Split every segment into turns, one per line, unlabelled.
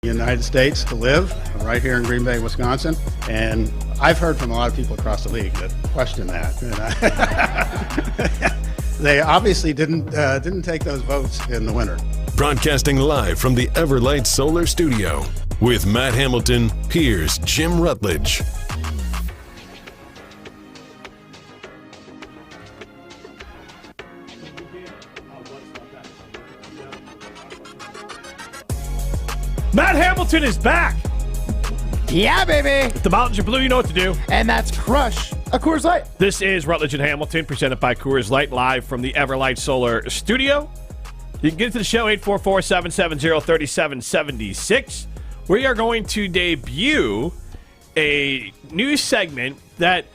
United States to live right here in Green Bay, Wisconsin, and I've heard from a lot of people across the league that question that. They obviously didn't take those votes in the winter.
Broadcasting live from the Everlight Solar Studio with Matt Hamilton, here's Jim Rutledge.
Matt Hamilton is back.
Yeah, baby.
If the mountains are blue, you know what to do.
And that's crush a Coors Light.
This is Rutledge and Hamilton, presented by Coors Light, live from the Everlight Solar Studio. You can get to the show, 844-770-3776. We are going to debut a new segment that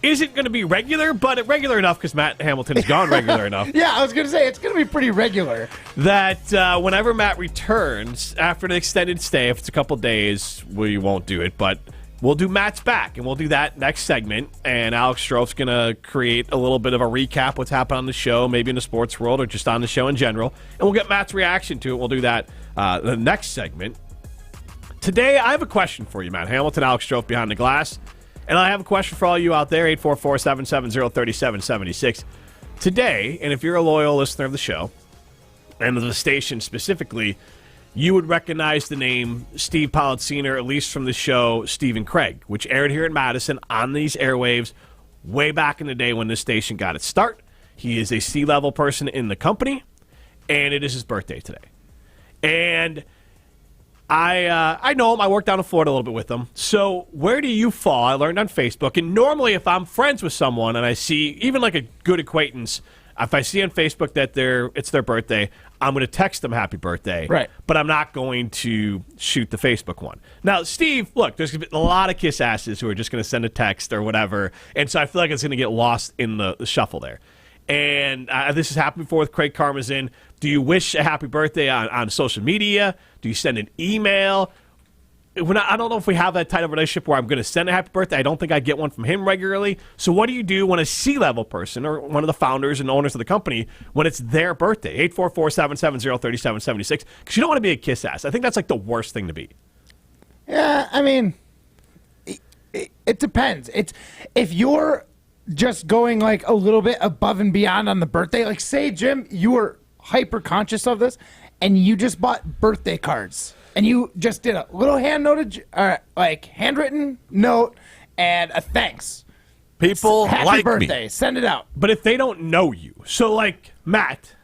isn't going to be regular, but regular enough because Matt Hamilton has gone regular enough.
Yeah, I was going to say, it's going to be pretty regular.
That whenever Matt returns after an extended stay, if it's a couple days, we won't do it, but we'll do Matt's back, and we'll do that next segment, and Alex Stroh's going to create a little bit of a recap what's happened on the show, maybe in the sports world or just on the show in general, and we'll get Matt's reaction to it. We'll do that the next segment. Today, I have a question for you, Matt Hamilton, Alex Stroh behind the glass. And I have a question for all you out there, 844-770-3776. Today, and if you're a loyal listener of the show, and of the station specifically, you would recognize the name Steve Politziner, at least from the show Steve and Craig, which aired here in Madison on these airwaves way back in the day when this station got its start. He is a C-level person in the company, and it is his birthday today. And I know him. I worked down in Florida a little bit with him. So where do you fall? I learned on Facebook. And normally if I'm friends with someone and I see, even like a good acquaintance, if I see on Facebook that it's their birthday, I'm going to text them happy birthday.
Right.
But I'm not going to shoot the Facebook one. Now, Steve, look, there's going to be a lot of kiss asses who are just going to send a text or whatever. And so I feel like it's going to get lost in the shuffle there. And this has happened before with Craig Karmazin. Do you wish a happy birthday on social media? Do you send an email? I don't know if we have that type of relationship where I'm going to send a happy birthday. I don't think I get one from him regularly. So what do you do when a C-level person or one of the founders and owners of the company, when it's their birthday? 844-770-3776. Because you don't want to be a kiss ass. I think that's like the worst thing to be.
Yeah, I mean, it depends. If you're just going like a little bit above and beyond on the birthday, like say, Jim, you were hyper conscious of this and you just bought birthday cards and you just did a little handwritten note and a thanks.
People
happy
like
birthday.
Me.
Send it out.
But if they don't know you, so like Matt,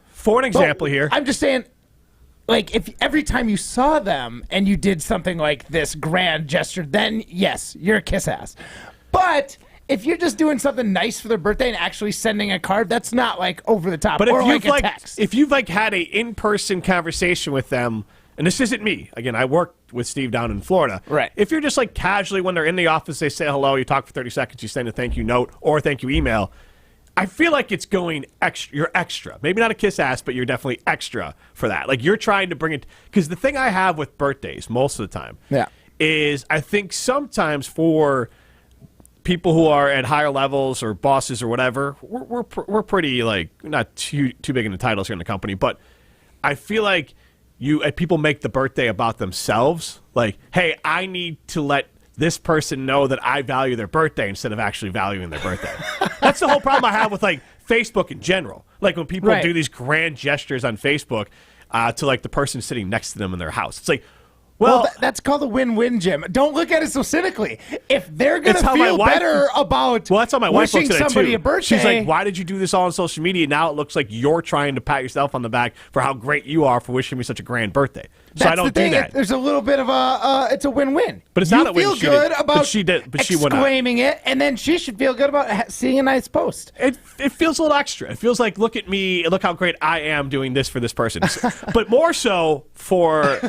for an example here,
I'm just saying, like if every time you saw them and you did something like this grand gesture, then yes, you're a kiss ass. But if you're just doing something nice for their birthday and actually sending a card, that's not like over the top.
But
or
if
like
you've
a text.
If you've like had a in-person conversation with them, and this isn't me. Again, I worked with Steve down in Florida.
Right.
If you're just like casually when they're in the office, they say hello, you talk for 30 seconds, you send a thank you note or a thank you email. I feel like it's going extra. You're extra. Maybe not a kiss ass, but you're definitely extra for that. Like you're trying to bring it, because the thing I have with birthdays most of the time is I think sometimes for people who are at higher levels or bosses or whatever, we're pretty like not too big into titles here in the company, but I feel like people make the birthday about themselves. Like, hey, I need to let this person know that I value their birthday instead of actually valuing their birthday. That's the whole problem I have with like Facebook in general. Like when people do these grand gestures on Facebook to like the person sitting next to them in their house. It's like, well,
that's called a win-win, Jim. Don't look at it so cynically. If they're going to feel better about
that's how my wife
wishing
looks at it
somebody
too.
a birthday.
She's like, why did you do this all on social media? Now it looks like you're trying to pat yourself on the back for how great you are for wishing me such a grand birthday. So
that's
I don't
the thing.
do that.
There's a little bit of it's a win-win.
But it's not a win.
You feel good about
exclaiming
it, and then she should feel good about seeing a nice post.
It feels a little extra. It feels like, look at me, look how great I am doing this for this person. But more so for...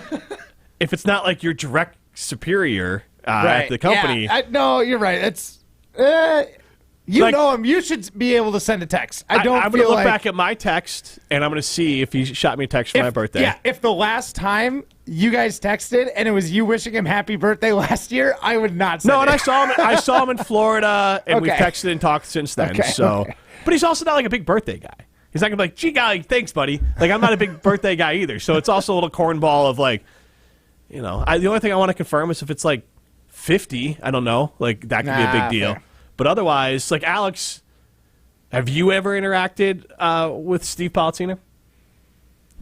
if it's not like your direct superior at the company.
Yeah, no, you're right. It's know him. You should be able to send a text. I'm going to look
back at my text, and I'm going to see if he shot me a text for my birthday.
Yeah, if the last time you guys texted and it was you wishing him happy birthday last year, I would not send it.
And I saw him in Florida, and we've texted and talked since then. But he's also not like a big birthday guy. He's not going to be like, gee, golly, thanks, buddy. Like, I'm not a big birthday guy either. So it's also a little cornball of like, The only thing I want to confirm is if it's like 50, I don't know. Like, that could be a big deal.
Fair.
But otherwise, like, Alex, have you ever interacted with Steve Palazzino?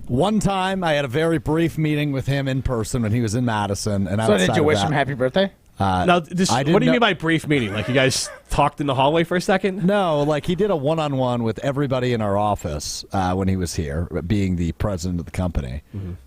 One time, I had a very brief meeting with him in person when he was in Madison. And
So did you wish him happy birthday?
Now, what
I
do
didn't
you
know-
mean by brief meeting? Like, you guys talked in the hallway for a second?
No, like he did a one-on-one with everybody in our office when he was here, being the president of the company.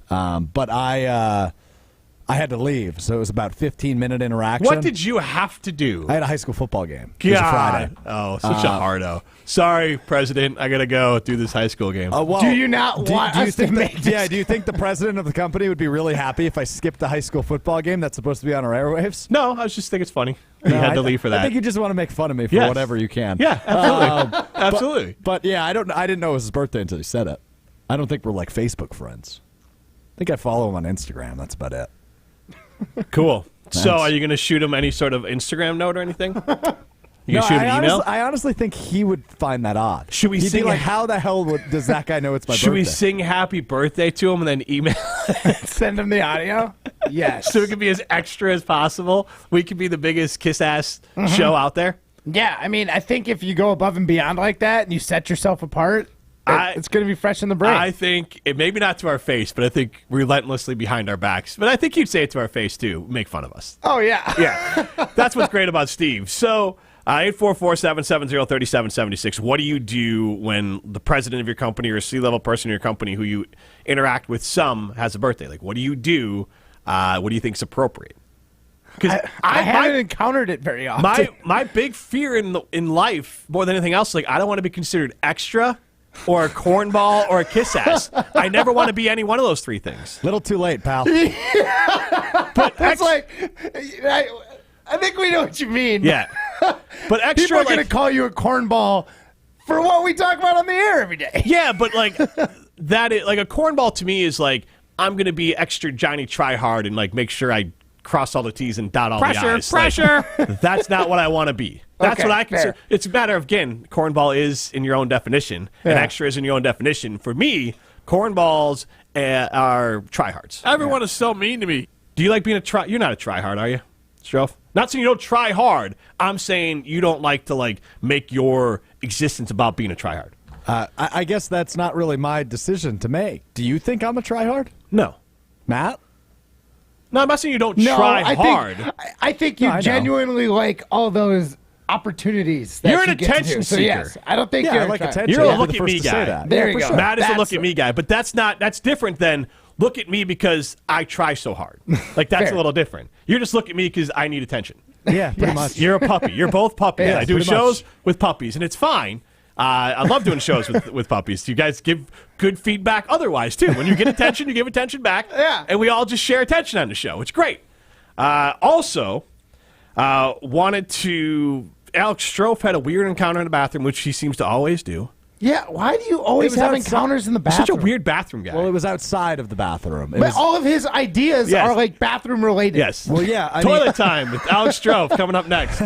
But I had to leave, so it was about 15-minute interaction.
What did you have to do?
I had a high school football game. It was a Friday.
Oh, such a hardo. Sorry, President. I got to go do this high school game.
Well,
Do you not want us to make this?
Yeah, do you think the president of the company would be really happy if I skipped the high school football game that's supposed to be on our airwaves?
No, I just think it's funny. You had to leave for that.
I think you just want to make fun of me for
Yes.
whatever you can.
Yeah, absolutely. Absolutely.
But yeah, I didn't know it was his birthday until he said it. I don't think we're like Facebook friends. I think I follow him on Instagram. That's about it.
Cool. So,
Thanks.
are you going to shoot him any sort of Instagram note or anything? You
No,
going to shoot him an email?
I honestly think he would find that odd.
Should we
He'd
sing
be like,
a-
how the hell does that guy know it's my
Should
birthday?
we sing happy birthday to him and then email
Send him the audio? Yes.
so it can be as extra as possible? We can be the biggest kiss-ass show out there.
Yeah, I mean, I think if you go above and beyond like that and you set yourself apart, it's going to be fresh in the brain.
I think, maybe not to our face, but I think relentlessly behind our backs. But I think you'd say it to our face, too. Make fun of us.
oh, yeah.
Yeah. That's what's great about Steve. So, 844-770-3776. What do you do when the president of your company or a C-level person in your company who you interact with some has a birthday? Like, what do you do? What do you think is appropriate? Because
I haven't encountered it very often.
my big fear in life, more than anything else, like I don't want to be considered extra or a cornball or a kiss ass. I never want to be any one of those three things.
Little too late, pal.
But
It's like, I think we know what you mean.
yeah, but extra
People are going to
like,
call you a cornball for what we talk about on the air every day.
yeah, but like that is, like a cornball to me is like I'm going to be extra Johnny try hard and like make sure I cross all the T's and dot all the I's.
Pressure.
Like, that's not what I want to be. That's
Okay,
what I consider.
fair.
It's a matter of, again, cornball is in your own definition, and
Yeah.
extra is in your own definition. For me, cornballs are tryhards. Everyone is so mean to me. Do you like being a try? You're not a tryhard, are you, Strofe? Not saying you don't try hard. I'm saying you don't like to like make your existence about being a tryhard.
I guess that's not really my decision to make. Do you think I'm a tryhard?
No.
Matt?
No, I'm not saying you don't
No,
try
I
hard.
think I think you
No, I know.
genuinely like all those opportunities. That
You're an
you get to
attention
do. So
seeker.
yes, I don't think
Yeah,
you're
I like
a try-
attention.
You're a
I'll be
look
the
at
first
me
to say
guy.
that.
There
Yeah,
you
for
go.
sure.
Matt is a
That's-
look at me guy, but that's different than look at me because I try so hard. Like that's
Fair.
a little different. You're just look at me because I need attention.
Yeah, pretty
Yes.
much.
You're a puppy. You're both puppies.
Yes,
I do
pretty
shows
much.
with puppies, and it's fine. I love doing shows with puppies. You guys give good feedback otherwise, too. When you get attention, you give attention back.
Yeah.
And we all just share attention on the show. It's great. Also, wanted to... Alex Strofe had a weird encounter in the bathroom, which he seems to always do.
Yeah, why do you always
was
have
outside-
encounters in the
He's
bathroom?
such a weird bathroom guy.
Well, it was outside of the bathroom. It
But
was,
all of his ideas
Yes.
are like bathroom related.
yes.
well, yeah. I
Toilet
mean,
time with Alex Strofe coming up next.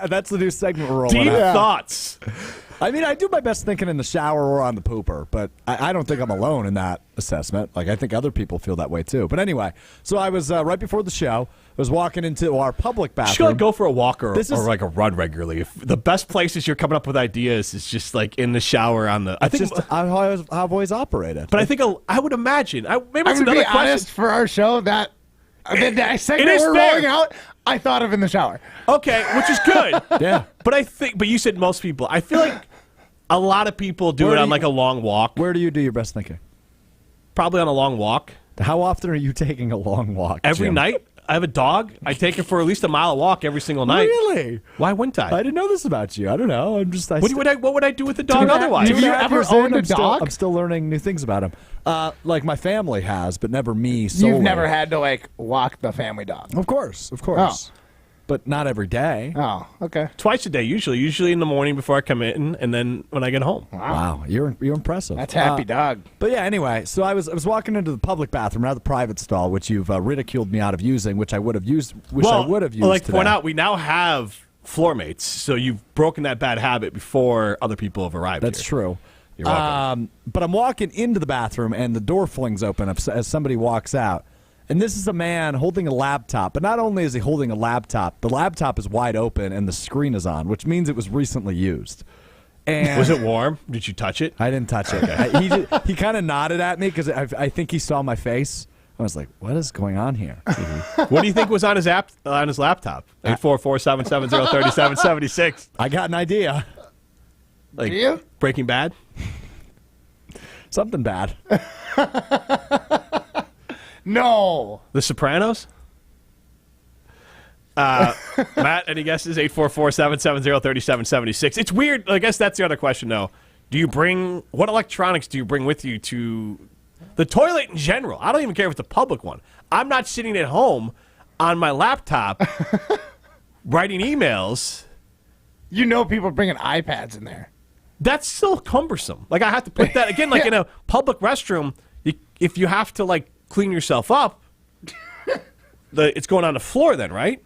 that's the new segment we're rolling
Deep
out.
thoughts.
I mean, I do my best thinking in the shower or on the pooper, but I don't think I'm alone in that assessment. Like, I think other people feel that way, too. But anyway, so I was, right before the show, I was walking into our public
You should
bathroom.
like, go for a walk or
This is-
like a run regularly. If the best places you're coming up with ideas is just like in the shower on the. I think,
Just how I've always operated.
but I think I would imagine. Maybe
I'm
it's
gonna
another
be
question.
honest for our show that segment
is
we're
fair.
rolling out, I thought of in the shower.
Okay, which is good.
Yeah.
But you said most people. I feel like a lot of people do
Where
it
do
on
you-
like a long walk.
Where do you do your best thinking?
Probably on a long walk
How often are you taking a long walk?
every
Jim?
night. I have a dog. I take it for at least a mile walk every single night.
Really?
Why wouldn't I?
I didn't know this about you. I don't know. I'm just.
What would I do with the dog otherwise?
Have you ever owned a
I'm still,
dog?
I'm still learning new things about him. Like my family has, but never me solely.
You've never had to like walk the family dog.
Of course, but not every day.
Oh, okay.
Twice a day, usually in the morning before I come in, and then when I get home.
Wow, you're impressive.
That's happy dog.
But yeah, anyway, so I was walking into the public bathroom, not the private stall, which you've ridiculed me out of using, which I would have used. I would have used.
Like
today.
point out, we now have floor mates, so you've broken that bad habit before other people have arrived.
That's
here.
true.
You're welcome.
But I'm walking into the bathroom, and the door flings open as somebody walks out, And this is a man holding a laptop. But not only is he holding a laptop, the laptop is wide open and the screen is on, which means it was recently used. And
Was it warm? Did you touch it?
I didn't touch it. He kind of nodded at me because I think he saw my face. I was like, what is going on here?
What do you think was on his laptop? 844-770-3776.
I got an idea.
Like
Do you?
Breaking Bad?
Something bad.
No.
The Sopranos? Matt, any guesses? 844-770-3776. It's weird. I guess that's the other question, though. What electronics do you bring with you to the toilet in general? I don't even care if it's a public one. I'm not sitting at home on my laptop writing emails.
You know people bringing iPads in there.
That's still cumbersome. Like, I have to put that, again, like in a public restroom, if you have to, like, clean yourself up, it's going on the floor then, right?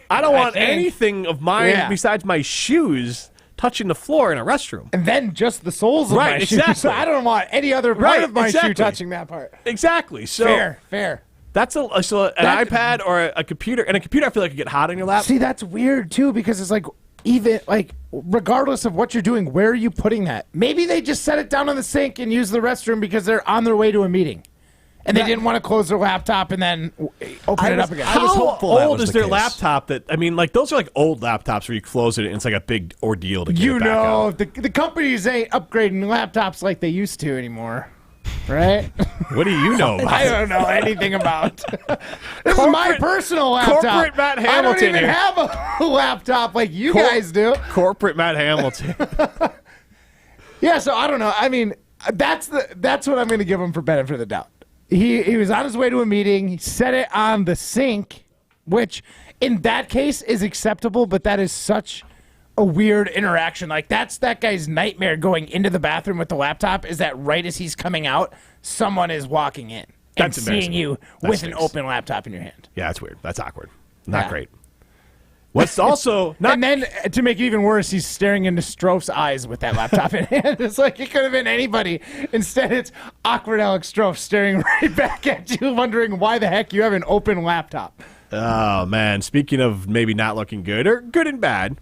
I don't want anything of mine besides my shoes touching the floor in a restroom.
And then just the soles of my shoes. So I don't want any other part of my shoe touching that part.
Exactly. So
Fair.
That's an iPad or a computer. And a computer, I feel like, could get hot in your lap.
See, that's weird, too, because it's like, even, like, regardless of what you're doing, where are you putting that? Maybe they just set it down on the sink and use the restroom because they're on their way to a meeting. And they didn't want to close their laptop and then open it up again.
I was hopeful that
How old
was
is
the
their
case.
laptop? Those are like old laptops where you close it and it's like a big ordeal to get it back out.
The companies ain't upgrading laptops like they used to anymore. Right?
What do you know about
I
it?
don't know anything about. This is my personal laptop.
Corporate Matt
I don't
Hamilton
even
here.
have a laptop like you guys do.
Corporate Matt Hamilton.
Yeah, so I don't know. I mean, that's what I'm going to give him for benefit of the doubt. He was on his way to a meeting. He set it on the sink, which in that case is acceptable, but that is such a weird interaction. Like, that's that guy's nightmare going into the bathroom with the laptop, is that right as he's coming out, someone is walking in and
That's
seeing
embarrassing.
you
That
with an
stinks.
open laptop in your hand.
Yeah, that's weird. That's awkward. Not
Yeah.
great. What's also not
And then, to make it even worse, he's staring into Strouf's eyes with that laptop in hand. It's like it could have been anybody. Instead, it's awkward Alex Strouf staring right back at you, wondering why the heck you have an open laptop.
Oh, man. Speaking of maybe not looking good, or good and bad,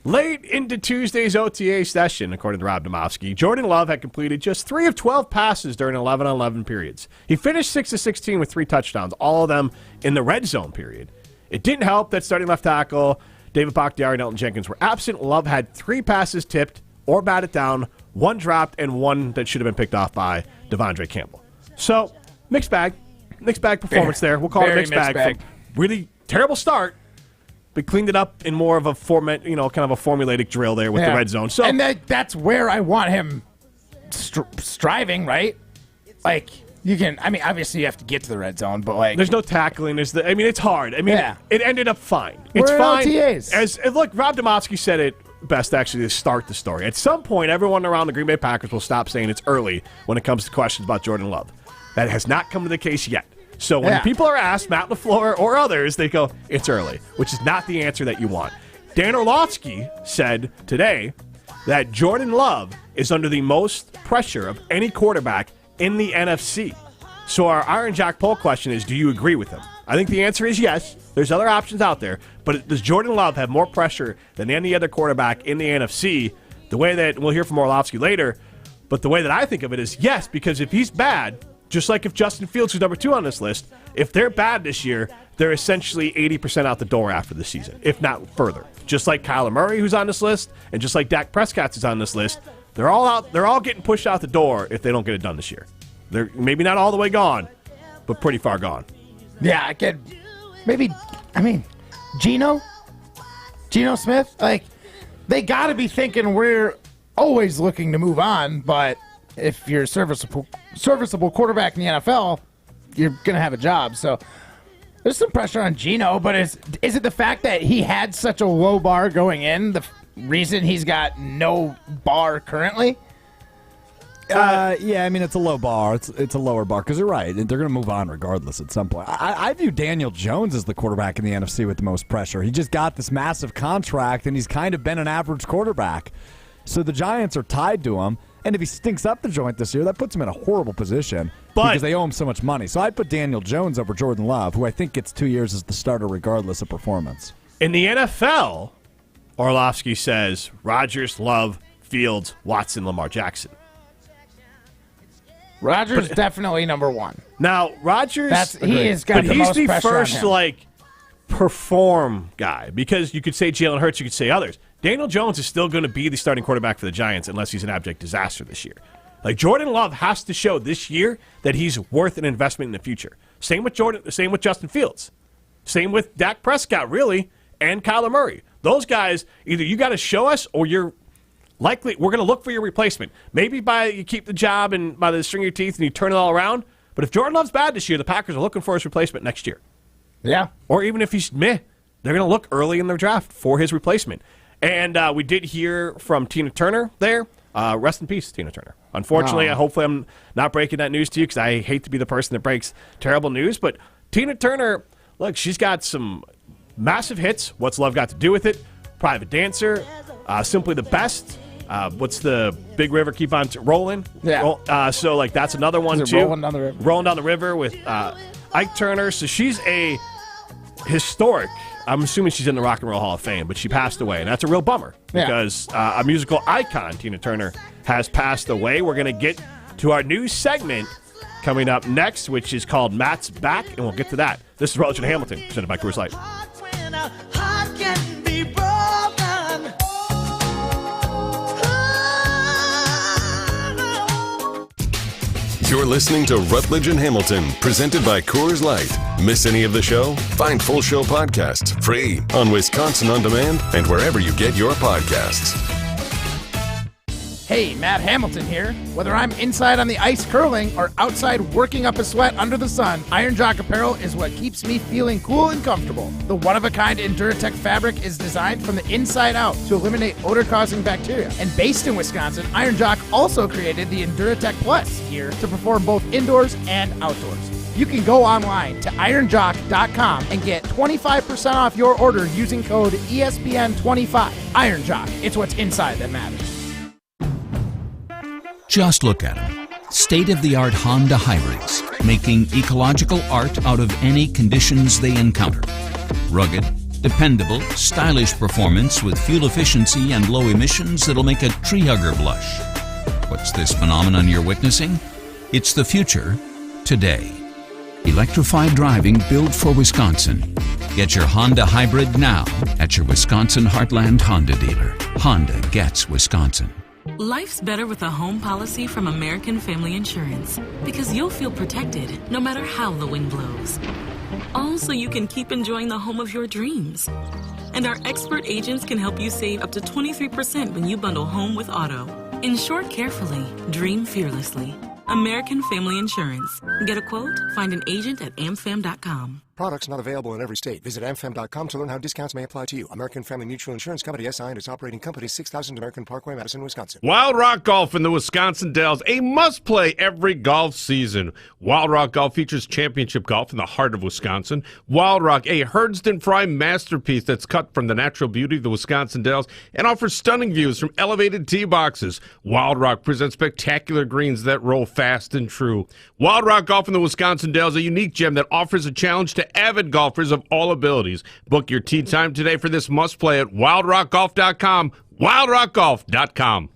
late into Tuesday's OTA session, according to Rob Domofsky, Jordan Love had completed just 3 of 12 passes during 11-on-11 periods. He finished 6 of 16 with 3 touchdowns, all of them in the red zone period. It didn't help that starting left tackle David Bakhtiari and Elton Jenkins were absent. Love had 3 passes tipped or batted down, 1 dropped, and 1 that should have been picked off by Devondre Campbell. So, mixed bag. Mixed bag performance there. We'll call it
Very
mixed bag. From really terrible start, but cleaned it up in more of a kind of a formulaic drill there with the red zone. So,
and that's where I want him striving, right? Like, you can, I mean, obviously you have to get to the red zone, but like,
there's no tackling. It's hard. I mean, it ended up fine. It's
We're in
fine.
OTAs.
Look, Rob Domofsky said it best actually to start the story. At some point, everyone around the Green Bay Packers will stop saying it's early when it comes to questions about Jordan Love. That has not come to the case yet. So when people are asked, Matt LaFleur or others, they go, it's early, which is not the answer that you want. Dan Orlovsky said today that Jordan Love is under the most pressure of any quarterback in the NFC. So our Iron Jack poll question is, do you agree with him? I think the answer is yes. There's other options out there, but does Jordan Love have more pressure than any other quarterback in the NFC? The way that, we'll hear from Orlovsky later, but the way that I think of it is yes, because if he's bad, just like if Justin Fields, who's number 2 on this list, if they're bad this year, they're essentially 80% out the door after the season, if not further. Just like Kyler Murray, who's on this list, and just like Dak Prescott is on this list, they're all out. They're all getting pushed out the door if they don't get it done this year. They're maybe not all the way gone, but pretty far gone.
yeah, I could maybe, I mean, Geno Smith, like, they got to be thinking we're always looking to move on, but if you're a serviceable quarterback in the NFL, you're going to have a job. So there's some pressure on Geno, but is it the fact that he had such a low bar going in the reason he's got no bar currently?
Yeah, I mean, it's a low bar. It's a lower bar because you're right. They're going to move on regardless at some point. I view Daniel Jones as the quarterback in the NFC with the most pressure. He just got this massive contract, and he's kind of been an average quarterback. So the Giants are tied to him. And if he stinks up the joint this year, that puts him in a horrible position because they owe him so much money. So I'd put Daniel Jones over Jordan Love, who I think gets 2 years as the starter regardless of performance.
In the NFL, Orlovsky says Rodgers, Love, Fields, Watson, Lamar Jackson.
Rodgers definitely number one.
Now, Rodgers,
he's got the most pressure on
first
him.
perform guy, because you could say Jalen Hurts, you could say others. Daniel Jones is still going to be the starting quarterback for the Giants unless he's an abject disaster this year. Like, Jordan Love has to show this year that he's worth an investment in the future. Same with Justin Fields. Same with Dak Prescott, really, and Kyler Murray. Those guys, either you got to show us or we're going to look for your replacement. Maybe you keep the job and by the string of your teeth and you turn it all around. But if Jordan Love's bad this year, the Packers are looking for his replacement next year.
Yeah.
Or even if he's meh, they're going to look early in their draft for his replacement. And we did hear from Tina Turner there. Rest in peace, Tina Turner. Unfortunately, hopefully I'm not breaking that news to you because I hate to be the person that breaks terrible news. But Tina Turner, look, she's got some massive hits. What's Love Got to Do with It? Private Dancer. Simply the Best. What's the Big River Keep On Rolling?
Yeah.
So, that's another one, too.
Rolling Down the River?
Rolling Down the River with Ike Turner. So she's a historic, I'm assuming she's in the Rock and Roll Hall of Fame, but she passed away. And that's a real bummer because a musical icon, Tina Turner, has passed away. We're going to get to our new segment coming up next, which is called Matt's Back, and we'll get to that. This is Rutledge and Hamilton, presented by Coors Light.
You're listening to Rutledge and Hamilton, presented by Coors Light. Miss any of the show? Find full show podcasts free on Wisconsin On Demand and wherever you get your podcasts.
Hey, Matt Hamilton here. Whether I'm inside on the ice curling or outside working up a sweat under the sun, Iron Jock apparel is what keeps me feeling cool and comfortable. The one-of-a-kind Enduratech fabric is designed from the inside out to eliminate odor-causing bacteria. And based in Wisconsin, Iron Jock also created the Enduratech Plus gear to perform both indoors and outdoors. You can go online to ironjock.com and get 25% off your order using code ESPN25. Iron Jock, it's what's inside that matters.
Just look at them. State-of-the-art Honda hybrids, making ecological art out of any conditions they encounter. Rugged, dependable, stylish performance with fuel efficiency and low emissions that'll make a tree hugger blush. What's this phenomenon you're witnessing? It's the future, today. Electrified driving built for Wisconsin. Get your Honda hybrid now at your Wisconsin Heartland Honda dealer. Honda gets Wisconsin.
Life's better with a home policy from American Family Insurance because you'll feel protected no matter how the wind blows. All so you can keep enjoying the home of your dreams. And our expert agents can help you save up to 23% when you bundle home with auto. Insure carefully, dream fearlessly. American Family Insurance. Get a quote? Find an agent at amfam.com.
Products not available in every state. Visit amfam.com to learn how discounts may apply to you. American Family Mutual Insurance Company, SI, and its operating company, 6000 American Parkway, Madison, Wisconsin.
Wild Rock Golf in the Wisconsin Dells, a must-play every golf season. Wild Rock Golf features championship golf in the heart of Wisconsin. Wild Rock, a Herdston Fry masterpiece that's cut from the natural beauty of the Wisconsin Dells and offers stunning views from elevated tee boxes. Wild Rock presents spectacular greens that roll fast and true. Wild Rock Golf in the Wisconsin Dells, a unique gem that offers a challenge to avid golfers of all abilities. Book your tee time today for this must-play at wildrockgolf.com, wildrockgolf.com.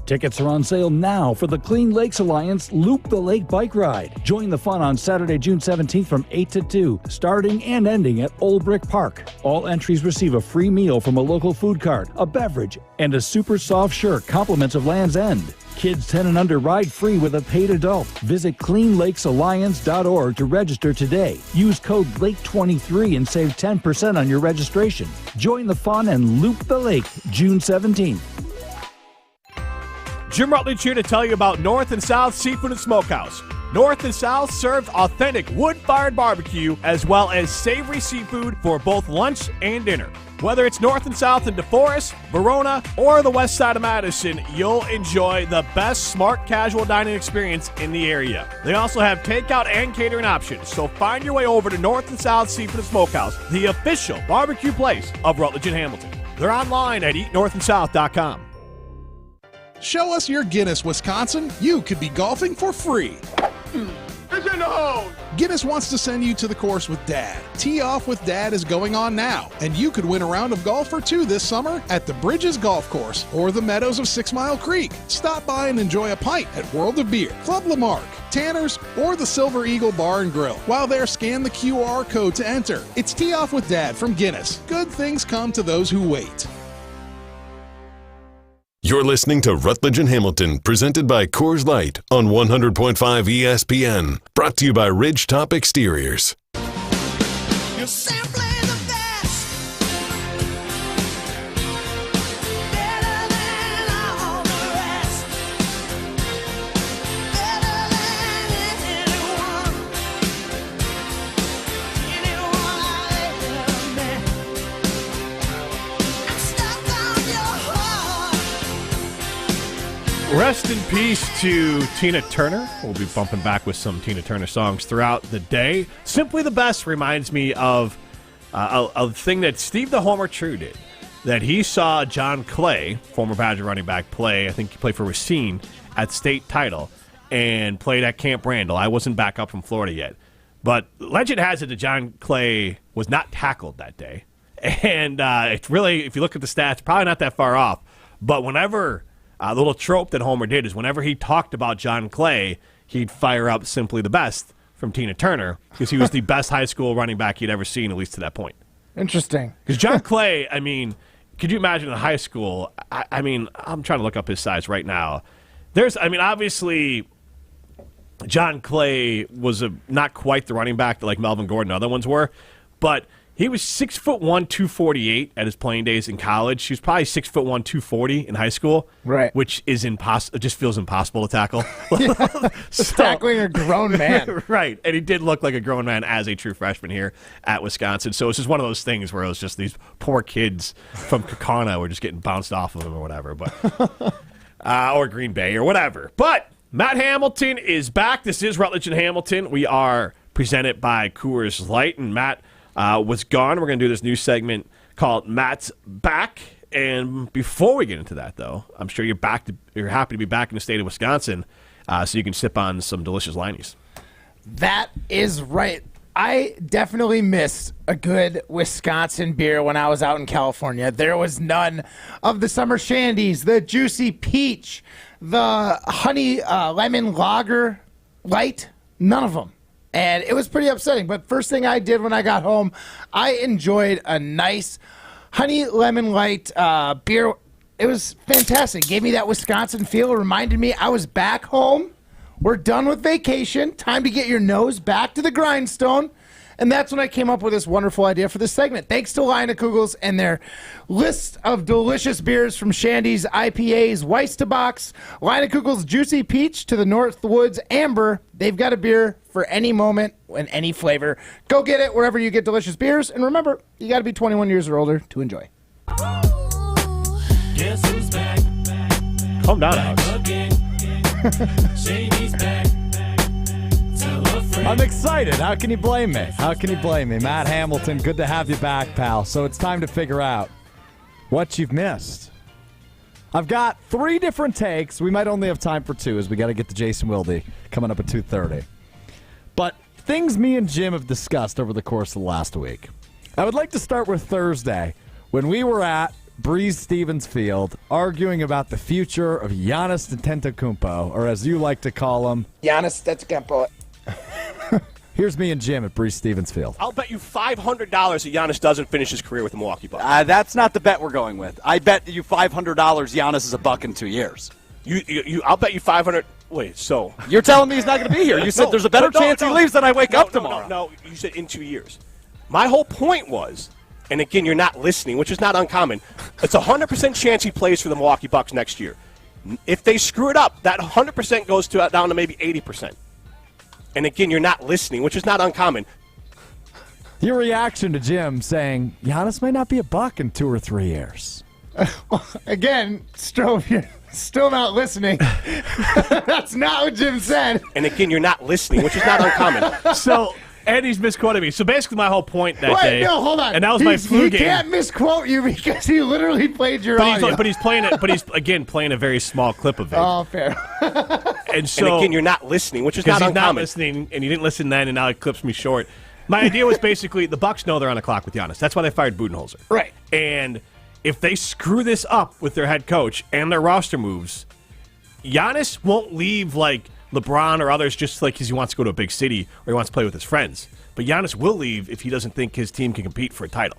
Tickets are on sale now for the Clean Lakes Alliance Loop the Lake Bike Ride. Join the fun on Saturday, June 17th from 8 to 2, starting and ending at Old Brick Park. All entries receive a free meal from a local food cart, a beverage, and a super soft shirt, compliments of Land's End. Kids 10 and under ride free with a paid adult. Visit cleanlakesalliance.org to register today. Use code LAKE23 and save 10% on your registration. Join the fun and loop the lake June 17th.
Jim Rutledge here to tell you about North and South Seafood and Smokehouse. North and South serves authentic wood-fired barbecue as well as savory seafood for both lunch and dinner. Whether it's North and South in DeForest, Verona, or the west side of Madison, you'll enjoy the best smart casual dining experience in the area. They also have takeout and catering options, so find your way over to North and South Seafood and Smokehouse, the official barbecue place of Rutledge and Hamilton. They're online at eatnorthandsouth.com.
Show us your Guinness, Wisconsin. You could be golfing for free.
It's in the hole!
Guinness wants to send you to the course with Dad. Tee Off with Dad is going on now, and you could win a round of golf or two this summer at the Bridges Golf Course or the Meadows of 6 Mile Creek. Stop by and enjoy a pint at World of Beer, Club Lamarck, Tanner's, or the Silver Eagle Bar and Grill. While there, scan the QR code to enter. It's Tee Off with Dad from Guinness. Good things come to those who wait.
You're listening to Rutledge and Hamilton, presented by Coors Light on 100.5 ESPN. Brought to you by Ridgetop Exteriors.
You're simply the best. Better than all the rest. Better than anyone. Anyone I've ever met. I'm stuck on your heart.
Rest in peace to Tina Turner. We'll be bumping back with some Tina Turner songs throughout the day. Simply the Best reminds me of a thing that Steve the Homer True did. That he saw John Clay, former Badger running back, play. I think he played for Racine at state title and played at Camp Randall. I wasn't back up from Florida yet. But legend has it that John Clay was not tackled that day. And it's really, if you look at the stats, probably not that far off. But whenever... the little trope that Homer did is whenever he talked about John Clay, he'd fire up Simply the Best from Tina Turner because he was the best high school running back he'd ever seen, at least to that point.
Interesting.
Because John Clay, I mean, could you imagine in high school? I mean, I'm trying to look up his size right now. Obviously, John Clay was not quite the running back that like Melvin Gordon and other ones were, but he was 6'1", 248 at his playing days in college. He was probably 6'1", 240 in high school,
right?
Which is impossible. It just feels impossible to tackle.
Tackling a grown man,
right? And he did look like a grown man as a true freshman here at Wisconsin. So it's just one of those things where it was just these poor kids from Kaukauna were just getting bounced off of him or whatever, but or Green Bay or whatever. But Matt Hamilton is back. This is Rutledge and Hamilton. We are presented by Coors Light, and Matt was gone. We're going to do this new segment called Matt's Back. And before we get into that, though, I'm sure you're happy to be back in the state of Wisconsin so you can sip on some delicious Lineys.
That is right. I definitely missed a good Wisconsin beer when I was out in California. There was none of the summer shandies, the juicy peach, the honey lemon lager light, none of them. And it was pretty upsetting. But first thing I did when I got home, I enjoyed a nice honey lemon light beer. It was fantastic. Gave me that Wisconsin feel. It reminded me I was back home. We're done with vacation. Time to get your nose back to the grindstone. And that's when I came up with this wonderful idea for this segment. Thanks to Leinekugels and their list of delicious beers from Shandy's, IPAs, Weistabach's, Leinekugels Juicy Peach to the Northwoods Amber. They've got a beer for any moment and any flavor. Go get it wherever you get delicious beers. And remember, you got to be 21 years or older to enjoy.
Guess who's back?
Calm down, Alex.
Shady's back.
I'm excited. How can you blame me? Matt Hamilton, good to have you back, pal. So it's time to figure out what you've missed. I've got 3 different takes. We might only have time for 2 as we got to get to Jason Wilde coming up at 2:30. But things me and Jim have discussed over the course of the last week. I would like to start with Thursday when we were at Breeze Stevens Field arguing about the future of Giannis Antetokounmpo, or as you like to call him,
Giannis Antetokounmpo.
Here's me and Jim at Breeze Stevens Field.
I'll bet you $500 that Giannis doesn't finish his career with the Milwaukee Bucks.
That's not the bet we're going with. I bet you $500 Giannis is a buck in 2 years.
I'll bet you $500. Wait, so
you're telling me he's not going to be here? You said there's a better chance he leaves than I wake up tomorrow.
No, you said in 2 years. My whole point was, and again, you're not listening, which is not uncommon. It's a 100% chance he plays for the Milwaukee Bucks next year. If they screw it up, that 100% goes down to maybe 80%. And again, you're not listening, which is not uncommon.
Your reaction to Jim saying Giannis may not be a buck in 2 or 3 years.
Again, Strove, you're still not listening. That's not what Jim said.
And again, you're not listening, which is not uncommon.
So And he's misquoted me. So basically, my whole point that
Wait,
day.
no, hold on.
And that was my flu
He
game.
can't misquote you because he literally played your audio.
But he's playing it. But he's again playing a very small clip of it.
Oh, fair.
And so
again, you're not listening, which is
because
not
he's not
uncommon.
listening, and he didn't listen then, and now it clips me short. My idea was basically the Bucks know they're on the clock with Giannis. That's why they fired Budenholzer.
Right.
And if they screw this up with their head coach and their roster moves, Giannis won't leave like LeBron or others just like because he wants to go to a big city or he wants to play with his friends. But Giannis will leave if he doesn't think his team can compete for a title.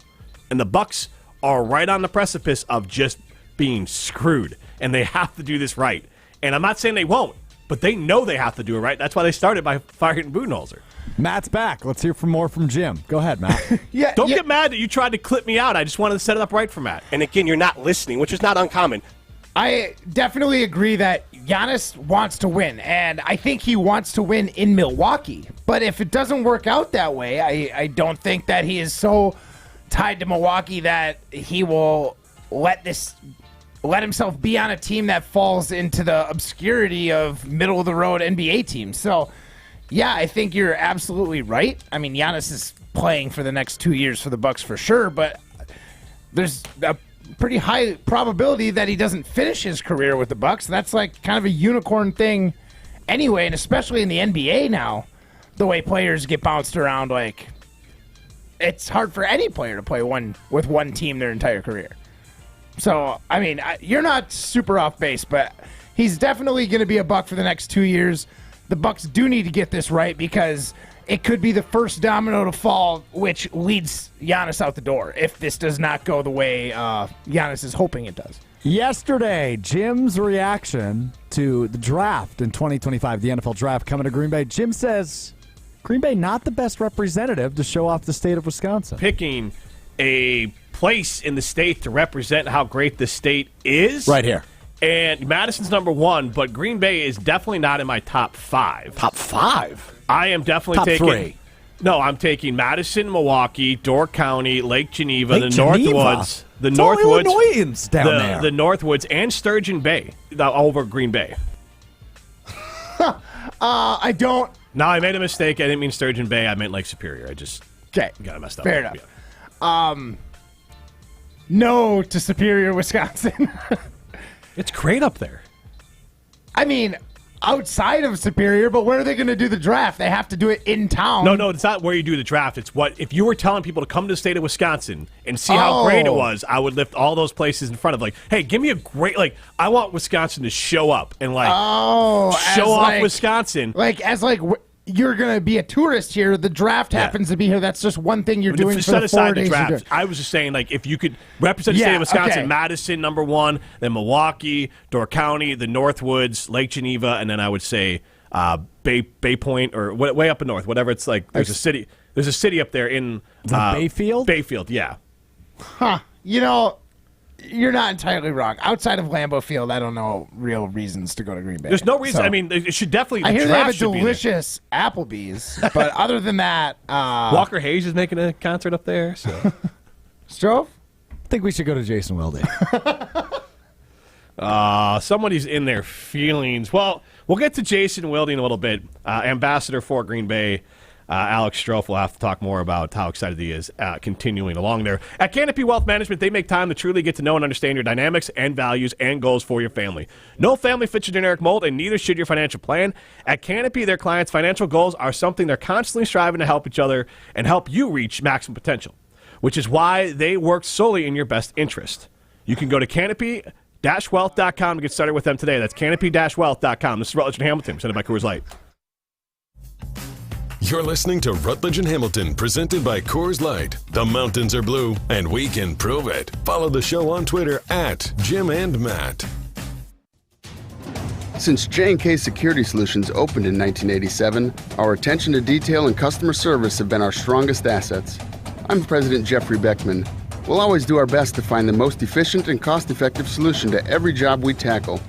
And the Bucks are right on the precipice of just being screwed, and they have to do this right. And I'm not saying they won't, but they know they have to do it right. That's why they started by firing Budenholzer.
Matt's back. Let's hear from more from Jim. Go ahead, Matt.
Don't get mad that you tried to clip me out. I just wanted to set it up right for Matt.
And again, you're not listening, which is not uncommon.
I definitely agree that Giannis wants to win, and I think he wants to win in Milwaukee. But if it doesn't work out that way, I don't think that he is so tied to Milwaukee that he will let himself be on a team that falls into the obscurity of middle-of-the-road NBA teams. So, yeah, I think you're absolutely right. I mean, Giannis is playing for the next 2 years for the Bucks for sure, but there's a pretty high probability that he doesn't finish his career with the Bucks. That's like kind of a unicorn thing anyway, and especially in the NBA now, the way players get bounced around, like it's hard for any player to play with one team their entire career. So, I mean, you're not super off base, but he's definitely going to be a Buck for the next 2 years. The Bucks do need to get this right because it could be the first domino to fall, which leads Giannis out the door if this does not go the way Giannis is hoping it does.
Yesterday, Jim's reaction to the draft in 2025, the NFL draft coming to Green Bay. Jim says Green Bay not the best representative to show off the state of Wisconsin.
Picking a place in the state to represent how great the state is.
Right here.
And Madison's number one, but Green Bay is definitely not in my top five.
Top five?
I am definitely
Top
taking.
three.
No, I'm taking Madison, Milwaukee, Door County, Lake Geneva,
Lake
the
Geneva?
Northwoods, the
It's all
Northwoods,
Illinoisans down there.
the Northwoods, and Sturgeon Bay over Green Bay.
I don't.
No, I made a mistake. I didn't mean Sturgeon Bay. I meant Lake Superior. I just got it messed up.
Fair enough. No to Superior, Wisconsin.
It's great up there.
I mean, outside of Superior, but where are they going to do the draft? They have to do it in town.
No, it's not where you do the draft. It's what if you were telling people to come to the state of Wisconsin and see how great it was. I would lift all those places in front of hey, give me a great I want Wisconsin to show up and show off Wisconsin.
You're going to be a tourist here. The draft happens to be here. That's just one thing you're doing for
set
the 4
aside
days.
the draft. I was just saying, if you could represent the state of Wisconsin,
okay.
Madison number one, then Milwaukee, Door County, the Northwoods, Lake Geneva, and then I would say Bay Point or way up in north, whatever it's like. There's a city. There's a city up there in
Bayfield.
Bayfield, yeah.
Huh. You're not entirely wrong. Outside of Lambeau Field, I don't know real reasons to go to Green Bay.
There's no reason.
So,
I mean, it should definitely.
I hear they have a
should be there.
delicious Applebee's, but other than that,
Walker Hayes is making a concert up there. So.
Strove?
I think we should go to Jason Wilde.
Somebody's in their feelings. Well, we'll get to Jason Wilde in a little bit. Ambassador for Green Bay, Alex Strofe will have to talk more about how excited he is continuing along there. At Canopy Wealth Management, they make time to truly get to know and understand your dynamics and values and goals for your family. No family fits your generic mold, and neither should your financial plan. At Canopy, their clients' financial goals are something they're constantly striving to help each other and help you reach maximum potential, which is why they work solely in your best interest. You can go to canopy-wealth.com to get started with them today. That's canopy-wealth.com. This is Rutledge and Hamilton, presented by Coors Light.
You're listening to Rutledge and Hamilton, presented by Coors Light. The mountains are blue, and we can prove it. Follow the show on Twitter at Jim and Matt.
Since J&K Security Solutions opened in 1987, our attention to detail and customer service have been our strongest assets. I'm President Jeffrey Beckman. We'll always do our best to find the most efficient and cost-effective solution to every job we tackle.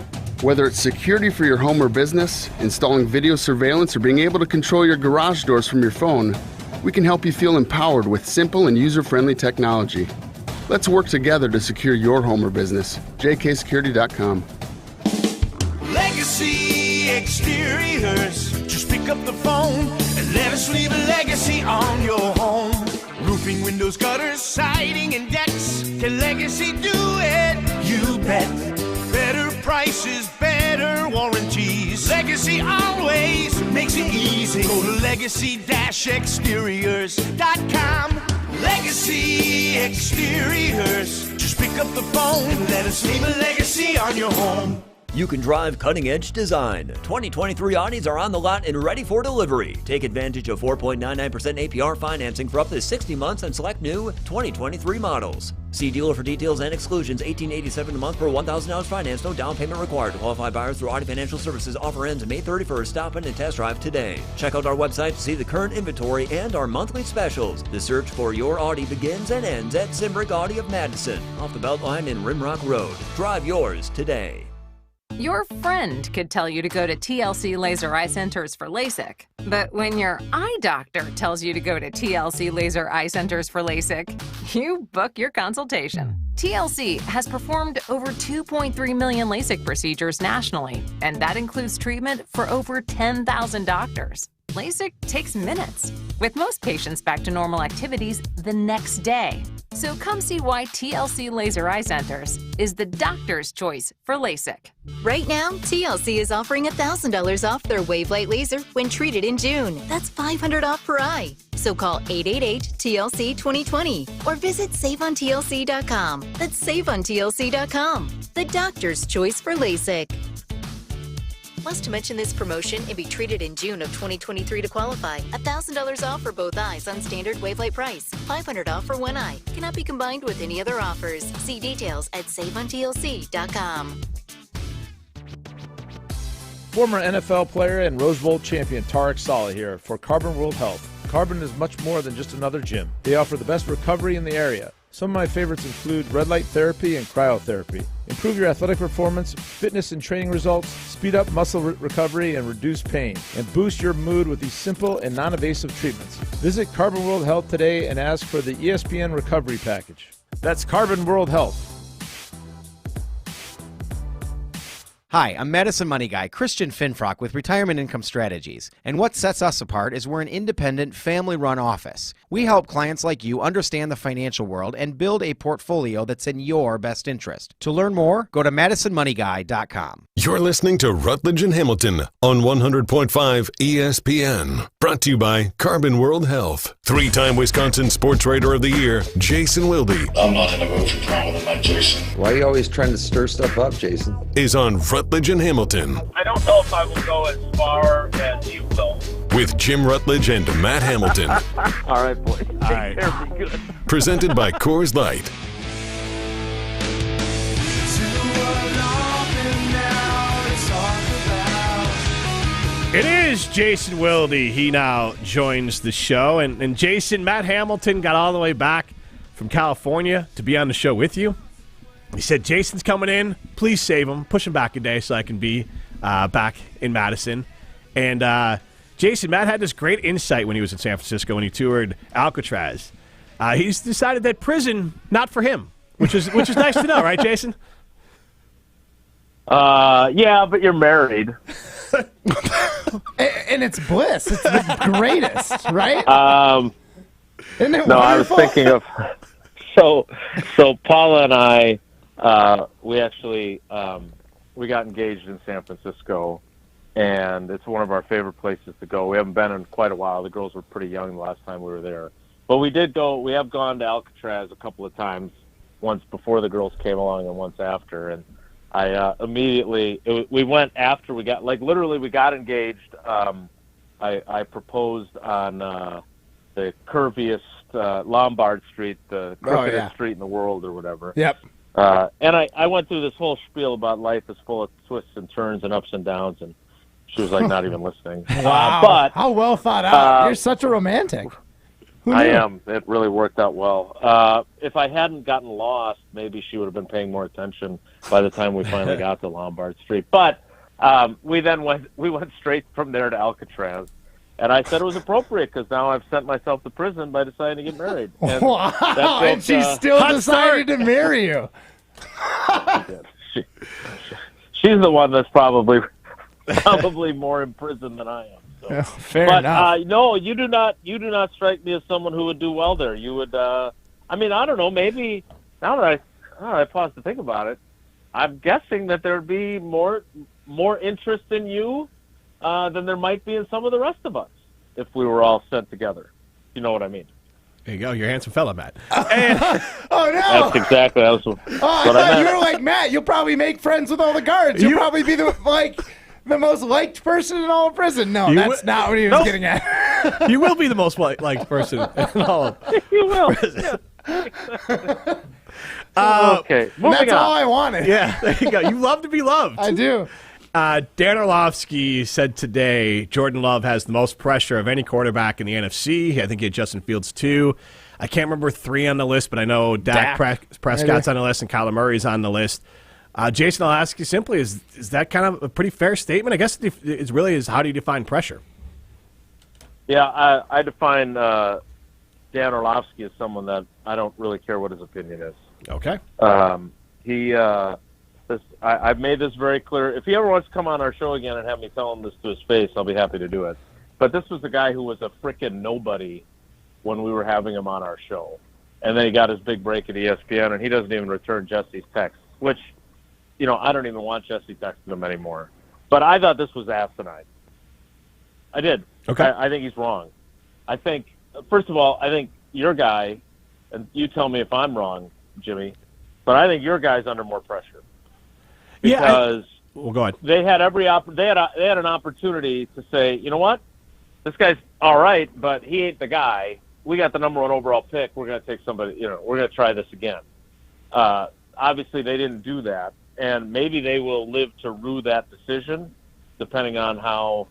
Whether it's security for your home or business, installing video surveillance, or being able to control your garage doors from your phone, we can help you feel empowered with simple and user-friendly technology. Let's work together to secure your home or business. jksecurity.com.
Legacy Exteriors. Just pick up the phone and Let us leave a legacy on your home. Roofing, windows, gutters, siding, and decks. Can Legacy do it? You bet. Better prices, better warranties. Legacy always makes it easy. Go to legacy-exteriors.com. Legacy Exteriors. Just pick up the phone and let us leave a legacy on your home.
You can drive cutting-edge design. 2023 Audis are on the lot and ready for delivery. Take advantage of 4.99% APR financing for up to 60 months on select new 2023 models. See dealer for details and exclusions. $1,887 a month for $1,000 finance. No down payment required. Qualified buyers through Audi Financial Services. Offer ends May 31st. Stop in and test drive today. Check out our website to see the current inventory and our monthly specials. The search for your Audi begins and ends at Simbrick Audi of Madison, off the Beltline in Rimrock Road. Drive yours today.
Your friend could tell you to go to TLC Laser Eye Centers for LASIK. But when your eye doctor tells you to go to TLC Laser Eye Centers for LASIK, you book your consultation. TLC has performed over 2.3 million LASIK procedures nationally, and that includes treatment for over 10,000 doctors. LASIK takes minutes, with most patients back to normal activities the next day. So come see why TLC Laser Eye Centers is the doctor's choice for LASIK.
Right now, TLC is offering $1,000 off their Wavelight laser when treated in June. That's $500 off per eye. So call 888-TLC-2020 or visit SaveOnTLC.com. That's SaveOnTLC.com. The doctor's choice for LASIK. Must mention this promotion and be treated in June of 2023 to qualify. $1,000 off for both eyes on standard Wavelight price. $500 off for one eye. Cannot be combined with any other offers. See details at SaveOnTLC.com.
Former NFL player and Rose Bowl champion Tarek Saleh here for Carbon World Health. Carbon is much more than just another gym. They offer the best recovery in the area. Some of my favorites include red light therapy and cryotherapy. Improve your athletic performance, fitness and training results, speed up muscle recovery and reduce pain, and boost your mood with these simple and non-invasive treatments. Visit Carbon World Health today and ask for the ESPN Recovery Package. That's Carbon World Health.
Hi, I'm Madison Money Guy, Christian Finfrock with Retirement Income Strategies. And what sets us apart is we're an independent, family-run office. We help clients like you understand the financial world and build a portfolio that's in your best interest. To learn more, go to MadisonMoneyGuy.com.
You're listening to Rutledge and Hamilton on 100.5 ESPN. Brought to you by Carbon World Health. Three-time Wisconsin Sports Writer of the Year, Jason Wilde.
I'm not in a mood for drama tonight, Jason.
Why are you always trying to stir stuff up, Jason?
Is on Rutledge and Hamilton.
I don't know if I will go as far as you will.
With Jim Rutledge and Matt Hamilton.
All right, boys. Take care. Be good.
Presented by Coors Light.
It is Jason Wilde. He now joins the show. And Jason, Matt Hamilton got all the way back from California to be on the show with you. He said, Jason's coming in. Please save him. Push him back a day so I can be back in Madison. And Jason, Matt had this great insight when he was in San Francisco when he toured Alcatraz. He's decided that prison, not for him, which is nice to know, right, Jason?
Yeah, but you're married.
And it's bliss. It's the greatest, right? Isn't it
No,
wonderful?
I was thinking of so Paula and I we actually we got engaged in San Francisco, and it's one of our favorite places to go. We haven't been in quite a while. The girls were pretty young the last time we were there, but we did go. We have gone to Alcatraz a couple of times, once before the girls came along and once after, and I we went after we got, like, literally we got engaged. I proposed on the curviest Lombard Street, the crookedest street in the world or whatever.
Yep.
And I went through this whole spiel about life is full of twists and turns and ups and downs, and she was like not even listening.
Wow.
But
how well thought out. You're such a romantic. Who knew?
I am. It really worked out well. If I hadn't gotten lost, maybe she would have been paying more attention by the time we finally got to Lombard Street. But we went straight from there to Alcatraz. And I said it was appropriate because now I've sent myself to prison by deciding to get married. And
wow.
built,
And she still decided to marry you.
She's the one that's probably more in prison than I am. So.
Fair
but,
enough.
No, you do not strike me as someone who would do well there. You would. I don't know. Maybe now that I pause to think about it, I'm guessing that there would be more interest in you than there might be in some of the rest of us if we were all sent together. You know what I mean?
There you go. You're a handsome fella, Matt.
Oh, no.
That's exactly
I
what
thought
I
you
meant.
were like, Matt, you'll probably make friends with all the guards. You'll probably be the most liked person in all of prison. No, that's not what he was getting at.
You will be the most liked person in all of
You will.
prison.
Okay, moving
That's
on.
all I wanted.
Yeah, there you go. You love to be loved.
I do.
Dan Orlovsky said today Jordan Love has the most pressure of any quarterback in the NFC. I think he had Justin Fields too. I can't remember 3 on the list, but I know Dak Prescott's on the list and Kyler Murray's on the list. Jason, I'll ask you simply, is that kind of a pretty fair statement? I guess it really is, how do you define pressure?
Yeah, I define Dan Orlovsky as someone that I don't really care what his opinion is.
Okay.
I've made this very clear. If he ever wants to come on our show again and have me tell him this to his face, I'll be happy to do it. But this was the guy who was a freaking nobody when we were having him on our show. And then he got his big break at ESPN, and he doesn't even return Jesse's texts, which, I don't even want Jesse texting him anymore. But I thought this was asinine. I did.
Okay.
I think he's wrong. I think, first of all, I think your guy, and you tell me if I'm wrong, Jimmy, but I think your guy's under more pressure. Because
well, go ahead.
They had they had an opportunity to say, you know what, this guy's all right, but he ain't the guy. We got the number 1 overall pick. We're going to take somebody. We're going to try this again. Obviously, they didn't do that, and maybe they will live to rue that decision, depending on how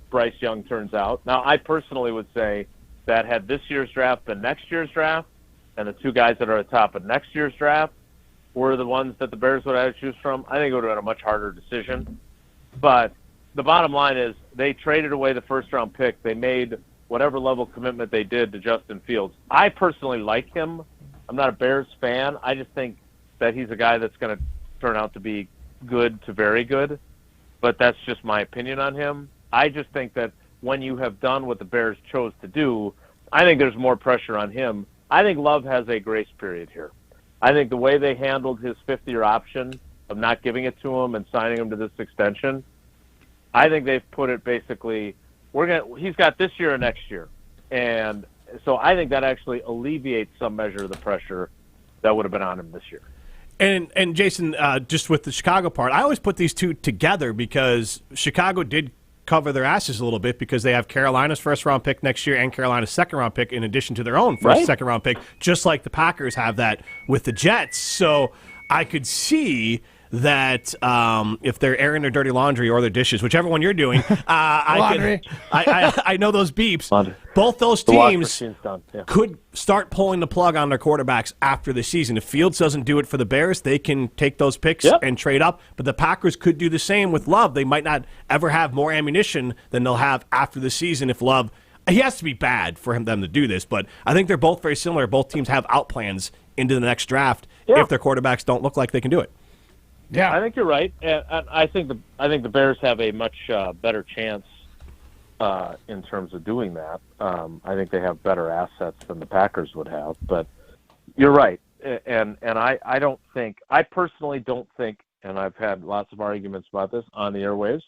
Bryce Young turns out. Now, I personally would say that had this year's draft been next year's draft, and the 2 guys that are at the top of next year's draft were the ones that the Bears would have to choose from, I think it would have been a much harder decision. But the bottom line is they traded away the first-round pick. They made whatever level commitment they did to Justin Fields. I personally like him. I'm not a Bears fan. I just think that he's a guy that's going to turn out to be good to very good. But that's just my opinion on him. I just think that when you have done what the Bears chose to do, I think there's more pressure on him. I think Love has a grace period here. I think the way they handled his 5th-year option of not giving it to him and signing him to this extension, I think they've put it basically, he's got this year and next year. And so I think that actually alleviates some measure of the pressure that would have been on him this year.
And Jason, just with the Chicago part, I always put these two together because Chicago did cover their asses a little bit because they have Carolina's first-round pick next year and Carolina's second-round pick in addition to their own second-round pick, just like the Packers have that with the Jets. So I could see that if they're airing their dirty laundry or their dishes, whichever one you're doing, I know those beeps.
Laundry.
Both those
The wash
teams
machine's done, yeah.
could start pulling the plug on their quarterbacks after the season. If Fields doesn't do it for the Bears, they can take those picks and trade up. But the Packers could do the same with Love. They might not ever have more ammunition than they'll have after the season if Love – he has to be bad for them to do this, but I think they're both very similar. Both teams have out plans into the next draft if their quarterbacks don't look like they can do it.
Yeah, I think you're right, and I think the Bears have a much better chance in terms of doing that. I think they have better assets than the Packers would have, but you're right, and I personally don't think, and I've had lots of arguments about this on the airwaves.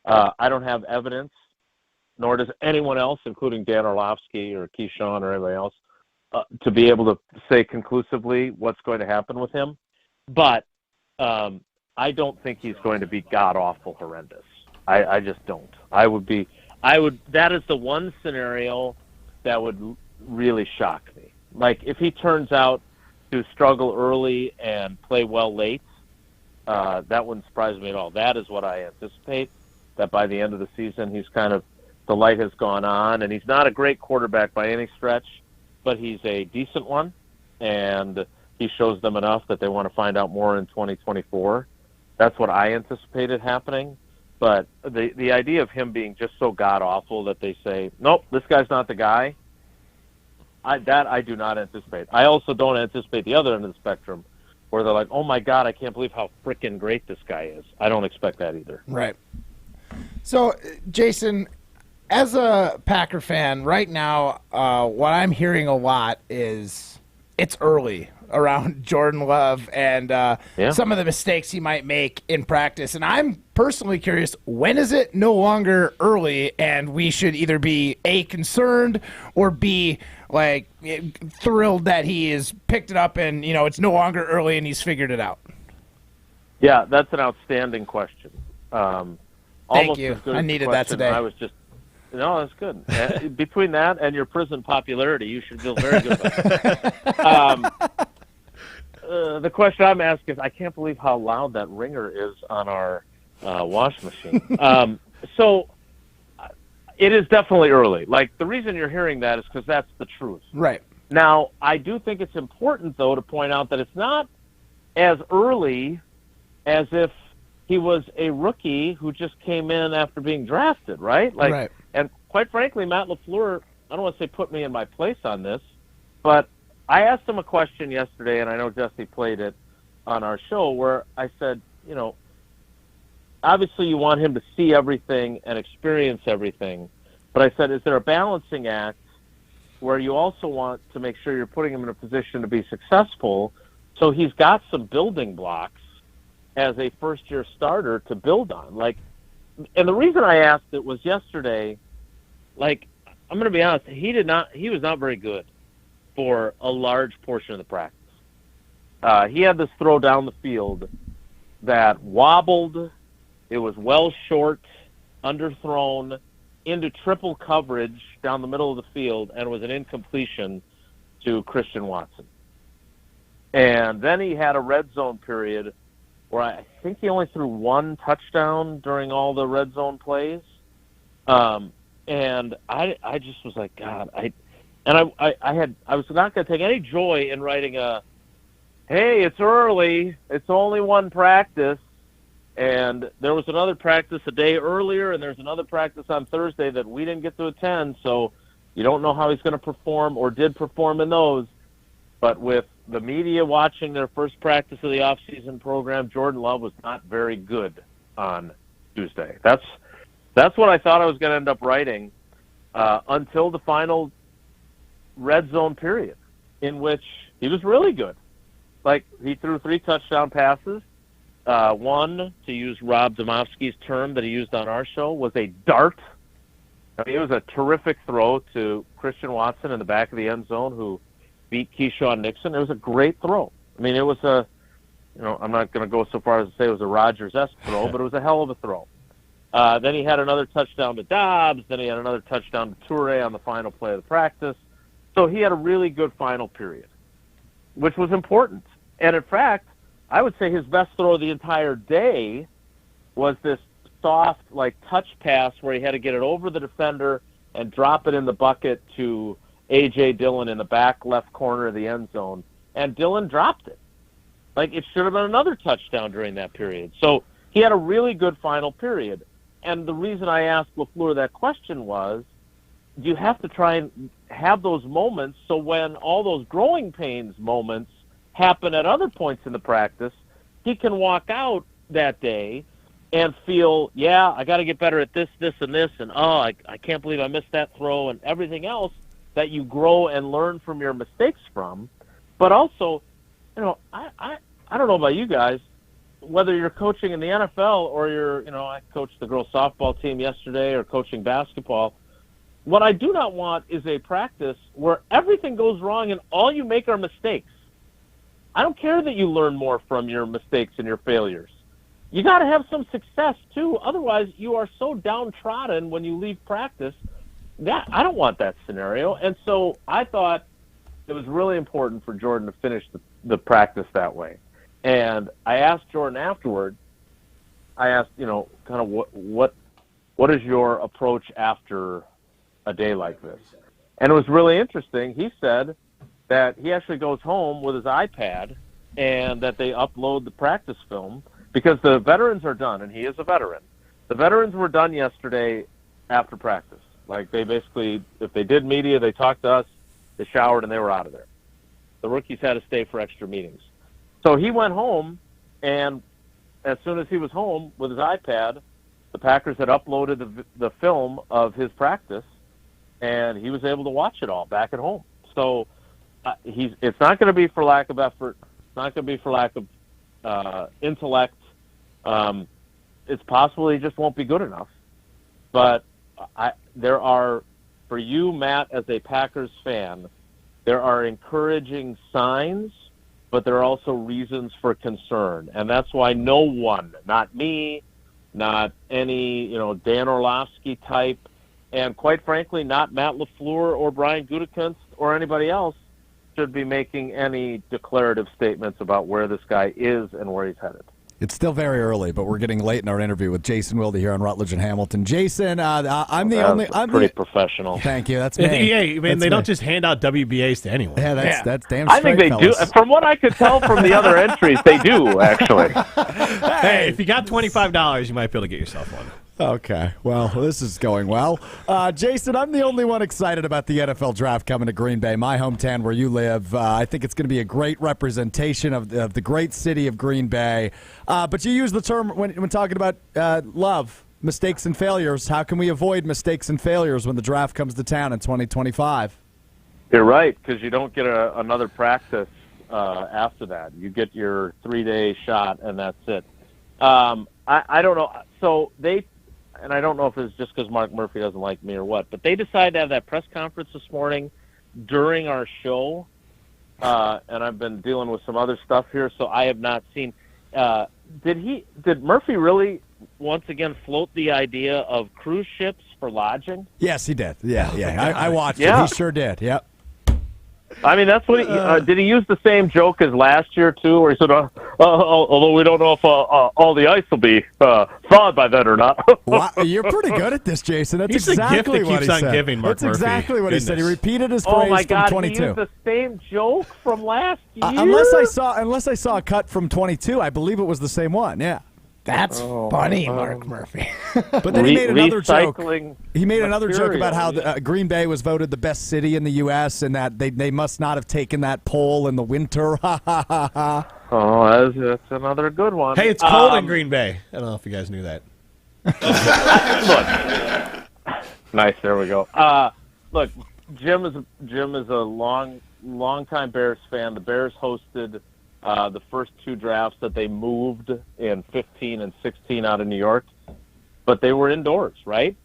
I don't have evidence, nor does anyone else, including Dan Orlovsky or Keyshawn or anybody else, to be able to say conclusively what's going to happen with him, but. I don't think he's going to be god-awful horrendous. I just don't. That is the one scenario that would really shock me. Like, if he turns out to struggle early and play well late, that wouldn't surprise me at all. That is what I anticipate, that by the end of the season, the light has gone on, and he's not a great quarterback by any stretch, but he's a decent one, and he shows them enough that they want to find out more in 2024. That's what I anticipated happening. But the idea of him being just so god-awful that they say, nope, this guy's not the guy, I do not anticipate. I also don't anticipate the other end of the spectrum where they're like, oh, my God, I can't believe how freaking great this guy is. I don't expect that either.
Right. So, Jason, as a Packer fan right now, what I'm hearing a lot is it's early around Jordan Love and some of the mistakes he might make in practice. And I'm personally curious, when is it no longer early and we should either be A, concerned, or B, like thrilled that he has picked it up and, you know, it's no longer early and he's figured it out?
Yeah, that's an outstanding question.
Thank you. I needed that today.
I was just, no, that's good. Between that and your prison popularity, you should feel very good about it. The question I'm asking is, I can't believe how loud that ringer is on our wash machine. So it is definitely early. Like, the reason you're hearing that is because that's the truth.
Right.
Now, I do think it's important, though, to point out that it's not as early as if he was a rookie who just came in after being drafted, right? Like,
right.
And quite frankly, Matt LaFleur, I don't want to say put me in my place on this, but I asked him a question yesterday, and I know Jesse played it on our show, where I said, you know, obviously you want him to see everything and experience everything, but I said, is there a balancing act where you also want to make sure you're putting him in a position to be successful, so he's got some building blocks as a first-year starter to build on? Like, and the reason I asked it was yesterday, like, I'm going to be honest, he was not very good for a large portion of the practice. He had this throw down the field that wobbled. It was well short, underthrown, into triple coverage down the middle of the field, and was an incompletion to Christian Watson. And then he had a red zone period where I think he only threw one touchdown during all the red zone plays. And I just was like, God, I was not going to take any joy in writing hey, it's early, it's only one practice, and there was another practice a day earlier, and there's another practice on Thursday that we didn't get to attend, so you don't know how he's going to perform or did perform in those. But with the media watching their first practice of the offseason program, Jordan Love was not very good on Tuesday. That's what I thought I was going to end up writing until the final red zone period, in which he was really good. Like, he threw 3 touchdown passes. One, to use Rob Domofsky's term that he used on our show, was a dart. I mean, it was a terrific throw to Christian Watson in the back of the end zone, who beat Keyshawn Nixon. It was a great throw. I mean, it was I'm not going to go so far as to say it was a Rodgers-esque throw, but it was a hell of a throw. Then he had another touchdown to Dobbs. Then he had another touchdown to Toure on the final play of the practice. So he had a really good final period, which was important. And in fact, I would say his best throw of the entire day was this soft, like, touch pass where he had to get it over the defender and drop it in the bucket to A.J. Dillon in the back left corner of the end zone. And Dillon dropped it. Like, it should have been another touchdown during that period. So he had a really good final period. And the reason I asked LaFleur that question was, you have to try and have those moments so when all those growing pains moments happen at other points in the practice, he can walk out that day and feel, yeah, I got to get better at this, and this, and I can't believe I missed that throw, and everything else that you grow and learn from your mistakes from. But also, I don't know about you guys, whether you're coaching in the NFL or I coached the girls softball team yesterday or coaching basketball. What I do not want is a practice where everything goes wrong and all you make are mistakes. I don't care that you learn more from your mistakes and your failures. You got to have some success too. Otherwise, you are so downtrodden when you leave practice. That I don't want that scenario. And so I thought it was really important for Jordan to finish the practice that way. And I asked Jordan afterward, kind of what is your approach after a day like this? And it was really interesting. He said that he actually goes home with his iPad and that they upload the practice film because the veterans are done, and he is a veteran. The veterans were done yesterday after practice. Like, they basically, if they did media, they talked to us, they showered, and they were out of there. The rookies had to stay for extra meetings. So he went home, and as soon as he was home with his iPad, the Packers had uploaded the film of his practice, and he was able to watch it all back at home. So it's not going to be for lack of effort. It's not going to be for lack of intellect. It's possible he just won't be good enough. But there are, for you, Matt, as a Packers fan, there are encouraging signs, but there are also reasons for concern. And that's why no one, not me, not any, Dan Orlovsky type, and quite frankly, not Matt LaFleur or Brian Gutekunst or anybody else should be making any declarative statements about where this guy is and where he's headed.
It's still very early, but we're getting late in our interview with Jason Wilde here on Rutledge and Hamilton. Jason, I'm
pretty professional.
Thank you. That's me.
Yeah, I mean, they don't just hand out WBAs to anyone.
Yeah, that's damn straight,
I think they
fellas.
do. From what I could tell from the other entries, they do, actually.
Hey, if you got $25, you might be able to get yourself one.
Okay, well, this is going well. Jason, I'm the only one excited about the NFL draft coming to Green Bay, my hometown where you live. I think it's going to be a great representation of the great city of Green Bay. But you use the term when talking about love, mistakes and failures. How can we avoid mistakes and failures when the draft comes to town in 2025?
You're right, because you don't get another practice after that. You get your 3-day shot, and that's it. I don't know. So and I don't know if it's just because Mark Murphy doesn't like me or what, but they decided to have that press conference this morning during our show, and I've been dealing with some other stuff here, so I have not seen. Did Murphy really once again float the idea of cruise ships for lodging?
Yes, he did. Yeah. I watched
Yeah.
it. He sure did. Yep.
I mean, that's what did he use the same joke as last year, too, where he said, although we don't know if all the ice will be thawed by then or not.
Wow, you're pretty good at this, Jason. That's
He's the gift
exactly
that
what
keeps
he
on
said.
giving, Mark
That's
Murphy.
exactly what he said. He
Goodness.
repeated his phrase
Oh, my
from
God,
22.
he used the same joke from last year?
Unless I saw a cut from 22, I believe it was the same one. Yeah.
That's funny, Mark Murphy.
But then he made another joke.
recycling
He made another joke about how
material.
Green Bay was voted the best city in the U.S. and that they must not have taken that poll in the winter. Ha ha ha ha.
Oh, that's another good one.
Hey, it's cold in Green Bay. I don't know if you guys knew that.
Look, nice. There we go. Look, Jim is a long-time Bears fan. The Bears hosted the first two drafts that they moved in 15 and 16 out of New York, but they were indoors, right?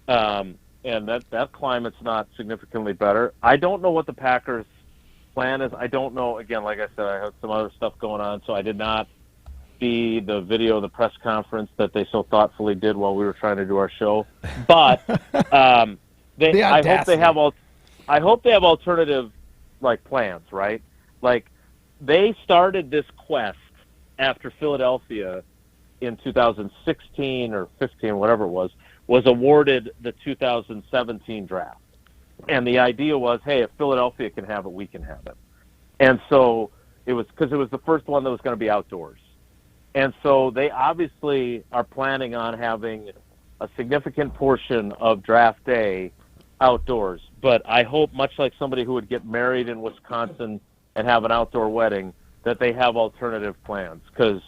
And that climate's not significantly better. I don't know what the Packers' plan is. I don't know. Again, like I said, I had some other stuff going on, so I did not see the video of the press conference that they so thoughtfully did while we were trying to do our show. But I hope they have alternative plans, right? Like, they started this quest after Philadelphia in 2016 or 15, whatever it was awarded the 2017 draft. And the idea was, hey, if Philadelphia can have it, we can have it. And so it was because it was the first one that was going to be outdoors. And so they obviously are planning on having a significant portion of draft day outdoors. But I hope, much like somebody who would get married in Wisconsin and have an outdoor wedding, that they have alternative plans, because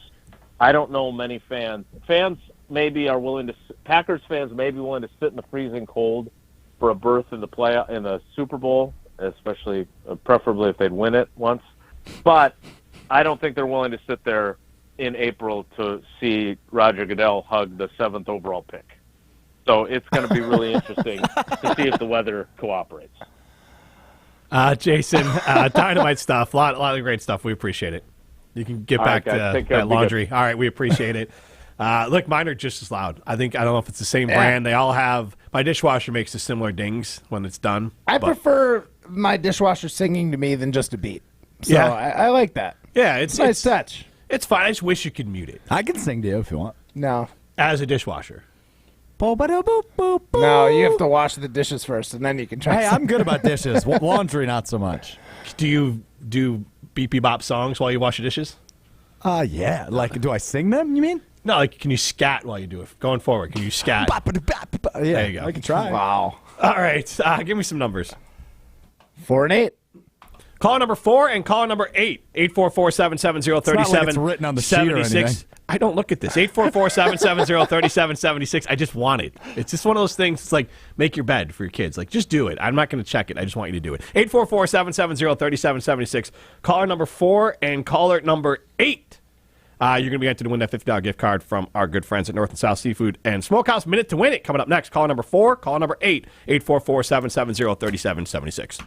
I don't know many fans. Packers fans may be willing to sit in the freezing cold for a berth in the Super Bowl, especially preferably if they'd win it once. But I don't think they're willing to sit there in April to see Roger Goodell hug the 7th overall pick. So it's going to be really interesting to see if the weather cooperates.
Jason, dynamite stuff. A lot of great stuff. We appreciate it. You can get back to that laundry. All right, we appreciate it. Look, mine are just as loud. I don't know if it's the same brand. They all have. My dishwasher makes a similar dings when it's done.
I prefer my dishwasher singing to me than just a beat. So yeah. I like that.
Yeah,
it's a nice touch.
It's fine. I just wish you could mute it.
I can sing to you if you want.
No.
As a dishwasher.
No, you have to wash the dishes first, and then you can try.
Hey, I'm good about dishes. Laundry, not so much.
Do you do beepy bop songs while you wash your dishes?
Yeah. Like, do I sing them, you mean?
No, like, can you scat while you do it? Going forward, can you scat?
Yeah,
there you go.
I can try.
Wow.
All right, give me some numbers.
4 and 8.
Caller number 4 and caller number 8. 844-770-3776.
It's not like it's written on the sheet or anything.
I don't look at this. 844-770-3776. I just want it. It's just one of those things. It's like make your bed for your kids. Like, just do it. I'm not going to check it. I just want you to do it. 844-770-3776. Caller number 4 and caller number 8. You're going to be entered to win that $50 gift card from our good friends at North and South Seafood and Smokehouse. Minute to win it. Coming up next. Caller number 4, caller number 8. 844-770-3776.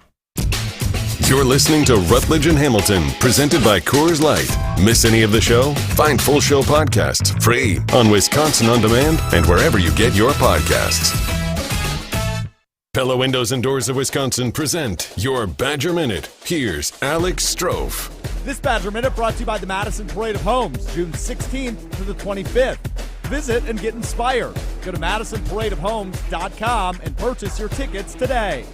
You're listening to Rutledge and Hamilton, presented by Coors Light. Miss any of the show? Find full show podcasts free on Wisconsin On Demand and wherever you get your podcasts. Pella Windows and Doors of Wisconsin present your Badger Minute. Here's Alex Strofe.
This Badger Minute brought to you by the Madison Parade of Homes, June 16th to the 25th. Visit and get inspired. Go to MadisonParadeOfHomes.com and purchase your tickets today.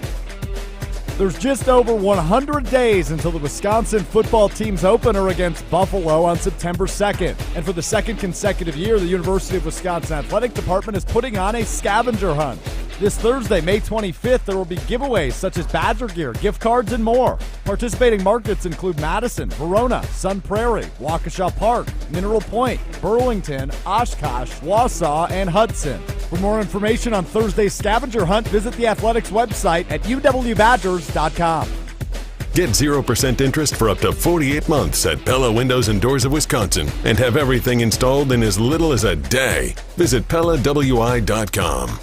There's just over 100 days until the Wisconsin football team's opener against Buffalo on September 2nd. And for the second consecutive year, the University of Wisconsin Athletic Department is putting on a scavenger hunt. This Thursday, May 25th, there will be giveaways such as Badger gear, gift cards, and more. Participating markets include Madison, Verona, Sun Prairie, Waukesha Park, Mineral Point, Burlington, Oshkosh, Wausau, and Hudson. For more information on Thursday's scavenger hunt, visit the Athletics website at uwbadgers.com.
Get 0% interest for up to 48 months at Pella Windows and Doors of Wisconsin and have everything installed in as little as a day. Visit PellaWI.com.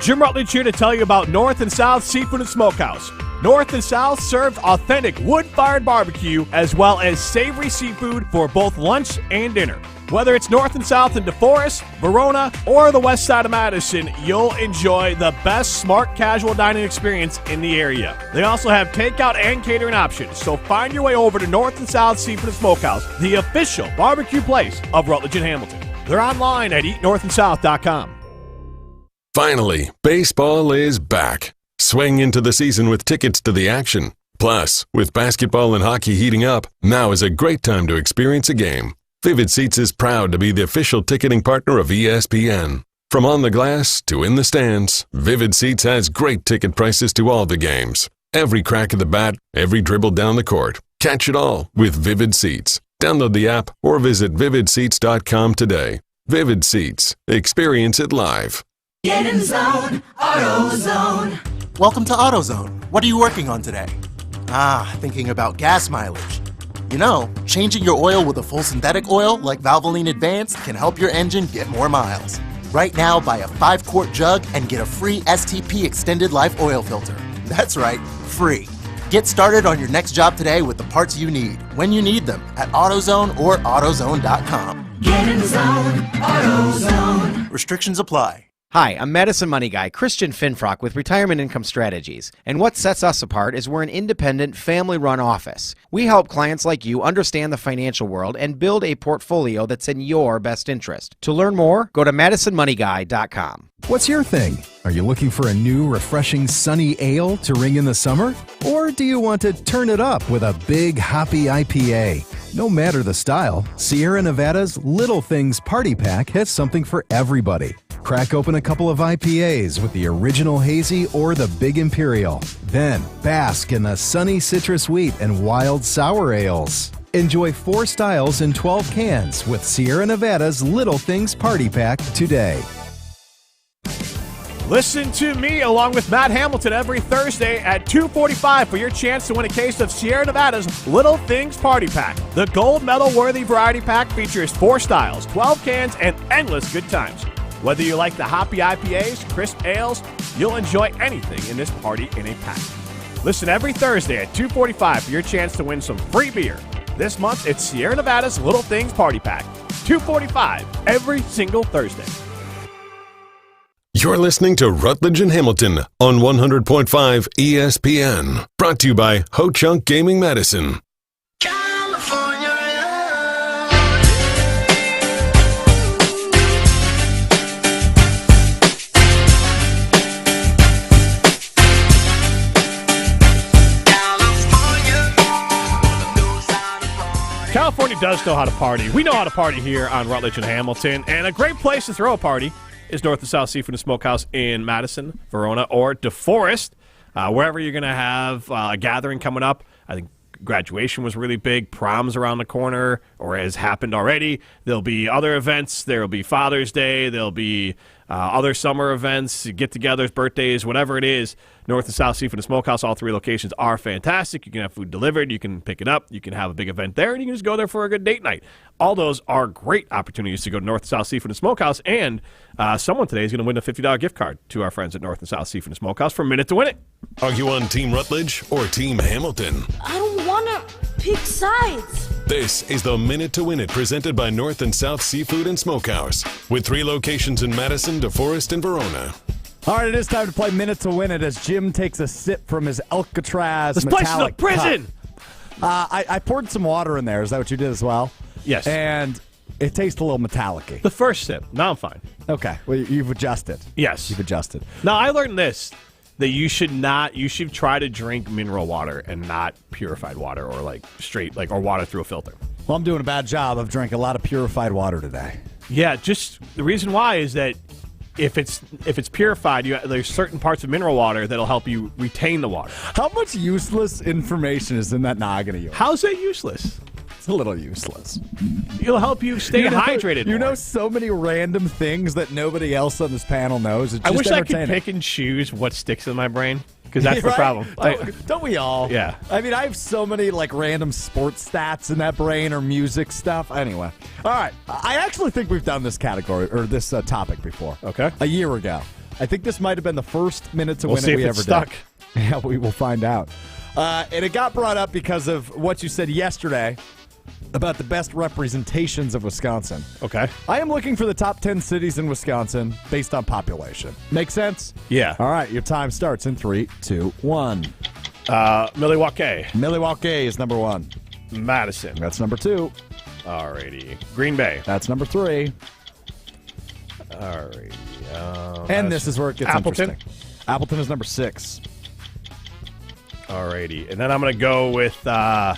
Jim Rutledge here to tell you about North and South Seafood and Smokehouse. North and South serves authentic wood-fired barbecue as well as savory seafood for both lunch and dinner. Whether it's North and South in DeForest, Verona, or the west side of Madison, you'll enjoy the best smart casual dining experience in the area. They also have takeout and catering options, so find your way over to North and South Seafood and Smokehouse, the official barbecue place of Rutledge and Hamilton. They're online at eatnorthandsouth.com.
Finally, baseball is back. Swing into the season with tickets to the action. Plus, with basketball and hockey heating up, now is a great time to experience a game. Vivid Seats is proud to be the official ticketing partner of ESPN. From on the glass to in the stands, Vivid Seats has great ticket prices to all the games. Every crack of the bat, every dribble down the court. Catch it all with Vivid Seats. Download the app or visit vividseats.com today. Vivid Seats. Experience it live.
Get in zone, AutoZone.
Welcome to AutoZone. What are you working on today? Thinking about gas mileage. You know, changing your oil with a full synthetic oil like Valvoline Advanced can help your engine get more miles. Right now, buy a 5-quart jug and get a free STP Extended Life Oil Filter. That's right, free. Get started on your next job today with the parts you need, when you need them, at AutoZone or AutoZone.com.
Get in zone, AutoZone.
Restrictions apply.
Hi, I'm Medicine Money Guy, Christian Finfrock with Retirement Income Strategies. And what sets us apart is we're an independent, family-run office. We help clients like you understand the financial world and build a portfolio that's in your best interest. To learn more, go to MadisonMoneyGuy.com.
What's your thing? Are you looking for a new, refreshing, sunny ale to ring in the summer? Or do you want to turn it up with a big, hoppy IPA? No matter the style, Sierra Nevada's Little Things Party Pack has something for everybody. Crack open a couple of IPAs with the original hazy or the big imperial. Then bask in the sunny citrus wheat and wild sour ales. Enjoy 4 styles in 12 cans with Sierra Nevada's Little Things Party Pack today.
Listen to me along with Matt Hamilton every Thursday at 2:45 for your chance to win a case of Sierra Nevada's Little Things Party Pack. The gold medal-worthy variety pack features 4 styles, 12 cans, and endless good times. Whether you like the hoppy IPAs, crisp ales, you'll enjoy anything in this party in a pack. Listen every Thursday at 2:45 for your chance to win some free beer. This month, it's Sierra Nevada's Little Things Party Pack. 2:45 every single Thursday.
You're listening to Rutledge and Hamilton on 100.5 ESPN. Brought to you by Ho Chunk Gaming Madison.
California does know how to party. We know how to party here on Rutledge and Hamilton, and a great place to throw a party is North and South Seafood and Smokehouse in Madison, Verona, or DeForest. Wherever you're going to have a gathering coming up, I think graduation was really big. Prom's around the corner, or has happened already. There'll be other events. There will be Father's Day. There'll be other summer events, get-togethers, birthdays, whatever it is. North and South Seafood and Smokehouse, all three locations are fantastic. You can have food delivered. You can pick it up. You can have a big event there, and you can just go there for a good date night. All those are great opportunities to go to North and South Seafood and Smokehouse, and someone today is going to win a $50 gift card to our friends at North and South Seafood and Smokehouse for a minute to win it.
Are you on Team Rutledge or Team Hamilton?
I don't want to pick sides.
This is the Minute to Win It, presented by North and South Seafood and Smokehouse, with 3 locations in Madison, DeForest, and Verona.
All right, it is time to play Minute to Win It as Jim takes a sip from his Alcatraz
This place is a
metallic
prison!
cup. I poured some water in there. Is that what you did as well?
Yes.
And it tastes a little metallic-y.
The first sip. Now I'm fine.
Okay. Well, you've adjusted.
Yes.
You've adjusted.
Now, I learned this, that you should try to drink mineral water and not purified water or like straight, like, or water through a filter.
Well, I'm doing a bad job of drinking a lot of purified water today.
Yeah, just the reason why is that if it's purified, there's certain parts of mineral water that'll help you retain the water.
How much useless information is in that noggin of yours?
How's that useless?
It's a little useless.
It'll help you stay hydrated
You
more.
know so many random things that nobody else on this panel knows. It's
I
just
wish I could
entertaining.
pick and choose what sticks in my brain, because that's the
Right?
problem.
Don't we all?
Yeah.
I mean, I have so many like random sports stats in that brain or music stuff. Anyway, all right. I actually think we've done this category or this topic before.
Okay.
A year ago. I think this might have been the first Minute to
We'll
Win
see
It we
if
ever
it's stuck.
did. Yeah, we will find out. And it got brought up because of what you said yesterday about the best representations of Wisconsin.
Okay.
I am looking for the top 10 cities in Wisconsin based on population. Make sense?
Yeah.
All right, your time starts in 3, 2, 1.
Milwaukee.
Milwaukee is number 1.
Madison.
That's number 2.
Alrighty. Green Bay.
That's number 3.
Alrighty.
And this is where it gets
Appleton.
interesting. Appleton is number 6.
Alrighty. And then I'm going to go with... am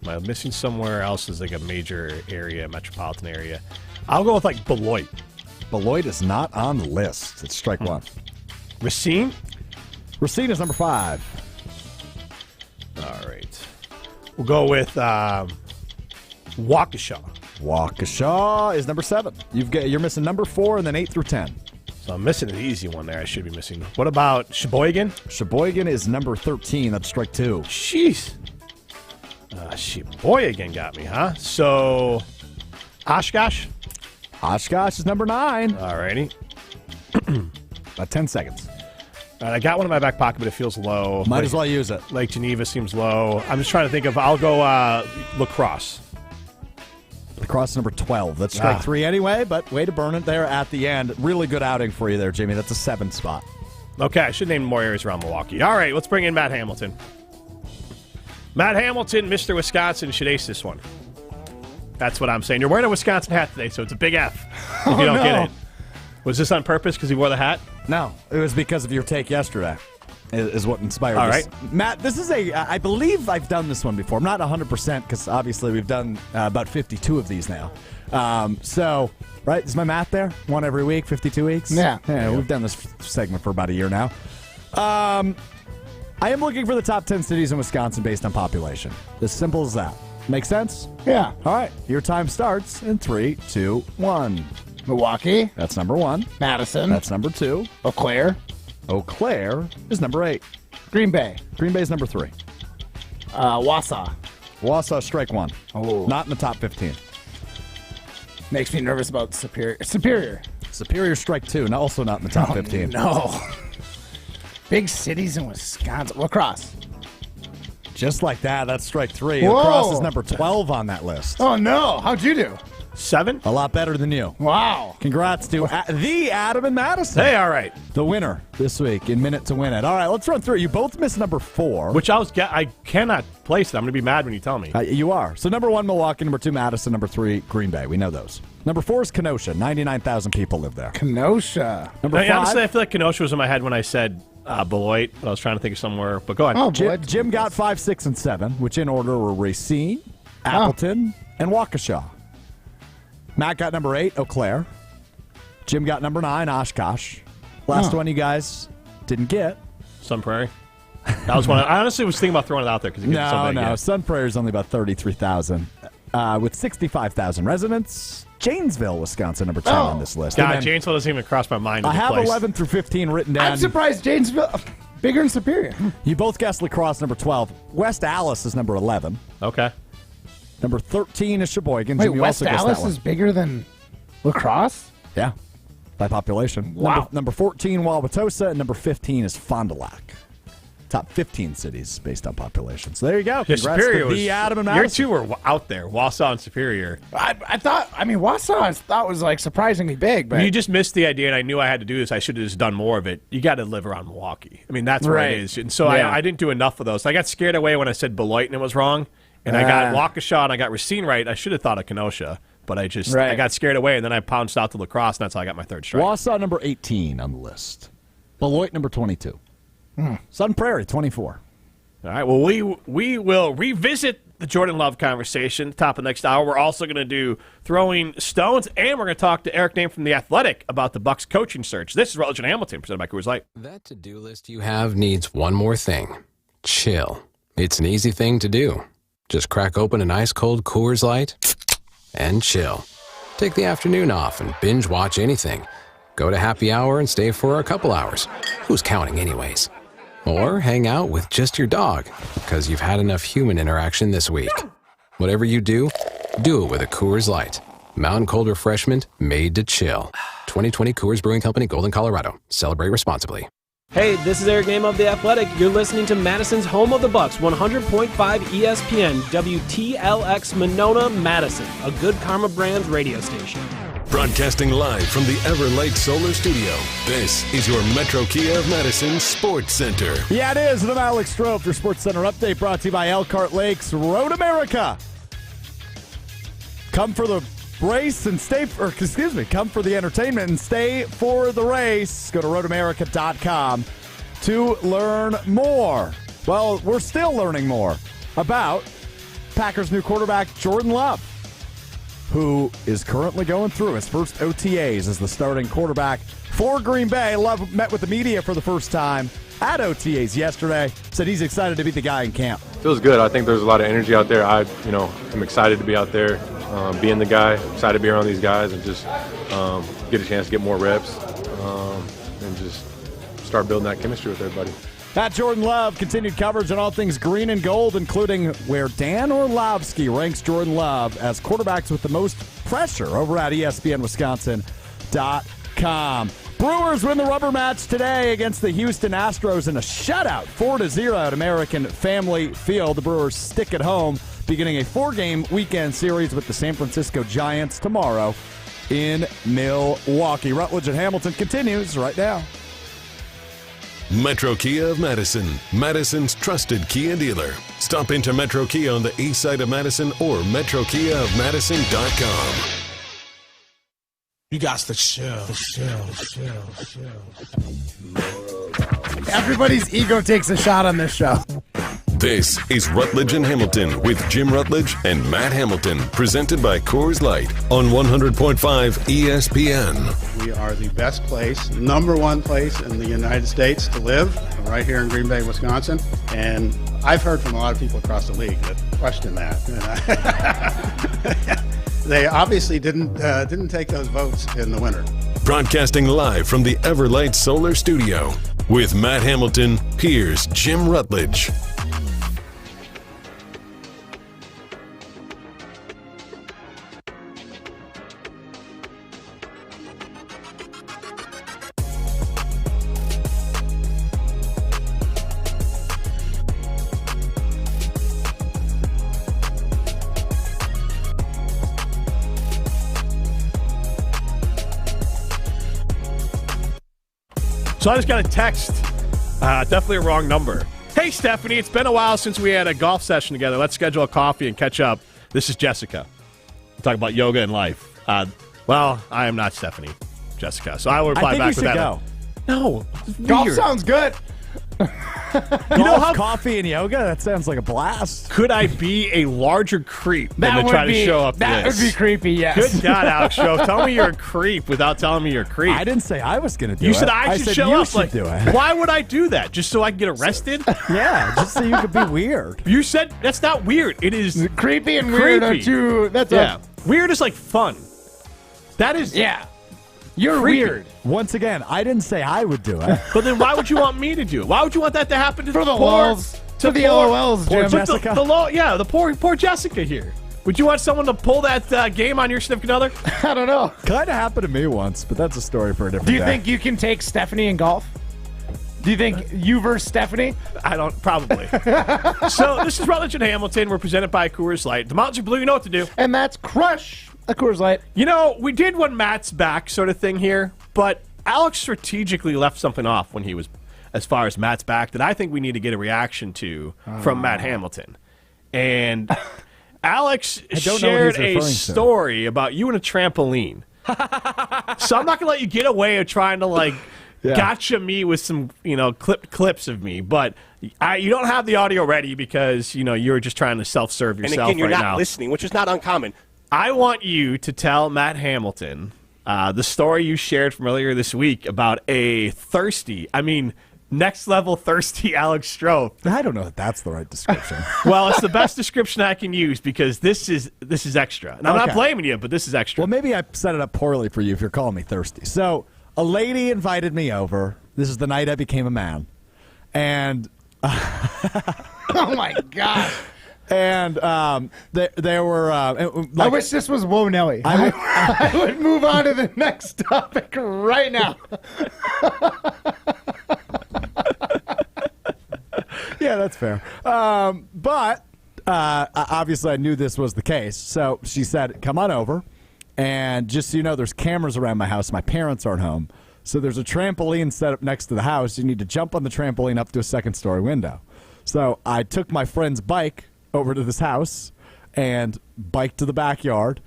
I missing somewhere else as like a major area, metropolitan area? I'll go with like Beloit.
Beloit is not on the list. It's strike 1.
Racine?
Racine is number 5.
All right. We'll go with Waukesha.
Waukesha is number 7. You're missing number 4 and then 8 through 10.
So I'm missing an easy one there. I should be missing. What about Sheboygan?
Sheboygan is number 13. That's strike 2.
Jeez. Sheboygan got me, huh? So Oshkosh?
Oshkosh is number 9.
Alrighty.
About 10 seconds.
All right, I got one in my back pocket, but it feels low.
Might as well use it.
Lake Geneva seems low. I'm just trying to think of, I'll go La Crosse.
La Crosse is number 12. That's strike 3 anyway, but way to burn it there at the end. Really good outing for you there, Jimmy. That's a 7 spot.
Okay, I should name more areas around Milwaukee. All right, let's bring in Matt Hamilton. Matt Hamilton, Mr. Wisconsin, should ace this one. That's what I'm saying. You're wearing a Wisconsin hat today, so it's a big F if you don't get it. Was this on purpose because he wore the hat?
No, it was because of your take yesterday is what inspired
All
this.
right.
Matt, this is I believe I've done this one before. I'm not 100% because obviously we've done about 52 of these now. So, right, is my math there? One every week, 52 weeks?
Yeah.
We've done this segment for about a year now. I am looking for the top 10 cities in Wisconsin based on population. As simple as that. Make sense?
Yeah.
All right, your time starts in 3, 2, 1.
Milwaukee.
That's number 1.
Madison.
That's number 2.
Eau Claire.
Eau Claire is number 8.
Green Bay.
Green Bay is number 3.
Wausau.
Wausau, strike 1.
Oh.
Not in the top 15.
Makes me nervous about Superior.
Superior, strike 2. Also not in the top 15.
No. Big cities in Wisconsin. La Crosse.
Just like that, that's strike 3.
Whoa.
La Crosse is number 12 on that list.
Oh, no. How'd you do?
7?
A lot better than you.
Wow.
Congrats to the Adam and Madison.
Hey, all right.
The winner this week in Minute to Win It. All right, let's run through it. You both missed number 4.
Which I cannot place it. I'm going to be mad when you tell me.
You are. So number 1, Milwaukee. Number 2, Madison. Number 3, Green Bay. We know those. Number 4 is Kenosha. 99,000 people live there.
Kenosha.
Number 5.
Honestly, I feel like Kenosha was in my head when I said Beloit. I was trying to think of somewhere, but go ahead.
Oh,
Jim got 5, 6, and 7, which in order were Racine, Appleton, and Waukesha. Matt got number 8, Eau Claire. Jim got number 9, Oshkosh. Last one you guys didn't get.
Sun Prairie. That was one. I honestly was thinking about throwing it out there because it gives so big.
No. Sun Prairie is only about 33,000. With 65,000 residents. Janesville, Wisconsin, number 10 on this list.
God, Janesville doesn't even cross my mind.
I have 11 through 15 written down.
I'm surprised Janesville bigger than Superior.
You both guessed La Crosse, number 12. West Allis is number 11.
Okay.
Number 13 is Sheboygan.
Wait,
Jim, you
West
also guessed
Allis
that one.
is bigger than La Crosse?
Yeah, by population.
Wow.
Number 14, Wauwatosa, and number 15 is Fond du Lac. Top 15 cities based on population. So there you go.
Yeah,
Congrats
Superior
to
was.
D. Adam and
Your
Madison.
two were out there. Wausau and Superior.
I thought, Wausau I thought was like surprisingly big, but
You just missed the idea, and I knew I had to do this. I should have just done more of it. You got to live around Milwaukee. I mean, that's where
Right.
it is. And so
Yeah.
I didn't do enough of those. I got scared away when I said Beloit and it was wrong. And I got Waukesha and I got Racine right. I should have thought of Kenosha, but I got scared away, and then I pounced out to La Crosse, and that's how I got my third strike.
Wausau, number 18 on the list. Beloit, number 22. Sun Prairie, 24.
All right, well, we will revisit the Jordan Love conversation top of next hour. We're also going to do throwing stones, and we're going to talk to Eric Dame from The Athletic about the Bucks coaching search. This is Rutledge and Hamilton, presented by Coors Light.
That to-do list you have needs one more thing. Chill. It's an easy thing to do. Just crack open an ice-cold Coors Light and chill. Take the afternoon off and binge watch anything. Go to happy hour and stay for a couple hours. Who's counting anyways? Or hang out with just your dog, because you've had enough human interaction this week. Whatever you do it with a Coors Light. Mountain cold refreshment made to chill. 2020 Coors Brewing Company, Golden, Colorado. Celebrate responsibly.
Hey, this is Eric Name of The Athletic. You're listening to Madison's home of the Bucks, 100.5 ESPN, WTLX Monona, Madison, a Good Karma Brands radio station.
Broadcasting live from the Everlight Solar Studio, this is your Metro Kia of Madison Sports Center.
Yeah, it is. And I'm Alex Stroh, your Sports Center update brought to you by Elkhart Lakes Road America. Come for the race and come for the entertainment and stay for the race. Go to roadamerica.com to learn more. Well, we're still learning more about Packers' new quarterback, Jordan Love, who is currently going through his first OTAs as the starting quarterback for Green Bay. Love met with the media for the first time at OTAs yesterday. Said he's excited to be the guy in camp.
Feels good. I think there's a lot of energy out there. I'm excited to be out there, being the guy. Excited to be around these guys and just get a chance to get more reps and just start building that chemistry with everybody.
At Jordan Love, continued coverage on all things green and gold, including where Dan Orlovsky ranks Jordan Love as quarterbacks with the most pressure over at ESPNWisconsin.com. Brewers win the rubber match today against the Houston Astros in a shutout, 4-0 at American Family Field. The Brewers stick at home, beginning a 4-game weekend series with the San Francisco Giants tomorrow in Milwaukee. Rutledge and Hamilton continues right now.
Metro Kia of Madison, Madison's trusted Kia dealer. Stop into Metro Kia on the east side of Madison or metrokiaofmadison.com.
You got to chill.
everybody's ego takes a shot on this show.
This is Rutledge and Hamilton with Jim Rutledge and Matt Hamilton, presented by Coors Light on 100.5 ESPN.
We are the best place, number one place in the United States to live, right here in Green Bay, Wisconsin. And I've heard from a lot of people across the league that question that. They obviously didn't take those votes in the winter.
Broadcasting live from the Everlight Solar Studio. With Matt Hamilton, here's Jim Rutledge.
So I just got a text, definitely a wrong number. Hey, Stephanie, it's been a while since we had a golf session together. Let's schedule a coffee and catch up. This is Jessica. We're talking about yoga and life. Well, I am not Stephanie, Jessica. So I will reply back with that.
Go.
No.
Golf sounds good.
You know how
coffee and yoga? That sounds like a blast.
could I be a larger creep than
That
to
would
try
be-
to show up to
that
this?
would be creepy, yes.
Good God, Alex Stroh, tell me you're a creep without telling me you're a creep.
I didn't say I was going to do it.
You said I should
said
show
you
up.
should
Like,
do it.
why would I do that? Just so I can get arrested?
Yeah, just so you could be weird.
You said that's not weird. It is
creepy and weird are
creepy.
two. That's
Yeah. Weird is like fun. That is
You're
creepy.
weird.
Once again, I didn't say I would do it.
But then why would you want me to do it? Why would you want that to happen to
For the
poor,
lulz. For the LOLs,
poor
Jim.
Jessica.
The poor Jessica here. Would you want someone to pull that game on your significant other?
I don't know.
Kind of happened to me once, but that's a story for a different
Do you
day.
think you can take Stephanie in golf? Do you think you versus Stephanie?
I don't, probably. So this is Rutledge and Hamilton. We're presented by Coors Light. The mountains are blue. You know what to do.
And that's crush a Coors Light.
You know, we did one Matt's back sort of thing here, but Alex strategically left something off when he was, as far as Matt's back, that I think we need to get a reaction to from Matt Hamilton. And Alex
don't know what
shared
he's
a
referring to.
story about you and a trampoline. So I'm not going to let you get away of trying to, like, gotcha me with some, clips of me. But you don't have the audio ready because, you're just trying to self-serve yourself
And again, you're
right
not
now.
listening, which is not uncommon.
I want you to tell Matt Hamilton the story you shared from earlier this week about a next level thirsty Alex Stroh.
I don't know if that's the right description.
Well, it's the best description I can use because this is extra. And I'm not
Okay.
blaming you, but this is extra.
Well, maybe I set it up poorly for you if you're calling me thirsty. So, a lady invited me over. This is the night I became a man. And
Oh my God.
and there were
I wish this was Whoa Nelly. I would move on to the next topic right now.
Yeah, that's fair. But obviously, I knew this was the case. So she said, "Come on over." And just so you know, there's cameras around my house. My parents aren't home. So there's a trampoline set up next to the house. You need to jump on the trampoline up to a second-story window. So I took my friend's bike over to this house and biked to the backyard,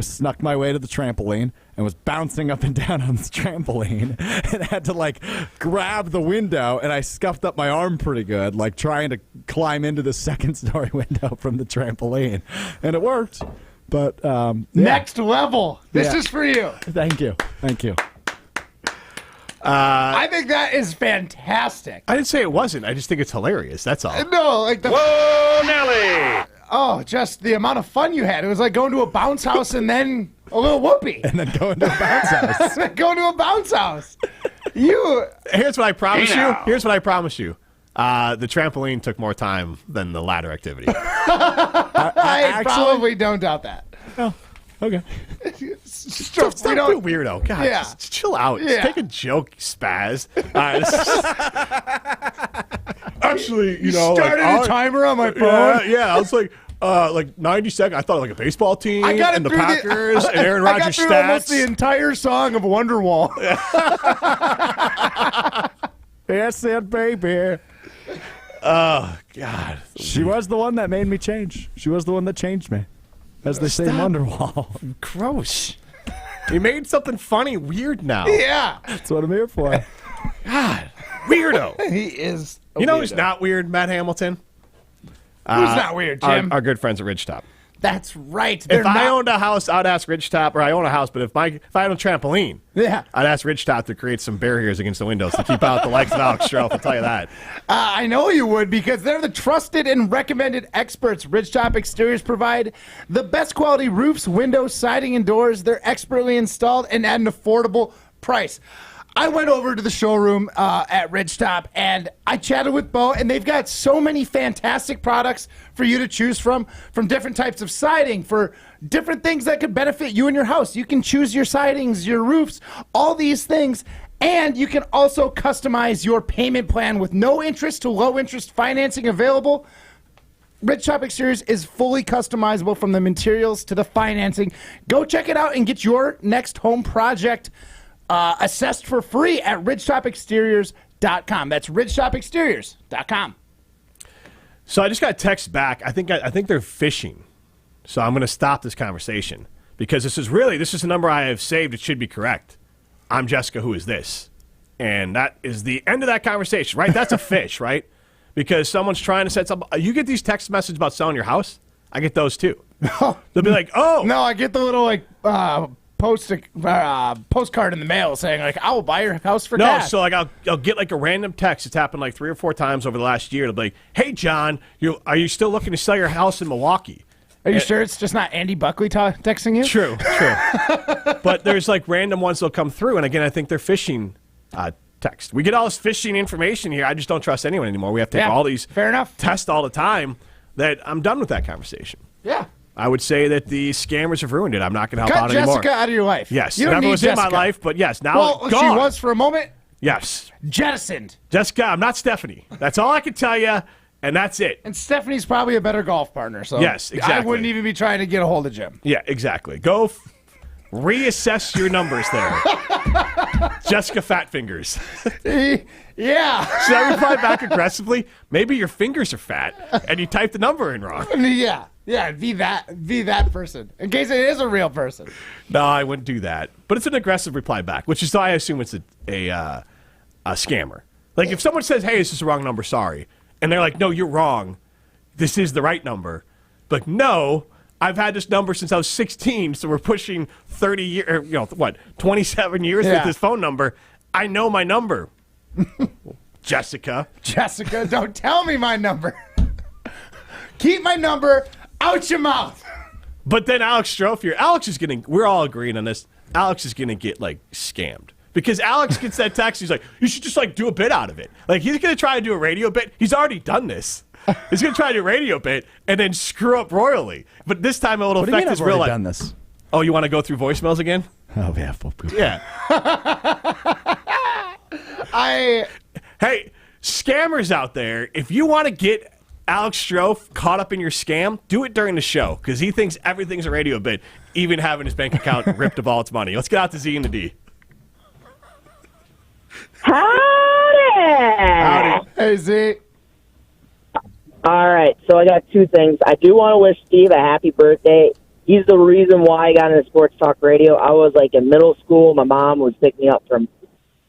snuck my way to the trampoline and was bouncing up and down on this trampoline and had to, grab the window, and I scuffed up my arm pretty good, trying to climb into the second-story window from the trampoline. And it worked. But
Next level. This
Yeah.
is for you.
Thank you.
I think that is fantastic.
I didn't say it wasn't. I just think it's hilarious. That's all.
No, like the
Whoa, Nelly!
Oh, just the amount of fun you had. It was like going to a bounce house and then a little whoopee.
And then going to a bounce house.
Going to a bounce house.
Here's what I promise
Hey,
you.
now.
Here's what I promise you. The trampoline took more time than the ladder activity.
I probably don't doubt that.
Oh, okay.
Stop
being a weirdo. God,
Yeah.
just chill out. Just
Yeah.
take a joke, spaz. Actually,
started a timer on my phone.
Yeah, I was like 90 seconds. I thought like a baseball team
I got
and the
through
Packers and Aaron
I got
Rodgers
through almost
stats.
the entire song of Wonderwall.
That's it, baby.
Oh, God.
She was the one that made me change. She was the one that changed me. As they say in
Stop.
Wonderwall.
Gross. You made something funny weird now.
Yeah.
That's what I'm here for.
God. Weirdo.
He is.
You know who's not weird? Matt Hamilton.
Who's not weird, Jim?
Our good friends at Ridgetop.
That's right.
If I owned a house, I'd ask Ridgetop, or I own a house, but if I own a trampoline,
Yeah.
I'd ask Ridgetop to create some barriers against the windows to keep out the likes of Alex Stroh, I'll tell you that.
I know you would because they're the trusted and recommended experts. Ridgetop Exteriors provide the best quality roofs, windows, siding, and doors. They're expertly installed and at an affordable price. I went over to the showroom at Ridgetop and I chatted with Bo, and they've got so many fantastic products for you to choose from different types of siding, for different things that could benefit you and your house. You can choose your sidings, your roofs, all these things. And you can also customize your payment plan with no interest to low interest financing available. Ridgetop Exteriors is fully customizable from the materials to the financing. Go check it out and get your next home project assessed for free at ridgetopexteriors.com. That's ridgetopexteriors.com.
So I just got a text back. I think they're fishing. So I'm going to stop this conversation because this is a number I have saved. It should be correct. I'm Jessica. Who is this? And that is the end of that conversation, right? That's a fish, right? because someone's trying to set something. You get these text messages about selling your house. I get those too. They'll be like, "Oh,
no, I get the little postcard in the mail saying like, I will buy your house for cash.
So like I'll get like a random text. It's happened like 3 or 4 times over the last year. It'll be like, "Hey John, are you still looking to sell your house in Milwaukee?"
Are you sure it's just not Andy Buckley texting you?
True. But there's like random ones that'll come through, and again, I think they're phishing text. We get all this phishing information here. I just don't trust anyone anymore. We have to take all these tests all the time. That I'm done with that conversation.
Yeah.
I would say that the scammers have ruined it. I'm not going to help out
Jessica
anymore.
Jessica out of your life.
Yes.
You don't
Never
need
was
Jessica.
in my life, but yes, now
well,
gone.
she was for a moment.
Yes.
Jettisoned.
Jessica, I'm not Stephanie. That's all I can tell you, and that's it.
And Stephanie's probably a better golf partner. So
yes, exactly.
I wouldn't even be trying to get a hold of Jim.
Yeah, exactly. Go reassess your numbers there. Jessica Fat Fingers.
Yeah.
Should I reply back aggressively? Maybe your fingers are fat, and you typed the number in wrong.
Yeah. Yeah, be that person. In case it is a real person.
No, I wouldn't do that. But it's an aggressive reply back, which is why I assume it's a scammer. Like if someone says, "Hey, this is the wrong number, sorry," and they're like, "No, you're wrong. This is the right number." But no, I've had this number since I was 16, so we're pushing 30 years, 27 years with this phone number. I know my number. Jessica,
don't tell me my number. Keep my number out your mouth.
But then Alex Strofe here. We're all agreeing on this. Alex is going to get, scammed. Because Alex gets that text. He's like, you should just, do a bit out of it. He's going to try to do a radio bit. He's already done this. He's going to try to do a radio bit and then screw up royally. But this time it will affect his real life.
Done this.
Oh, you want to go through voicemails again?
Oh, yeah.
Yeah. Hey, scammers out there, if you want to get Alex Strofe caught up in your scam, do it during the show because he thinks everything's a radio bit, even having his bank account ripped of all its money. Let's get out to Z and the D.
Howdy!
Hey, Z.
All right, so I got 2 things. I do want to wish Steve a happy birthday. He's the reason why I got into sports talk radio. I was in middle school. My mom would pick me up from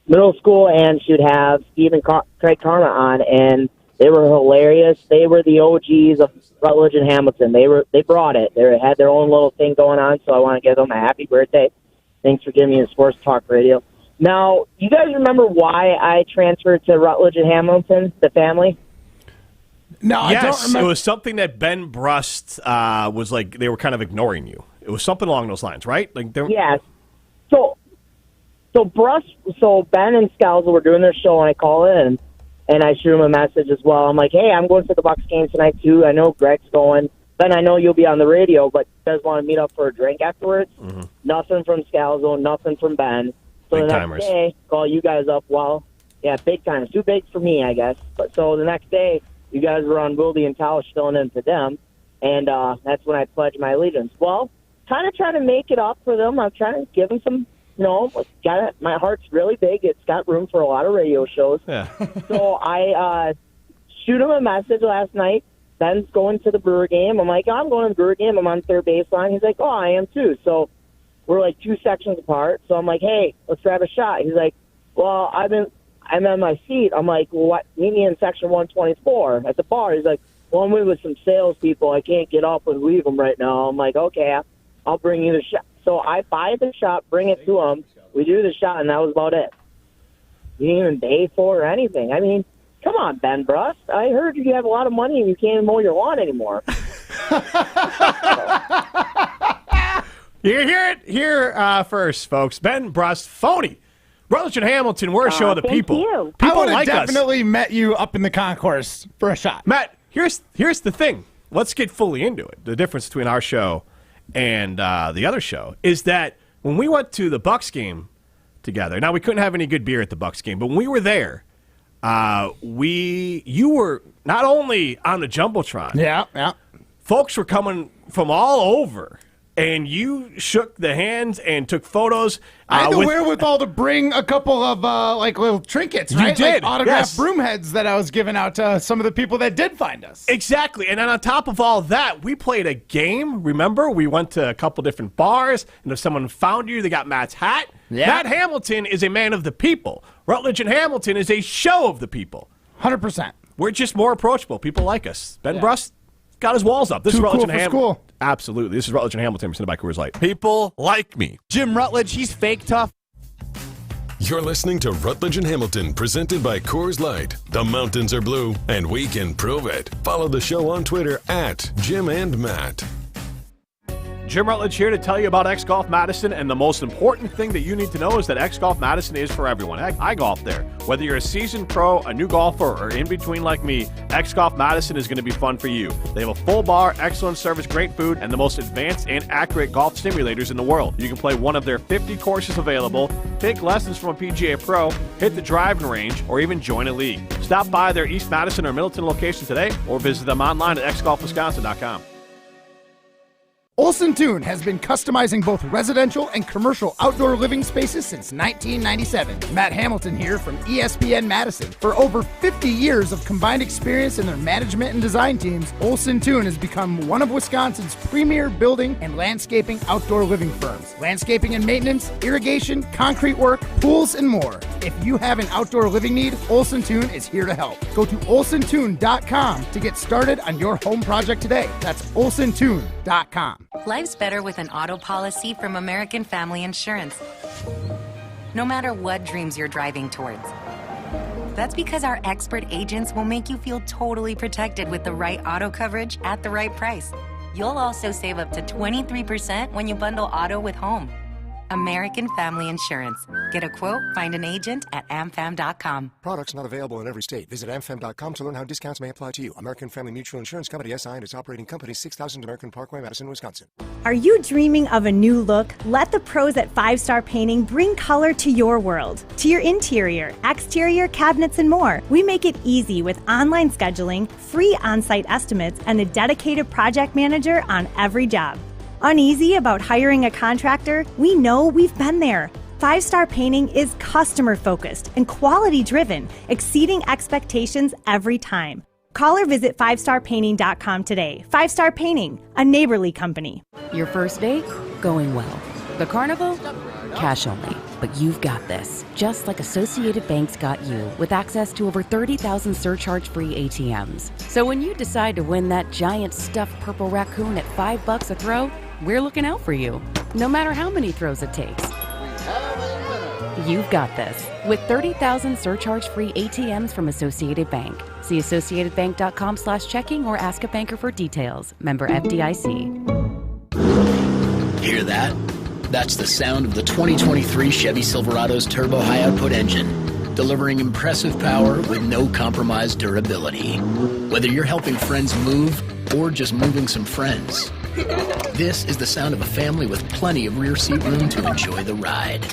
middle school, and she'd have Steve and Craig Karma on, and they were hilarious. They were the OGs of Rutledge and Hamilton. They brought it. They had their own little thing going on, so I want to give them a happy birthday. Thanks for giving me a sports talk radio. Now, you guys remember why I transferred to Rutledge and Hamilton, the family?
No,
yes,
I don't remember.
It was something that Ben Brust was they were kind of ignoring you. It was something along those lines, right?
Yes. So Ben and Scalzo were doing their show, and I call in, and I shoot him a message as well. I'm like, hey, I'm going to the Bucs game tonight, too. I know Greg's going. Ben, I know you'll be on the radio, but you guys want to meet up for a drink afterwards? Mm-hmm. Nothing from Scalzo, nothing from Ben. So
big
the next
timers.
day, call you guys up. Well, yeah, big timers. Too big for me, I guess. But so the next day, you guys were on Wildy and Tausch filling in for them, and that's when I pledged my allegiance. Well, kind of trying to make it up for them. I'm trying to give them some, my heart's really big. It's got room for a lot of radio shows.
Yeah.
So I shoot him a message last night. Ben's going to the Brewer game. I'm like, I'm going to the Brewer game. I'm on third baseline. He's like, oh, I am too. So we're 2 sections apart. So I'm like, hey, let's grab a shot. He's like, well, I'm on my seat. I'm like, well, what? Meet me in section 124 at the bar. He's like, well, I'm with some salespeople. I can't get up and leave them right now. I'm like, okay, I'll bring you the shot. So I buy the shot, bring it to him. We do the shot, and that was about it. He didn't even pay for it or anything. I mean, come on, Ben Brust. I heard you have a lot of money and you can't even mow your lawn anymore.
You hear it here first, folks. Ben Brust, phony. Rutledge and Hamilton, we're a show of the people.
You.
People
I would have
like us.
definitely met you up in the concourse for a shot.
Matt, here's the thing. Let's get fully into it. The difference between our show and the other show is that when we went to the Bucs game together, now we couldn't have any good beer at the Bucs game, but when we were there, you were not only on the Jumbotron.
Yeah.
Folks were coming from all over. And you shook the hands and took photos.
I had the wherewithal to bring a couple of little trinkets,
You
right?
did,
Autographed
yes.
broom heads that I was giving out to some of the people that did find us.
Exactly. And then on top of all that, we played a game. Remember, we went to a couple different bars, and if someone found you, they got Matt's hat.
Yeah.
Matt Hamilton is a man of the people. Rutledge and Hamilton is a show of the people.
100%.
We're just more approachable. People like us. Ben Brust got his walls up. This is Rutledge and Hamilton. Absolutely. This is Rutledge and Hamilton presented by Coors Light.
People like me.
Jim Rutledge, he's fake tough.
You're listening to Rutledge and Hamilton, presented by Coors Light. The mountains are blue, and we can prove it. Follow the show on Twitter at Jim and Matt.
Jim Rutledge here to tell you about X Golf Madison, and the most important thing that you need to know is that X Golf Madison is for everyone. Heck, I golf there. Whether you're a seasoned pro, a new golfer, or in between like me, X Golf Madison is going to be fun for you. They have a full bar, excellent service, great food, and the most advanced and accurate golf simulators in the world. You can play one of their 50 courses available, take lessons from a PGA pro, hit the driving range, or even join a league. Stop by their East Madison or Middleton location today, or visit them online at xgolfwisconsin.com.
Olson Toon has been customizing both residential and commercial outdoor living spaces since 1997. Matt Hamilton here from ESPN Madison. For over 50 years of combined experience in their management and design teams, Olson Toon has become one of Wisconsin's premier building and landscaping outdoor living firms. Landscaping and maintenance, irrigation, concrete work, pools, and more. If you have an outdoor living need, Olson Toon is here to help. Go to olsontoon.com to get started on your home project today. That's olsontoon.com.
Life's better with an auto policy from American Family Insurance. No matter what dreams you're driving towards. That's because our expert agents will make you feel totally protected with the right auto coverage at the right price. You'll also save up to 23% when you bundle auto with home. American Family Insurance. Get a quote, find an agent at amfam.com.
Products not available in every state. Visit amfam.com to learn how discounts may apply to you. American Family Mutual Insurance Company, SI, and its operating company, 6000 American Parkway, Madison, Wisconsin.
Are you dreaming of a new look? Let the pros at 5 Star Painting bring color to your world. To your interior, exterior, cabinets, and more. We make it easy with online scheduling, free on-site estimates, and a dedicated project manager on every job. Uneasy about hiring a contractor? We know, we've been there. 5 Star Painting is customer-focused and quality-driven, exceeding expectations every time. Call or visit 5starpainting.com today. 5 Star Painting, a neighborly company.
Your first date? Going well. The carnival? Cash only. But you've got this, just like Associated Bank's got you, with access to over 30,000 surcharge-free ATMs. So when you decide to win that giant stuffed purple raccoon at $5 a throw, we're looking out for you, no matter how many throws it takes. You've got this, with 30,000 surcharge-free ATMs from Associated Bank. See associatedbank.com/checking or ask a banker for details. Member FDIC.
Hear that? That's the sound of the 2023 Chevy Silverado's turbo high-output engine, delivering impressive power with no compromised durability. Whether you're helping friends move or just moving some friends, this is the sound of a family with plenty of rear seat room to enjoy the ride.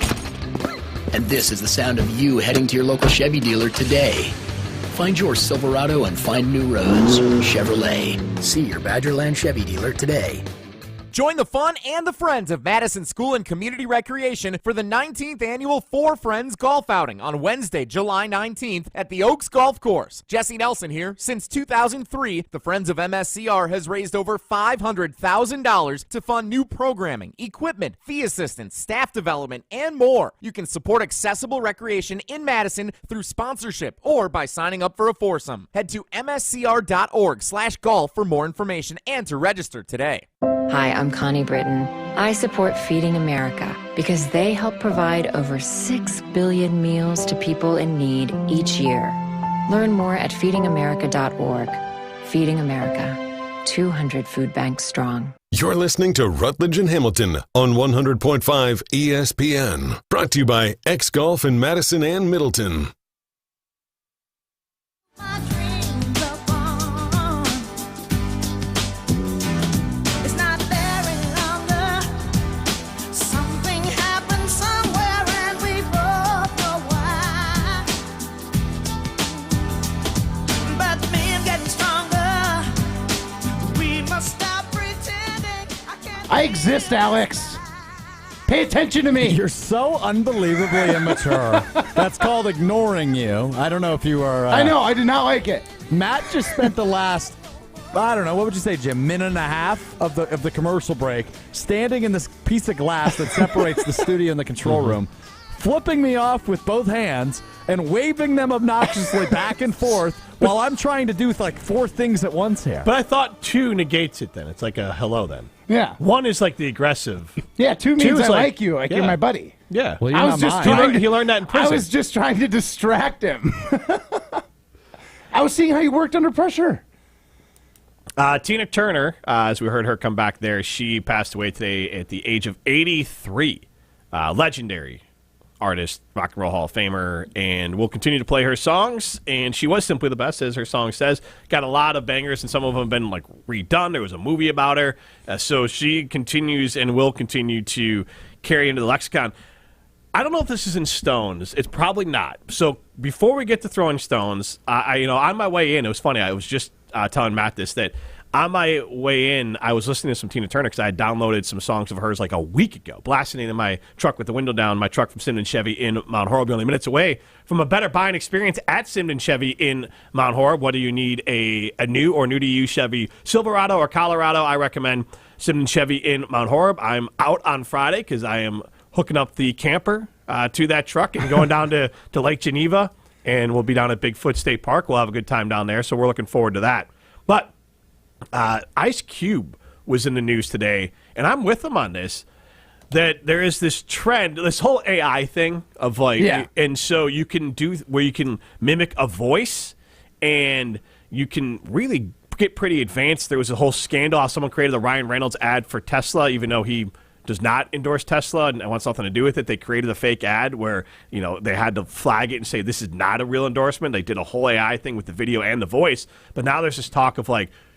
And this is the sound of you heading to your local Chevy dealer today. Find your Silverado and find new roads. Chevrolet. See your Badgerland Chevy dealer today.
Join the fun and the friends of Madison School and Community Recreation for the 19th annual Four Friends Golf Outing on Wednesday, July 19th at the Oaks Golf Course. Jesse Nelson here. Since 2003, the Friends of MSCR has raised over $500,000 to fund new programming, equipment, fee assistance, staff development, and more. You can support accessible recreation in Madison through sponsorship or by signing up for a foursome. Head to mscr.org/golf for more information and to register today.
Hi, I'm Connie Britton. I support Feeding America because they help provide over 6 billion meals to people in need each year. Learn more at feedingamerica.org. Feeding America, 200 food banks strong.
You're listening to Rutledge and Hamilton on 100.5 ESPN. Brought to you by X Golf in Madison and Middleton.
I exist, Alex. Pay attention to me.
You're so unbelievably immature. That's called ignoring you. I don't know if you are...
I know. I did not like it.
Matt just spent the last, I don't know, what would you say, Jim, minute and a half of the commercial break standing in this piece of glass that separates the studio and the control room, flipping me off with both hands, and waving them obnoxiously back and forth while I'm trying to do like 4 things at once here.
But I thought 2 negates it then. It's like a hello then.
Yeah.
1 is like the aggressive.
Yeah, 2 means
is
I like you, like you're my buddy.
Yeah.
Well,
I was just trying.
He learned that in prison.
I was just trying to distract him. I was seeing how you worked under pressure.
Tina Turner, as we heard her come back there, she passed away today at the age of 83. Legendary artist, Rock and Roll Hall of Famer, and we'll continue to play her songs. And she was simply the best, as her song says. Got a lot of bangers, and some of them have been like redone. There was a movie about her. So she continues and will continue to carry into the lexicon. I don't know if this is in stones. It's probably not. So before we get to throwing stones, on my way in, it was funny. I was just telling Matt this, that on my way in, I was listening to some Tina Turner because I had downloaded some songs of hers like a week ago, blasting it in my truck with the window down, my truck from Simden Chevy in Mount Horeb, only minutes away from a better buying experience at Simden Chevy in Mount Horeb. Whether you need a new or new-to-you Chevy Silverado or Colorado, I recommend Simden Chevy in Mount Horeb. I'm out on Friday because I am hooking up the camper to that truck and going down to Lake Geneva, and we'll be down at Bigfoot State Park. We'll have a good time down there, so we're looking forward to that. But Ice Cube was in the news today, and I'm with him on this, that there is this trend, this whole AI thing of and so you can do where you can mimic a voice, and you can really get pretty advanced. There was a whole scandal. Someone created the Ryan Reynolds ad for Tesla, even though he does not endorse Tesla and wants nothing to do with it. They created a fake ad where, they had to flag it and say this is not a real endorsement. They did a whole AI thing with the video and the voice. But now there's this talk of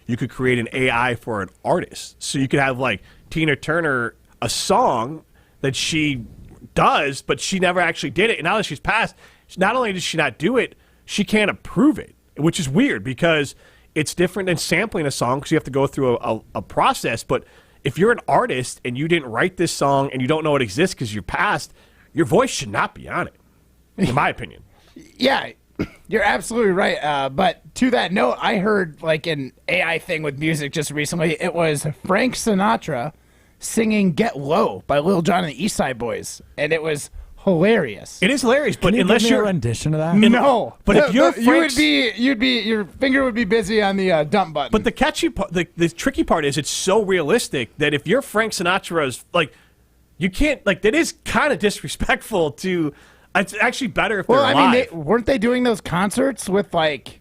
you could create an AI for an artist. So you could have Tina Turner, a song that she does, but she never actually did it. And now that she's passed, not only does she not do it, she can't approve it, which is weird because it's different than sampling a song because you have to go through a process. But if you're an artist and you didn't write this song and you don't know it exists because you're past, your voice should not be on it, in my opinion.
Yeah, you're absolutely right. But to that note, I heard an AI thing with music just recently. It was Frank Sinatra singing Get Low by Lil Jon and the East Side Boys, and it was hilarious.
It is hilarious, but
Can you
unless
give me
you're
a rendition of that?
No,
but if you're
your finger would be busy on the dump button.
But the catchy part, the tricky part is it's so realistic that if you're Frank Sinatra's, you can't, that is kind of disrespectful to. It's actually better if they're alive.
I mean, weren't they doing those concerts with holograms?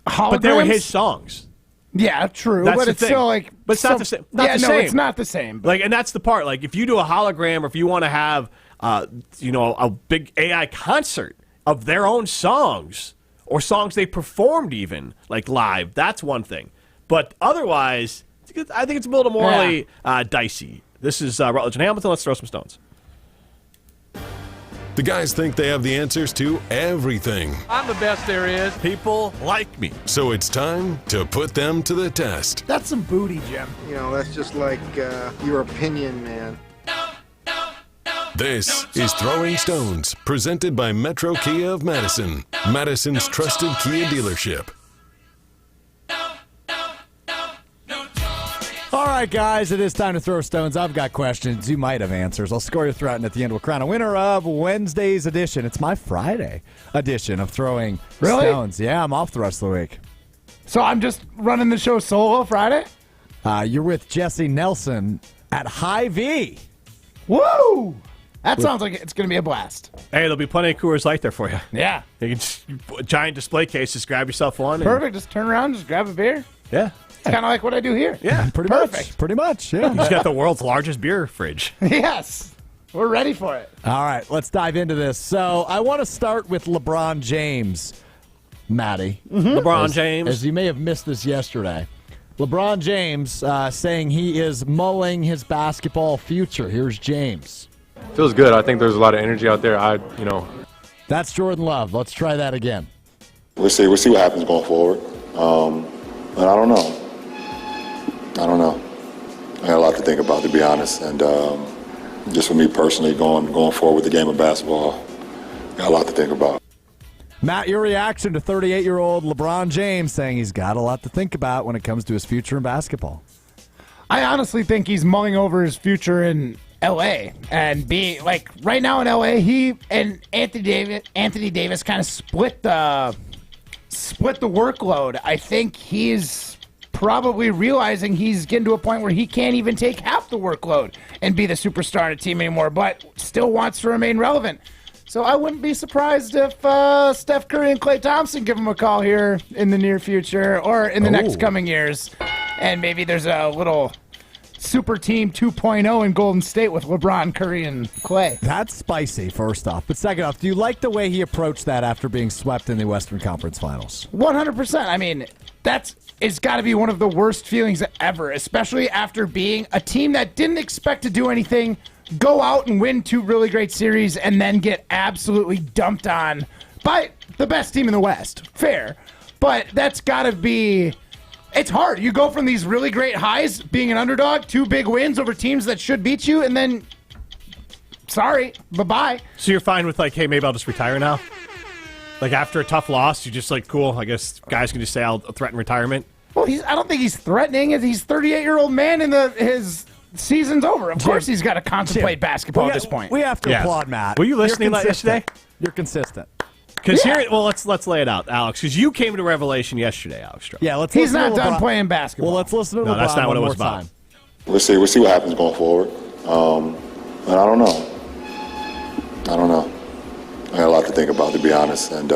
But they were his songs.
Yeah, true.
That's
but
the
it's
thing.
still
But it's not the same. Not the
no,
same.
it's not the same.
And that's the part. If you do a hologram, or if you want to have, a big AI concert of their own songs or songs they performed even live, that's one thing. But otherwise, I think it's a little morally dicey. This is Rutledge and Hamilton. Let's throw some stones.
The guys think they have the answers to everything.
I'm the best there is.
People like me. So it's time to put them to the test.
That's some booty, Jim.
That's just your opinion, man.
This is Throwing Stones, presented by Metro Kia of Madison, Madison's trusted Kia dealership.
All right, guys, it is time to throw stones. I've got questions. You might have answers. I'll score your threat, and at the end, we'll crown a winner of Wednesday's edition. It's my Friday edition of Throwing Stones. Yeah, I'm off the rest of the week.
So I'm just running the show solo Friday?
You're with Jesse Nelson at High V.
Woo! That sounds like it's going to be a blast.
Hey, there'll be plenty of Coors Light there for you.
Yeah.
You can just, giant display case, just grab yourself one.
Perfect. Just turn around, just grab a beer.
Yeah.
It's kind of like what I do here.
Yeah,
Pretty much, yeah.
He's got the world's largest beer fridge.
Yes. We're ready for it.
All right, let's dive into this. So I want to start with LeBron James, Maddie.
LeBron James.
As you may have missed this yesterday. LeBron James saying he is mulling his basketball future. Here's James.
Feels good. I think there's a lot of energy out there.
That's Jordan Love. Let's try that again.
We'll see what happens going forward. But I don't know. I got a lot to think about, to be honest. And just for me personally, going forward with the game of basketball, got a lot to think about.
Matt, your reaction to 38-year-old LeBron James saying he's got a lot to think about when it comes to his future in basketball?
I honestly think he's mulling over his future in LA and be like right now in LA, he and Anthony Davis kind of split the workload. I think he's probably realizing he's getting to a point where he can't even take half the workload and be the superstar on a team anymore, but still wants to remain relevant. So I wouldn't be surprised if Steph Curry and Klay Thompson give him a call here in the near future or in the next coming years. And maybe there's a little super team 2.0 in Golden State with LeBron, Curry, and Klay.
That's spicy, first off. But second off, do you like the way he approached that after being swept in the Western Conference Finals?
100%. I mean, it's got to be one of the worst feelings ever, especially after being a team that didn't expect to do anything, go out and win 2 really great series, and then get absolutely dumped on by the best team in the West. Fair. But that's got to be... It's hard. You go from these really great highs, being an underdog, 2 big wins over teams that should beat you, and then, sorry, bye-bye.
So you're fine with, like, hey, maybe I'll just retire now? Like, after a tough loss, you're just like, cool, I guess guys can just say I'll threaten retirement?
Well, I don't think he's threatening. He's a 38-year-old man, and his season's over. Of course he's got to contemplate basketball at this point.
We have to applaud Matt.
Were you listening yesterday?
You're consistent.
Because let's lay it out, Alex. Because you came to revelation yesterday, Alex.
Yeah,
he's not done playing basketball.
Well, let's listen to LeBron.
No, that's not what it was
about.
time.
We'll see what happens going forward. And I don't know. I got a lot to think about, to be honest. And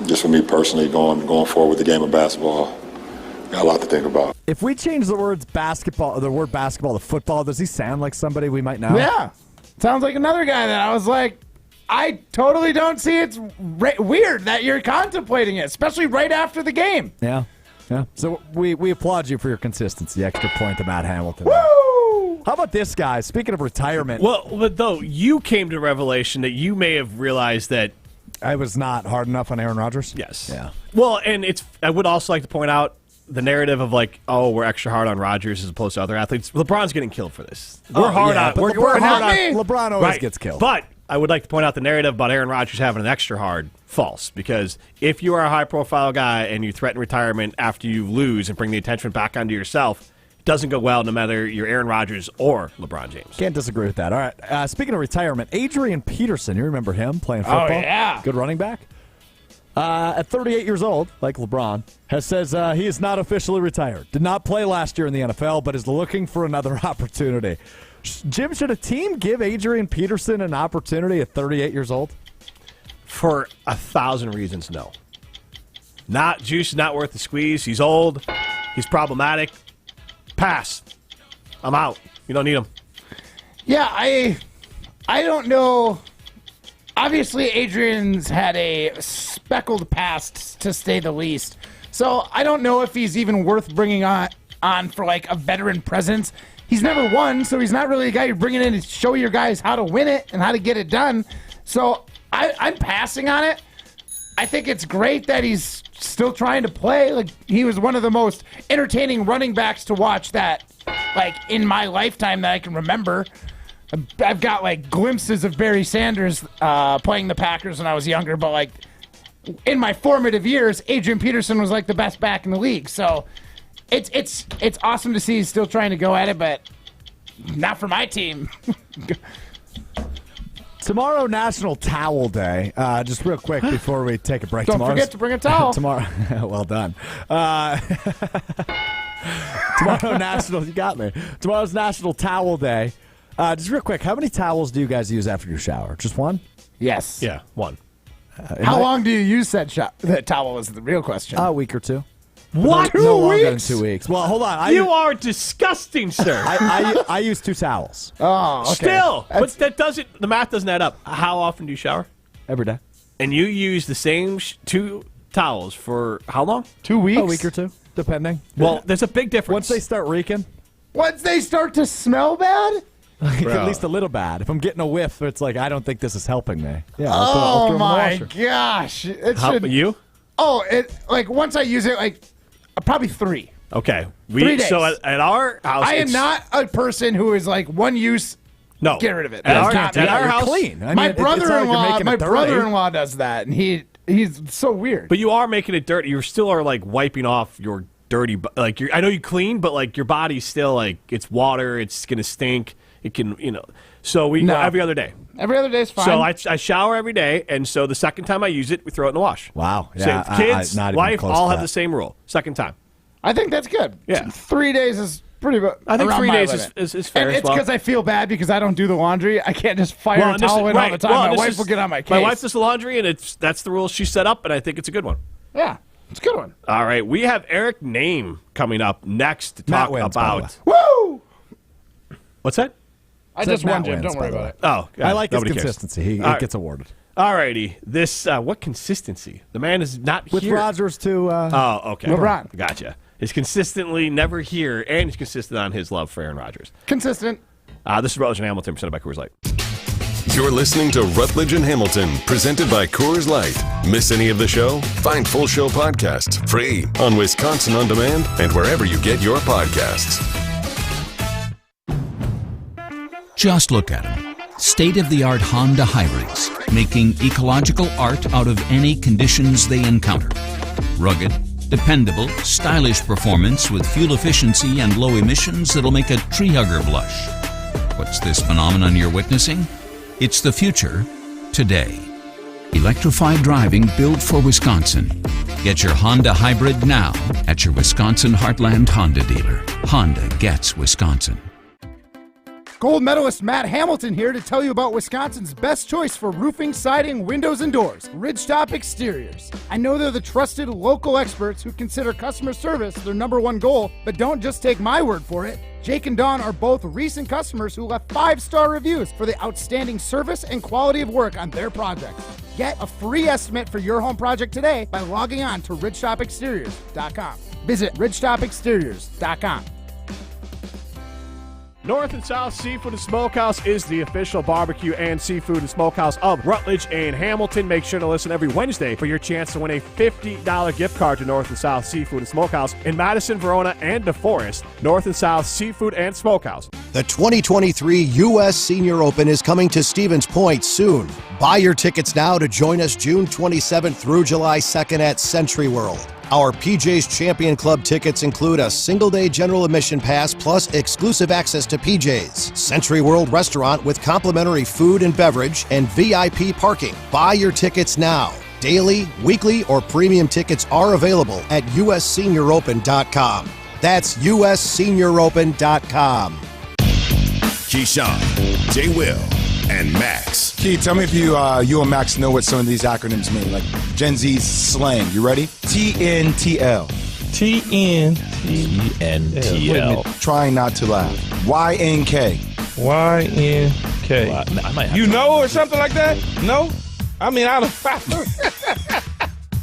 just for me personally, going forward with the game of basketball, got a lot to think about.
If we change the word basketball to football, does he sound like somebody we might know?
Yeah. Sounds like another guy that I was like, I totally don't see it's weird that you're contemplating it, especially right after the game.
Yeah. So we applaud you for your consistency. Extra point to Matt Hamilton.
Woo!
How about this guy? Speaking of retirement.
Well, but though you came to revelation that you may have realized that
I was not hard enough on Aaron Rodgers.
Yes.
Yeah.
Well, and I would also like to point out the narrative of like, oh, we're extra hard on Rodgers as opposed to other athletes. LeBron's getting killed for this. We're hard on. We're hard on.
LeBron always
Right.
gets killed.
But I would like to point out the narrative about Aaron Rodgers having an extra hard false, because if you are a high-profile guy and you threaten retirement after you lose and bring the attention back onto yourself, it doesn't go well no matter you're Aaron Rodgers or LeBron James.
Can't disagree with that. All right. Speaking of retirement, Adrian Peterson, you remember him playing football?
Oh, yeah.
Good running back. At 38 years old, like LeBron, says he is not officially retired. Did not play last year in the NFL, but is looking for another opportunity. Jim, should a team give Adrian Peterson an opportunity at 38 years old?
For 1,000 reasons, no. Juice is not worth the squeeze. He's old. He's problematic. Pass. I'm out. You don't need him.
Yeah, I don't know. Obviously, Adrian's had a speckled past, to say the least. So I don't know if he's even worth bringing on for like a veteran presence. He's never won, so he's not really a guy you're bringing in to show your guys how to win it and how to get it done. So I'm passing on it. I think it's great that he's still trying to play. Like, he was one of the most entertaining running backs to watch that, like, in my lifetime that I can remember. I've got, like, glimpses of Barry Sanders playing the Packers when I was younger, but, like, in my formative years, Adrian Peterson was, like, the best back in the league. So it's awesome to see he's still trying to go at it, but not for my team.
Tomorrow, National Towel Day. Just real quick before we take a break.
Don't forget to bring a towel.
Tomorrow, well done. Tomorrow, you got me. Tomorrow's National Towel Day. Just real quick, how many towels do you guys use after your shower? Just one?
Yes.
Yeah, one.
How long do you use that towel is the real question.
A week or two.
What?
No longer than 2 weeks. Well, hold on.
You are disgusting, sir.
I use 2 towels.
Oh, okay.
Still, but the math doesn't add up. How often do you shower?
Every day.
And you use the same 2 towels for how long?
2 weeks?
A week or two, depending.
Well, there's a big difference.
Once they start reeking.
Once they start to smell bad?
At least a little bad. If I'm getting a whiff, it's like, I don't think this is helping me. Yeah.
I'll throw 'em in the
my
washer. Gosh.
You?
Oh, once I use it, like, probably 3.
Okay.
3 days.
So at our house,
I am not a person who is like one use.
No.
Get rid of it.
At our
You're
house,
clean. I mean,
my
it's not like you're
brother-in-law,
making it dirty.
does that, and he's so weird.
but you are making it dirty. You still are like wiping off your dirty. I know you clean, but like your body's still like it's water. It's gonna stink. It can, So we go every other day.
Every other day is fine.
So I shower every day, and so the second time I use it, we throw it in the wash.
Wow.
Yeah,
Yeah,
kids,
not even
wife,
close
all
to
have
that.
the same rule. Second time.
I think that's good.
Yeah.
3 days is pretty good.
I think 3 days is fair
And
as
it's
well.
because I feel bad because I don't do the laundry. I can't just fire a
and this
towel
is-
in all
right.
the time.
Well,
My
this
wife
is-
will get on my case.
My wife does the laundry, and that's the rule she set up, and I think it's a good one.
Yeah, it's a good one.
All right, we have Eric Name coming up next to
Matt
talk
wins, by the
about.
Woo!
What's that?
I
Said
just won,
Matt
Jim.
wins,
Don't worry
by the
about it.
Oh,
I like his
nobody cares.
consistency. He
All right.
gets awarded.
All righty. This, what consistency? The man is not
With
here.
Rodgers to
Oh, okay.
LeBron.
Gotcha. He's consistently never here, and he's consistent on his love for Aaron Rodgers.
Consistent.
This is Rutledge and Hamilton, presented by Coors Light.
You're listening to Rutledge and Hamilton, presented by Coors Light. Miss any of the show? Find full show podcasts free on Wisconsin On Demand and wherever you get your podcasts.
Just look at them. State-of-the-art Honda hybrids, making ecological art out of any conditions they encounter. Rugged, dependable, stylish performance with fuel efficiency and low emissions that'll make a tree hugger blush. What's this phenomenon you're witnessing? It's the future, today. Electrified driving built for Wisconsin. Get your Honda hybrid now at your Wisconsin Heartland Honda dealer. Honda gets Wisconsin.
Gold medalist Matt Hamilton here to tell you about Wisconsin's best choice for roofing, siding, windows, and doors, Ridgetop Exteriors. I know they're the trusted local experts who consider customer service their #1 goal, but don't just take my word for it. Jake and Dawn are both recent customers who left 5-star reviews for the outstanding service and quality of work on their projects. Get a free estimate for your home project today by logging on to ridgetopexteriors.com. Visit ridgetopexteriors.com.
North and South Seafood and Smokehouse is the official barbecue and seafood and smokehouse of Rutledge and Hamilton. Make sure to listen every Wednesday for your chance to win a $50 gift card to North and South Seafood and Smokehouse in Madison, Verona, and DeForest. North and South Seafood and Smokehouse.
The 2023 U.S. Senior Open is coming to Stevens Point soon. Buy your tickets now to join us June 27th through July 2nd at Century World. Our PJ's Champion Club tickets include a single-day general admission pass plus exclusive access to PJ's, Century World Restaurant with complimentary food and beverage, and VIP parking. Buy your tickets now. Daily, weekly, or premium tickets are available at USSeniorOpen.com. That's USSeniorOpen.com.
Keyshawn, J. Will, and Max.
Key, tell me if you and Max know what some of these acronyms mean, like Gen Z's slang. You ready? TNTL.
TNTL.
Trying not to laugh. YNK.
YNK. Well, I might have you know, or something like that? No? I mean, I don't.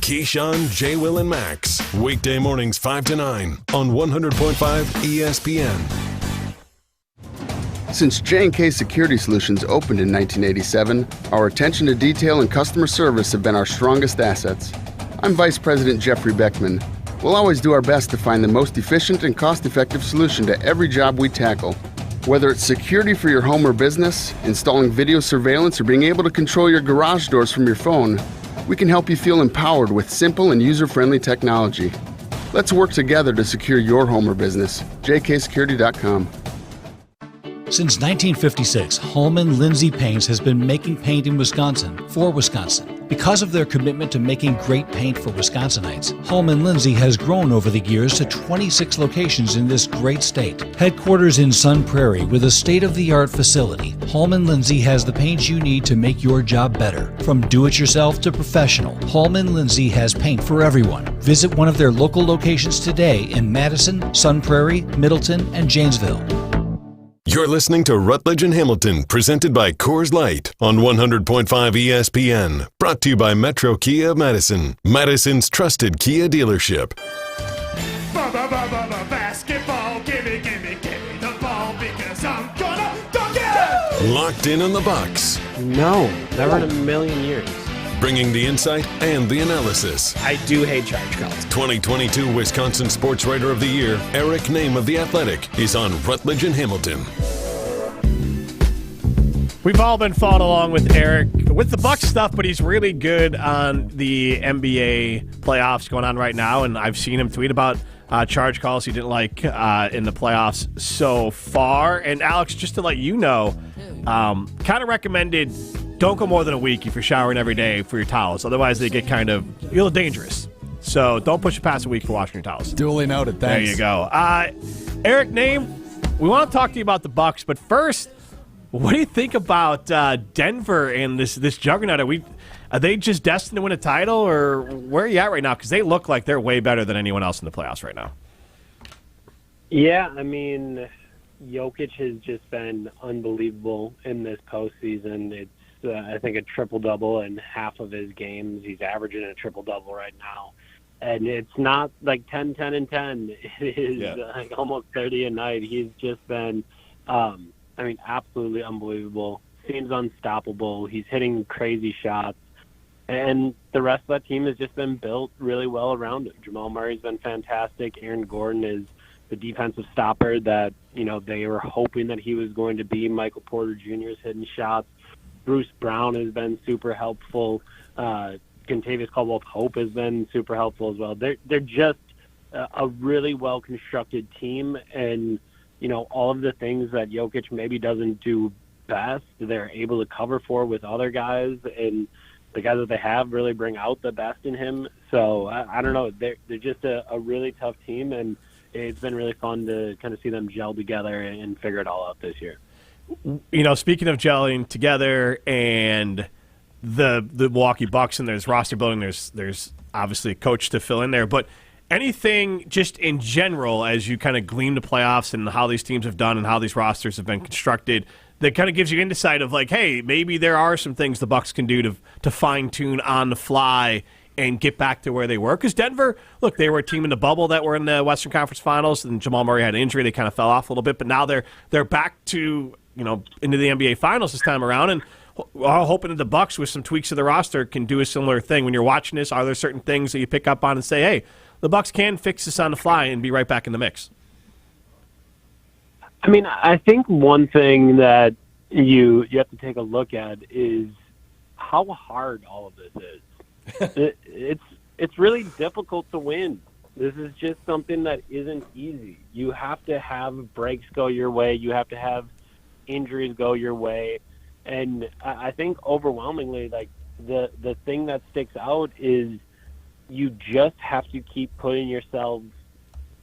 Keyshawn, J. Will, and Max. Weekday mornings 5 to 9 on 100.5 ESPN.
Since J&K Security Solutions opened in 1987, our attention to detail and customer service have been our strongest assets. I'm Vice President Jeffrey Beckman. We'll always do our best to find the most efficient and cost-effective solution to every job we tackle. Whether it's security for your home or business, installing video surveillance, or being able to control your garage doors from your phone, we can help you feel empowered with simple and user-friendly technology. Let's work together to secure your home or business. jksecurity.com.
Since 1956, Holman Lindsay Paints has been making paint in Wisconsin for Wisconsin. Because of their commitment to making great paint for Wisconsinites, Holman Lindsay has grown over the years to 26 locations in this great state. Headquarters in Sun Prairie with a state-of-the-art facility, Holman Lindsay has the paint you need to make your job better. From do-it-yourself to professional, Holman Lindsay has paint for everyone. Visit one of their local locations today in Madison, Sun Prairie, Middleton, and Janesville.
You're listening to Rutledge and Hamilton, presented by Coors Light on 100.5 ESPN. Brought to you by Metro Kia of Madison, Madison's trusted Kia dealership.
Basketball, gimme the ball because I'm gonna dunk it!
Locked in on the Bucks.
No, never in a million years.
Bringing the insight and the analysis.
I do hate charge calls.
2022 Wisconsin Sports Writer of the Year, Eric Name of The Athletic, is on Rutledge and Hamilton.
We've all been following along with Eric with the Bucks stuff, but he's really good on the NBA playoffs going on right now, and I've seen him tweet about charge calls he didn't like in the playoffs so far. And Alex, just to let you know, kind of recommended don't go more than a week if you're showering every day for your towels. Otherwise, they get kind of a little dangerous. So don't push it past a week for washing your towels.
Duly noted. Thanks.
There you go. Eric Name, we want to talk to you about the Bucks, but first, what do you think about Denver and this juggernaut? Are they just destined to win a title, or where are you at right now? Because they look like they're way better than anyone else in the playoffs right now.
Yeah, I mean, Jokic has just been unbelievable in this postseason. It's, I think, a triple-double in half of his games. He's averaging a triple-double right now. And it's not like 10, 10, and 10. It is like almost 30 a night. He's just been, absolutely unbelievable. Seems unstoppable. He's hitting crazy shots. And the rest of that team has just been built really well around him. Jamal Murray's been fantastic. Aaron Gordon is the defensive stopper that, they were hoping that he was going to be. Michael Porter Jr. is hitting shots. Bruce Brown has been super helpful. Contavious Caldwell-Pope has been super helpful as well. They're just a really well-constructed team, and, all of the things that Jokic maybe doesn't do best, they're able to cover for with other guys, and the guys that they have really bring out the best in him. So, I don't know. They're just a really tough team, and it's been really fun to kind of see them gel together and figure it all out this year.
Speaking of gelling together and the Milwaukee Bucks and there's roster building, there's obviously a coach to fill in there, but anything just in general as you kind of glean the playoffs and how these teams have done and how these rosters have been constructed that kind of gives you insight of like, hey, maybe there are some things the Bucks can do to fine-tune on the fly and get back to where they were. Because Denver, look, they were a team in the bubble that were in the Western Conference Finals, and Jamal Murray had an injury. They kind of fell off a little bit, but now they're back to, into the NBA Finals this time around, and we're all hoping that the Bucks, with some tweaks of the roster, can do a similar thing. When you're watching this, are there certain things that you pick up on and say, hey, the Bucks can fix this on the fly and be right back in the mix?
I mean, I think one thing that you have to take a look at is how hard all of this is. It's really difficult to win. This is just something that isn't easy. You have to have breaks go your way. You have to have injuries go your way. And I think overwhelmingly, like the thing that sticks out is you just have to keep putting yourself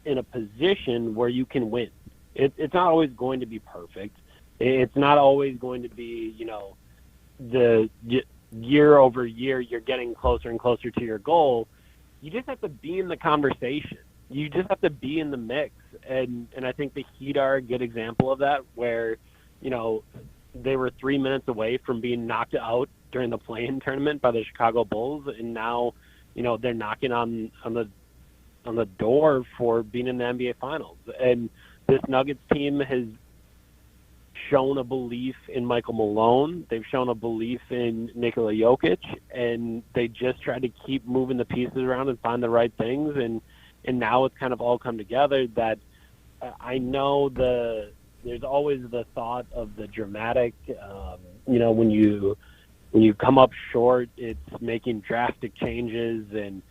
in a position where you can win. It's not always going to be perfect. It's not always going to be, the year over year you're getting closer and closer to your goal. You just have to be in the conversation. You just have to be in the mix. And I think the Heat are a good example of that, where, they were 3 minutes away from being knocked out during the play-in tournament by the Chicago Bulls, and now, they're knocking on the door for being in the NBA Finals. And this Nuggets team has shown a belief in Michael Malone. They've shown a belief in Nikola Jokic, and they just try to keep moving the pieces around and find the right things. And now it's kind of all come together that I know there's always the thought of the dramatic, when you come up short, it's making drastic changes and,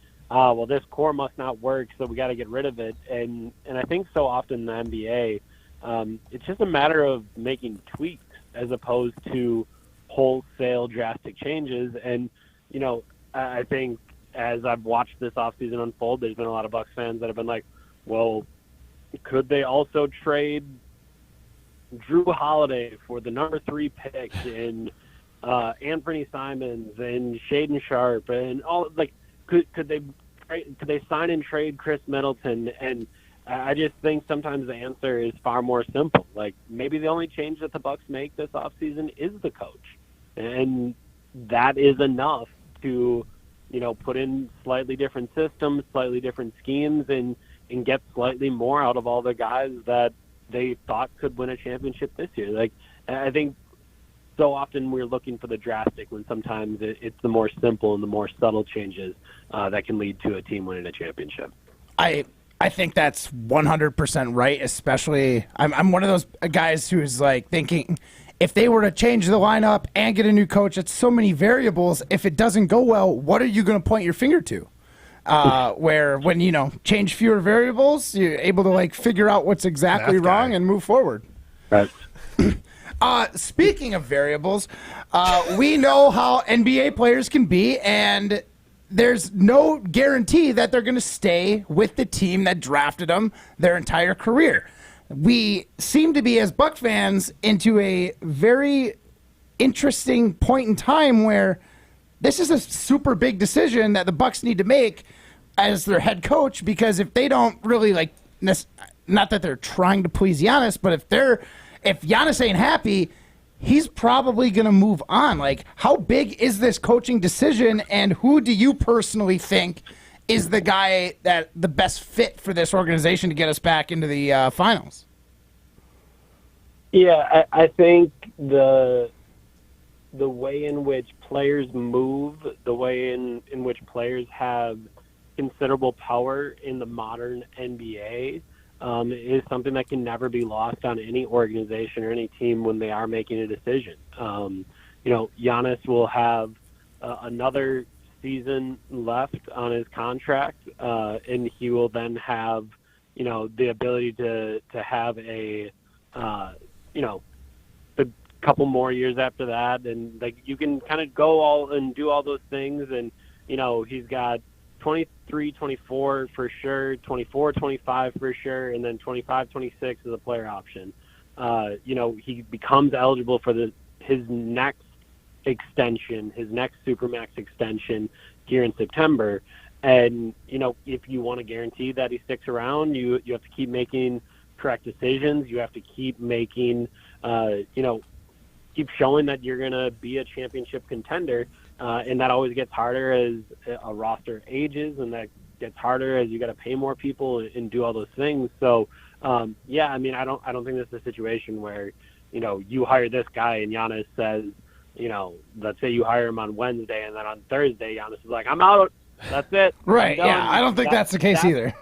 this core must not work, so we got to get rid of it. And I think so often in the NBA, it's just a matter of making tweaks as opposed to wholesale drastic changes. And, I think as I've watched this offseason unfold, there's been a lot of Bucks fans that have been like, well, could they also trade Drew Holiday for the number 3 pick and Anthony Simons and Shaedon Sharpe and all, like, could they sign and trade Chris Middleton? And I just think sometimes the answer is far more simple. Like, maybe the only change that the Bucks make this offseason is the coach. And that is enough to, put in slightly different systems, slightly different schemes, and get slightly more out of all the guys that they thought could win a championship this year. Like, I think so often we're looking for the drastic when sometimes it's the more simple and the more subtle changes that can lead to a team winning a championship.
I think that's 100% right, especially I'm one of those guys who's like thinking if they were to change the lineup and get a new coach, it's so many variables. If it doesn't go well, what are you going to point your finger to? where when change fewer variables, you're able to like figure out what's exactly wrong and move forward.
Right.
Speaking of variables, we know how NBA players can be, and there's no guarantee that they're going to stay with the team that drafted them their entire career. We seem to be, as Buck fans, into a very interesting point in time where this is a super big decision that the Bucks need to make as their head coach, because if they don't really not that they're trying to please Giannis, but if Giannis ain't happy, he's probably going to move on. Like, how big is this coaching decision, and who do you personally think is the guy that the best fit for this organization to get us back into the finals?
Yeah, I think the way in which players move, the way in which players have considerable power in the modern NBA is something that can never be lost on any organization or any team when they are making a decision. Giannis will have another season left on his contract, and he will then have, the ability to have a couple more years after that, and like you can kind of go all and do all those things, and he's got 23, 24 for sure, 24, 25 for sure, and then 25, 26 is a player option. He becomes eligible for his next extension, his next Supermax extension here in September. And, if you want to guarantee that he sticks around, you have to keep making correct decisions. You have to keep making, keep showing that you're going to be a championship contender. And that always gets harder as a roster ages, and that gets harder as you got to pay more people and do all those things. So, I don't think this is a situation where, you hire this guy and Giannis says, let's say you hire him on Wednesday, and then on Thursday, Giannis is like, I'm out. That's it.
Right. Yeah. I don't think that's the case either.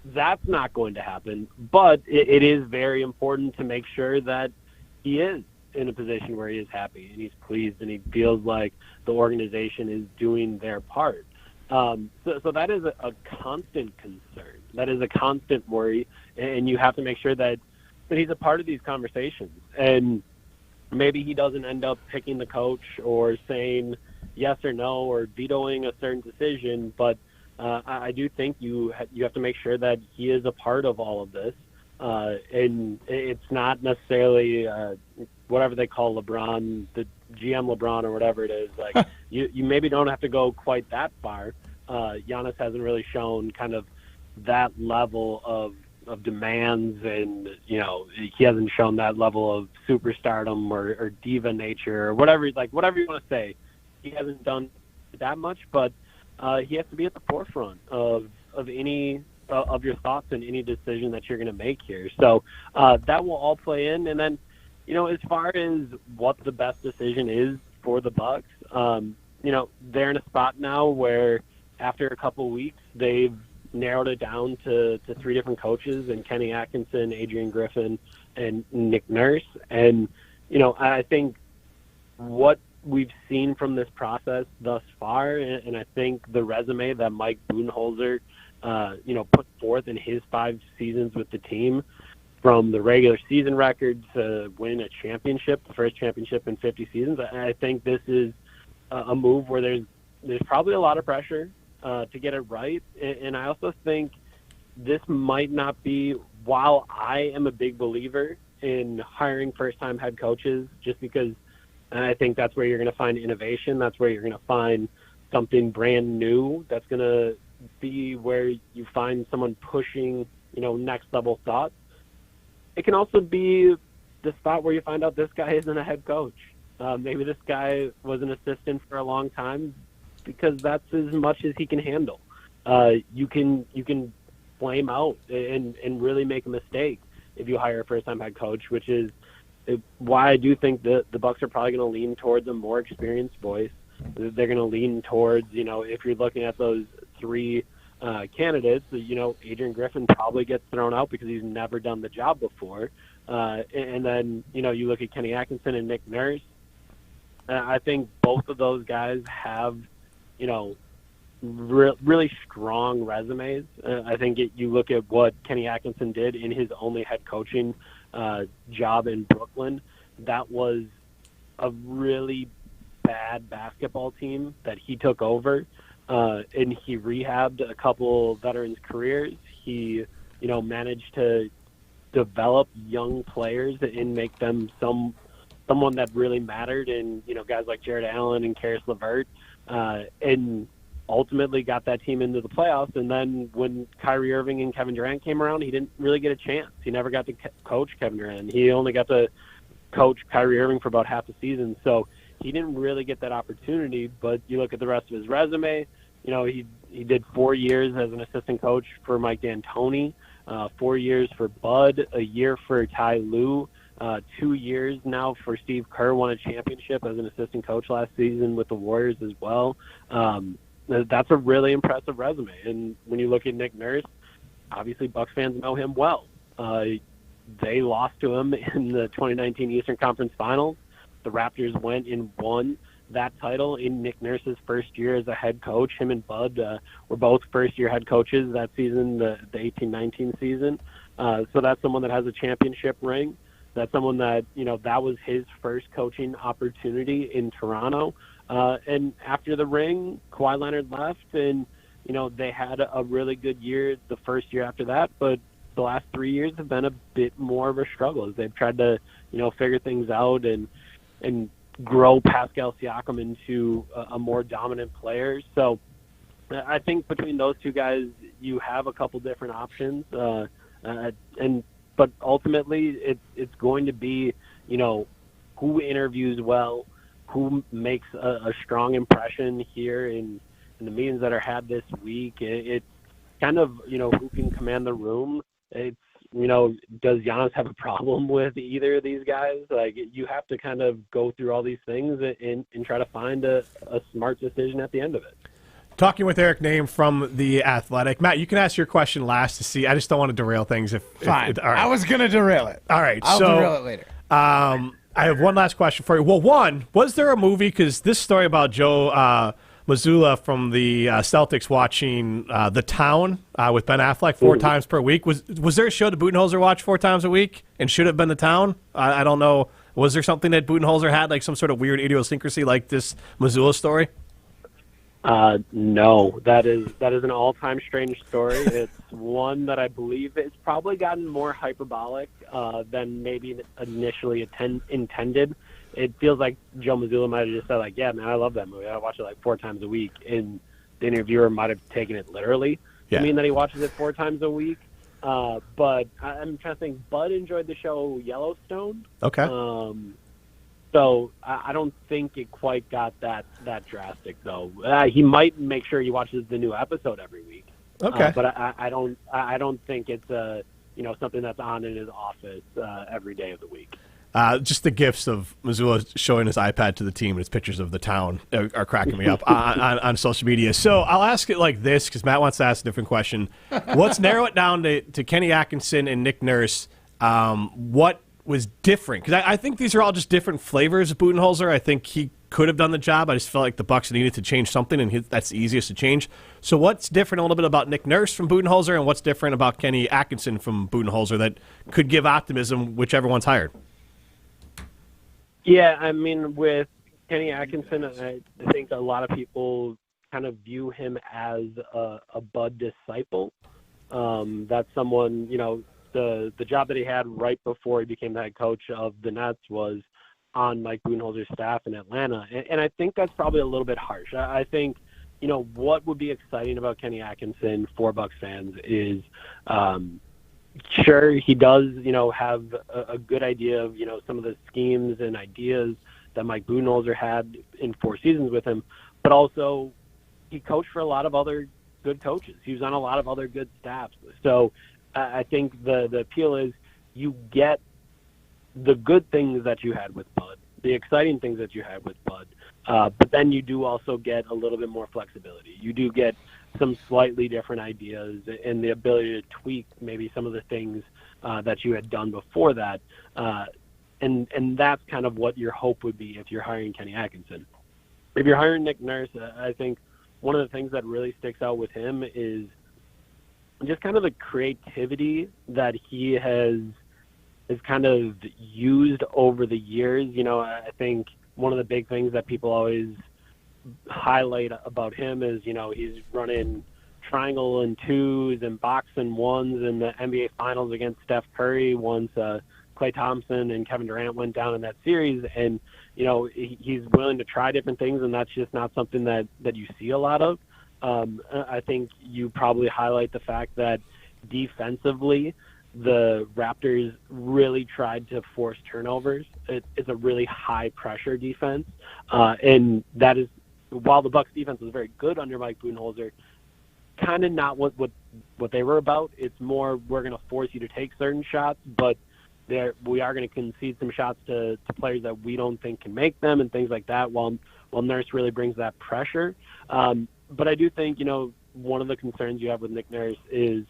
That's not going to happen, but it is very important to make sure that he is in a position where he is happy and he's pleased and he feels like the organization is doing their part. So that is a constant concern. That is a constant worry, and you have to make sure that he's a part of these conversations. And maybe he doesn't end up picking the coach or saying yes or no or vetoing a certain decision, but I do think you have to make sure that he is a part of all of this. And it's not necessarily whatever they call LeBron, the GM LeBron or whatever it is. Like you maybe don't have to go quite that far. Giannis hasn't really shown kind of that level of demands, and he hasn't shown that level of superstardom or diva nature or whatever you want to say. He hasn't done that much, but he has to be at the forefront of any of your thoughts in any decision that you're going to make here. So that will all play in. And then, as far as what the best decision is for the Bucks, they're in a spot now where after a couple weeks, they've narrowed it down to 3 different coaches, and Kenny Atkinson, Adrian Griffin, and Nick Nurse. And, I think what we've seen from this process thus far, and I think the resume that Mike Budenholzer put forth in his 5 seasons with the team, from the regular season record to winning a championship, the first championship in 50 seasons. I think this is a move where there's probably a lot of pressure to get it right. And I also think this might not be, while I am a big believer in hiring first-time head coaches, just because I think that's where you're going to find innovation. That's where you're going to find something brand new. That's going to be where you find someone pushing, next level thoughts. It can also be the spot where you find out this guy isn't a head coach. Maybe this guy was an assistant for a long time because that's as much as he can handle. You can flame out and really make a mistake if you hire a first-time head coach, which is why I do think the Bucks are probably going to lean towards a more experienced voice. They're going to lean towards, if you're looking at those 3 candidates, Adrian Griffin probably gets thrown out because he's never done the job before. And then, you look at Kenny Atkinson and Nick Nurse. I think both of those guys have, really strong resumes. I think you look at what Kenny Atkinson did in his only head coaching job in Brooklyn. That was a really bad basketball team that he took over, and he rehabbed a couple veterans' careers. He, managed to develop young players and make them someone that really mattered, and guys like Jared Allen and Karis LeVert, and ultimately got that team into the playoffs. And then when Kyrie Irving and Kevin Durant came around, he didn't really get a chance. He never got to coach Kevin Durant. He only got to coach Kyrie Irving for about half the season, so he didn't really get that opportunity. But you look at the rest of his resume, he did 4 years as an assistant coach for Mike D'Antoni, 4 years for Bud, a year for Ty Lue, 2 years now for Steve Kerr, won a championship as an assistant coach last season with the Warriors as well. That's a really impressive resume. And when you look at Nick Nurse, obviously Bucks fans know him well. They lost to him in the 2019 Eastern Conference Finals. The Raptors went and won that title in Nick Nurse's first year as a head coach. Him and Bud were both first-year head coaches that season, the 18-19 season. So that's someone that has a championship ring. That's someone that, that was his first coaching opportunity in Toronto. And after the ring, Kawhi Leonard left, and, they had a really good year the first year after that, but the last 3 years have been a bit more of a struggle as they've tried to, figure things out and grow Pascal Siakam into a more dominant player. So I think between those two guys, you have a couple different options. But ultimately it's going to be, who interviews well, who makes a strong impression here in the meetings that are had this week. It's kind of, who can command the room. It's, does Giannis have a problem with either of these guys? Like, you have to kind of go through all these things and try to find a smart decision at the end of it.
Talking with Eric Name from The Athletic. Matt, you can ask your question last to see. I just don't want to derail things.
Fine.
All right.
I was going to derail it.
All right.
I'll derail it later.
I have one last question for you. Well, one, was there a movie? Because this story about Joe Mazzulla from the Celtics watching The Town with Ben Affleck 4 times per week. Was there a show that Budenholzer watched 4 times a week and should have been The Town? I don't know. Was there something that Budenholzer had, like some sort of weird idiosyncrasy like this Mazzulla story?
No, that is an all-time strange story. It's one that I believe it's probably gotten more hyperbolic than maybe initially intended. It feels like Joe Mazzulla might have just said, like, yeah, man, I love that movie. I watch it like 4 times a week. And the interviewer might have taken it literally.
Yeah.
I mean that he watches it 4 times a week. But I'm trying to think. Bud enjoyed the show Yellowstone.
Okay.
So I don't think it quite got that drastic, though. He might make sure he watches the new episode every week.
Okay.
But I don't think it's something that's on in his office every day of the week.
Just the gifs of Mazzulla showing his iPad to the team and his pictures of The Town are cracking me up on social media. So I'll ask it like this because Matt wants to ask a different question. Let's narrow it down to Kenny Atkinson and Nick Nurse. What was different? Because I think these are all just different flavors of Budenholzer. I think he could have done the job. I just felt like the Bucks needed to change something, and that's the easiest to change. So what's different a little bit about Nick Nurse from Budenholzer, and what's different about Kenny Atkinson from Budenholzer that could give optimism whichever one's hired?
Yeah, I mean, with Kenny Atkinson, I think a lot of people kind of view him as a Bud disciple. That's someone, the job that he had right before he became the head coach of the Nets was on Mike Budenholzer's staff in Atlanta. And I think that's probably a little bit harsh. I think, what would be exciting about Kenny Atkinson for Bucks fans is, sure, he does, have a good idea of, some of the schemes and ideas that Mike Budenholzer had in 4 seasons with him, but also he coached for a lot of other good coaches. He was on a lot of other good staffs. So I think the appeal is you get the good things that you had with Bud, the exciting things that you had with Bud, but then you do also get a little bit more flexibility. You do get some slightly different ideas and the ability to tweak maybe some of the things that you had done before that. And that's kind of what your hope would be if you're hiring Kenny Atkinson. If you're hiring Nick Nurse, I think one of the things that really sticks out with him is just kind of the creativity that he has kind of used over the years. I think one of the big things that people always highlight about him is, he's running triangle and twos and box and ones in the NBA Finals against Steph Curry once Klay Thompson and Kevin Durant went down in that series. And, he's willing to try different things, and that's just not something that you see a lot of. I think you probably highlight the fact that defensively, the Raptors really tried to force turnovers. It's a really high-pressure defense, and that is, while the Bucks defense was very good under Mike Budenholzer, kind of not what they were about. It's more, we're going to force you to take certain shots, but we are going to concede some shots to players that we don't think can make them and things like that, while Nurse really brings that pressure. But I do think, one of the concerns you have with Nick Nurse is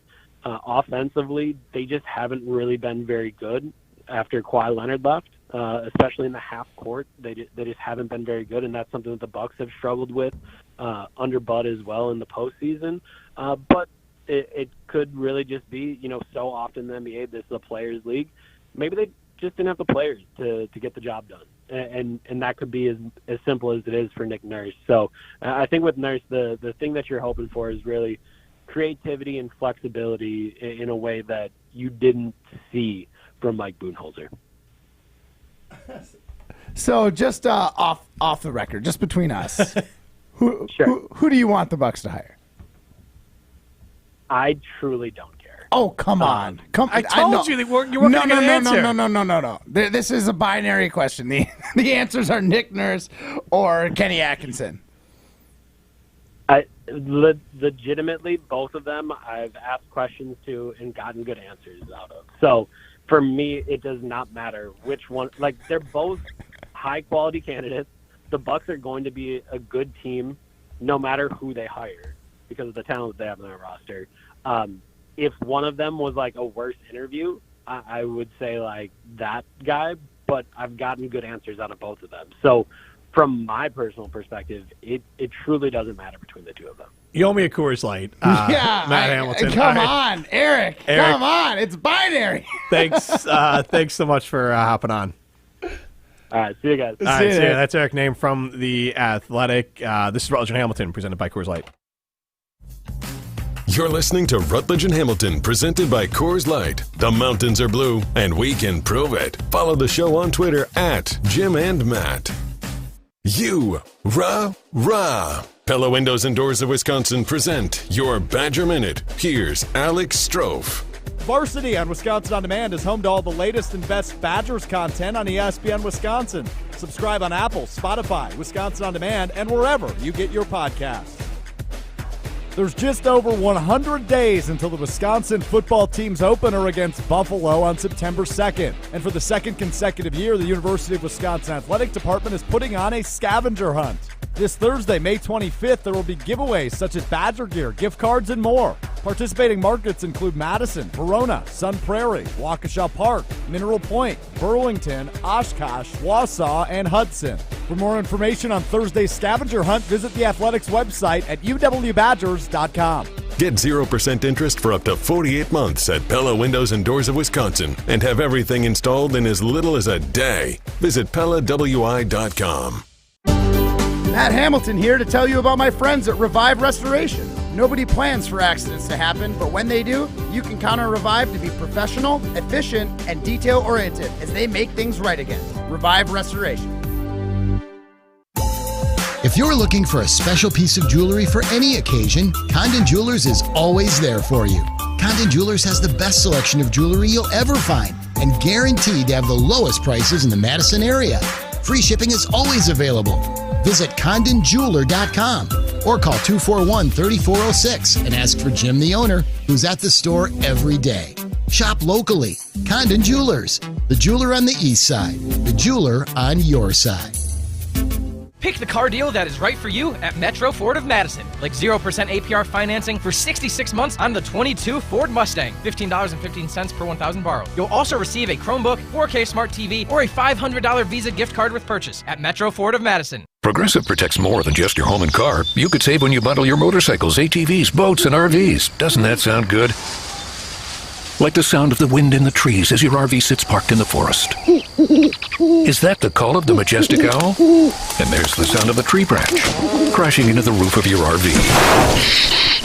offensively, they just haven't really been very good after Kawhi Leonard left, especially in the half court. They just haven't been very good, and that's something that the Bucks have struggled with under Bud as well in the postseason. But it could really just be, so often in the NBA, this is a players' league. Maybe they just didn't have the players to get the job done. And that could be as simple as it is for Nick Nurse. So I think with Nurse, the thing that you're hoping for is really creativity and flexibility in a way that you didn't see from Mike Budenholzer.
So just off the record, just between us, who do you want the Bucks to hire?
I truly don't care.
Oh, come on.
I told you you weren't going to answer.
No. This is a binary question. The answers are Nick Nurse or Kenny Atkinson.
Legitimately, both of them I've asked questions to and gotten good answers out of. So for me, it does not matter which one. Like, they're both high-quality candidates. The Bucks are going to be a good team no matter who they hire because of the talent that they have on their roster. If one of them was like a worse interview, I would say like that guy, but I've gotten good answers out of both of them. So from my personal perspective, it truly doesn't matter between the two of them.
You owe me a Coors Light, Matt Hamilton.
Come on, Eric. Come on. It's binary.
Thanks so much for hopping on.
All right, see you guys.
All right, see you. That's Eric Name from The Athletic. This is Rutledge and Hamilton, presented by Coors Light.
You're listening to Rutledge and Hamilton, presented by Coors Light. The mountains are blue, and we can prove it. Follow the show on Twitter at Jim and Matt. Rah. Pella Windows and Doors of Wisconsin present your Badger Minute. Here's Alex Strofe.
Varsity on Wisconsin On Demand is home to all the latest and best Badgers content on ESPN Wisconsin. Subscribe on Apple, Spotify, Wisconsin On Demand, and wherever you get your podcasts. There's just over 100 days until the Wisconsin football team's opener against Buffalo on September 2nd. And for the second consecutive year, the University of Wisconsin Athletic Department is putting on a scavenger hunt. This Thursday, May 25th, there will be giveaways such as Badger gear, gift cards, and more. Participating markets include Madison, Verona, Sun Prairie, Waukesha Park, Mineral Point, Burlington, Oshkosh, Wausau, and Hudson. For more information on Thursday's scavenger hunt, visit the Athletics website at uwbadgers.com.
Get 0% interest for up to 48 months at Pella Windows and Doors of Wisconsin and have everything installed in as little as a day. Visit PellaWI.com.
Matt Hamilton here to tell you about my friends at Revive Restoration. Nobody plans for accidents to happen, but when they do, you can count on Revive to be professional, efficient, and detail-oriented as they make things right again. Revive Restoration.
If you're looking for a special piece of jewelry for any occasion, Condon Jewelers is always there for you. Condon Jewelers has the best selection of jewelry you'll ever find and guaranteed to have the lowest prices in the Madison area. Free shipping is always available. Visit CondonJeweler.com or call 241-3406 and ask for Jim, the owner, who's at the store every day. Shop locally. Condon Jewelers, the jeweler on the east side, the jeweler on your side.
Pick the car deal that is right for you at Metro Ford of Madison. Like 0% APR financing for 66 months on the 22 Ford Mustang. $15.15 per 1,000 borrowed. You'll also receive a Chromebook, 4K Smart TV, or a $500 Visa gift card with purchase at Metro Ford of Madison.
Progressive protects more than just your home and car. You could save when you bundle your motorcycles, ATVs, boats, and RVs. Doesn't that sound good? Like the sound of the wind in the trees as your RV sits parked in the forest. Is that the call of the majestic owl? And there's the sound of a tree branch crashing into the roof of your RV.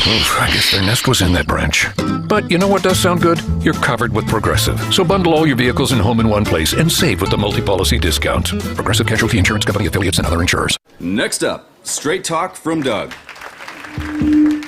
Oof, I guess their nest was in that branch. But you know what does sound good? You're covered with Progressive. So bundle all your vehicles and home in one place and save with the multi-policy discount. Progressive Casualty Insurance Company affiliates and other insurers.
Next up, straight talk from Doug.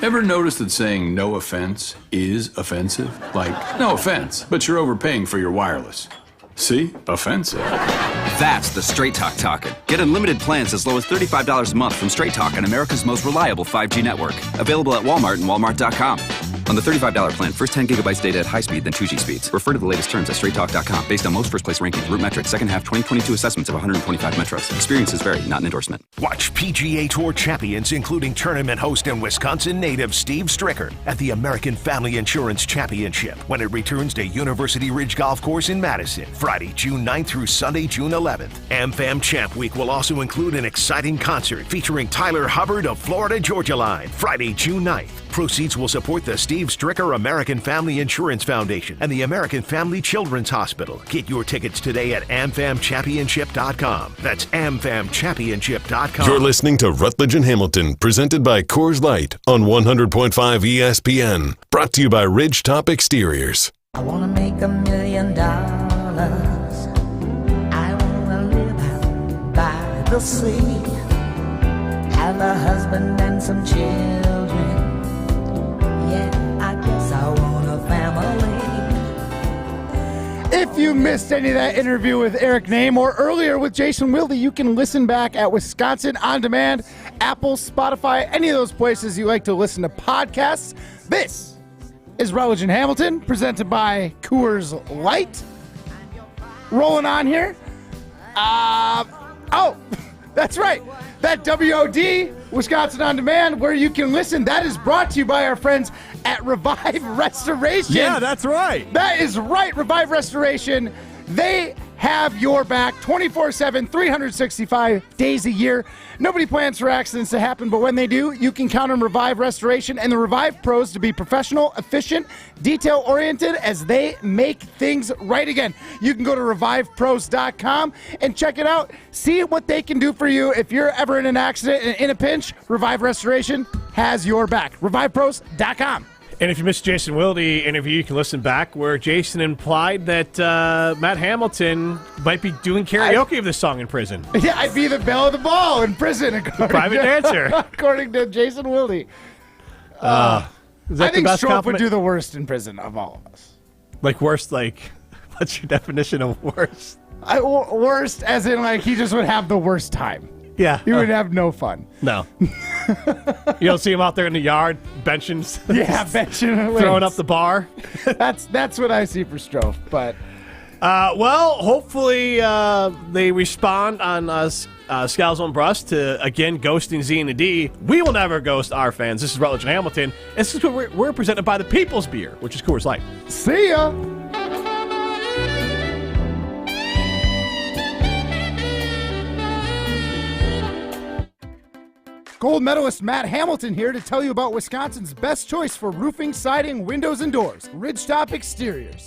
Ever notice that saying no offense is offensive? Like, no offense, but you're overpaying for your wireless. See? Offensive.
That's the Straight Talk talking. Get unlimited plans as low as $35 a month from Straight Talk on America's most reliable 5G network. Available at Walmart and Walmart.com. On the $35 plan, first 10 gigabytes data at high speed, then 2G speeds. Refer to the latest terms at straighttalk.com. Based on most first place rankings, Root Metrics, second half 2022 assessments of 125 metros. Experiences vary, not an endorsement.
Watch PGA Tour champions, including tournament host and Wisconsin native Steve Stricker, at the American Family Insurance Championship when it returns to University Ridge Golf Course in Madison, Friday, June 9th through Sunday, June 11th. AmFam Champ Week will also include an exciting concert featuring Tyler Hubbard of Florida Georgia Line, Friday, June 9th. Proceeds will support the Steve Stricker American Family Insurance Foundation and the American Family Children's Hospital. Get your tickets today at amfamchampionship.com. That's amfamchampionship.com.
You're listening to Rutledge and Hamilton, presented by Coors Light on 100.5 ESPN. Brought to you by Ridgetop Exteriors.
I want to make $1 million. I want to live out by the sea. Have a husband and some children. Yeah, I guess I want a family.
If you missed any of that interview with Eric Name or earlier with Jason Wilde, you can listen back at Wisconsin On Demand, Apple, Spotify, any of those places you like to listen to podcasts. This is Rutledge and Hamilton, presented by Coors Light. Rolling on here. Oh, that's right. That WOD, Wisconsin On Demand, where you can listen, that is brought to you by our friends at Revive Restoration.
Yeah, that's right.
That is right, Revive Restoration. They have your back 24/7, 365 days a year. Nobody plans for accidents to happen, but when they do, you can count on Revive Restoration and the Revive Pros to be professional, efficient, detail-oriented as they make things right again. You can go to revivepros.com and check it out. See what they can do for you. If you're ever in an accident and in a pinch, Revive Restoration has your back. revivepros.com.
And if you missed Jason Wilde interview, you can listen back where Jason implied that Matt Hamilton might be doing karaoke of this song in prison.
Yeah, I'd be the belle of the ball in prison.
Private dancer.
According to Jason Wilde.
Is that
I think
best
Strope would
compliment?
do the worst in prison of all of us.
Like worst, like, what's your definition of worst?
Worst as in, like, he just would have the worst time.
Yeah.
He would have no fun.
No. You don't see him out there in the yard, benching.
Yeah, benching.
Throwing up the bar.
That's what I see for Strofe, but...
well, hopefully they respond on Scals on Brust to, again, ghosting Z and the D. We will never ghost our fans. This is Rutledge and Hamilton. And this is what we're presented by the People's Beer, which is Coors Light.
See ya! Gold medalist Matt Hamilton here to tell you about Wisconsin's best choice for roofing, siding, windows, and doors, Ridgetop Exteriors.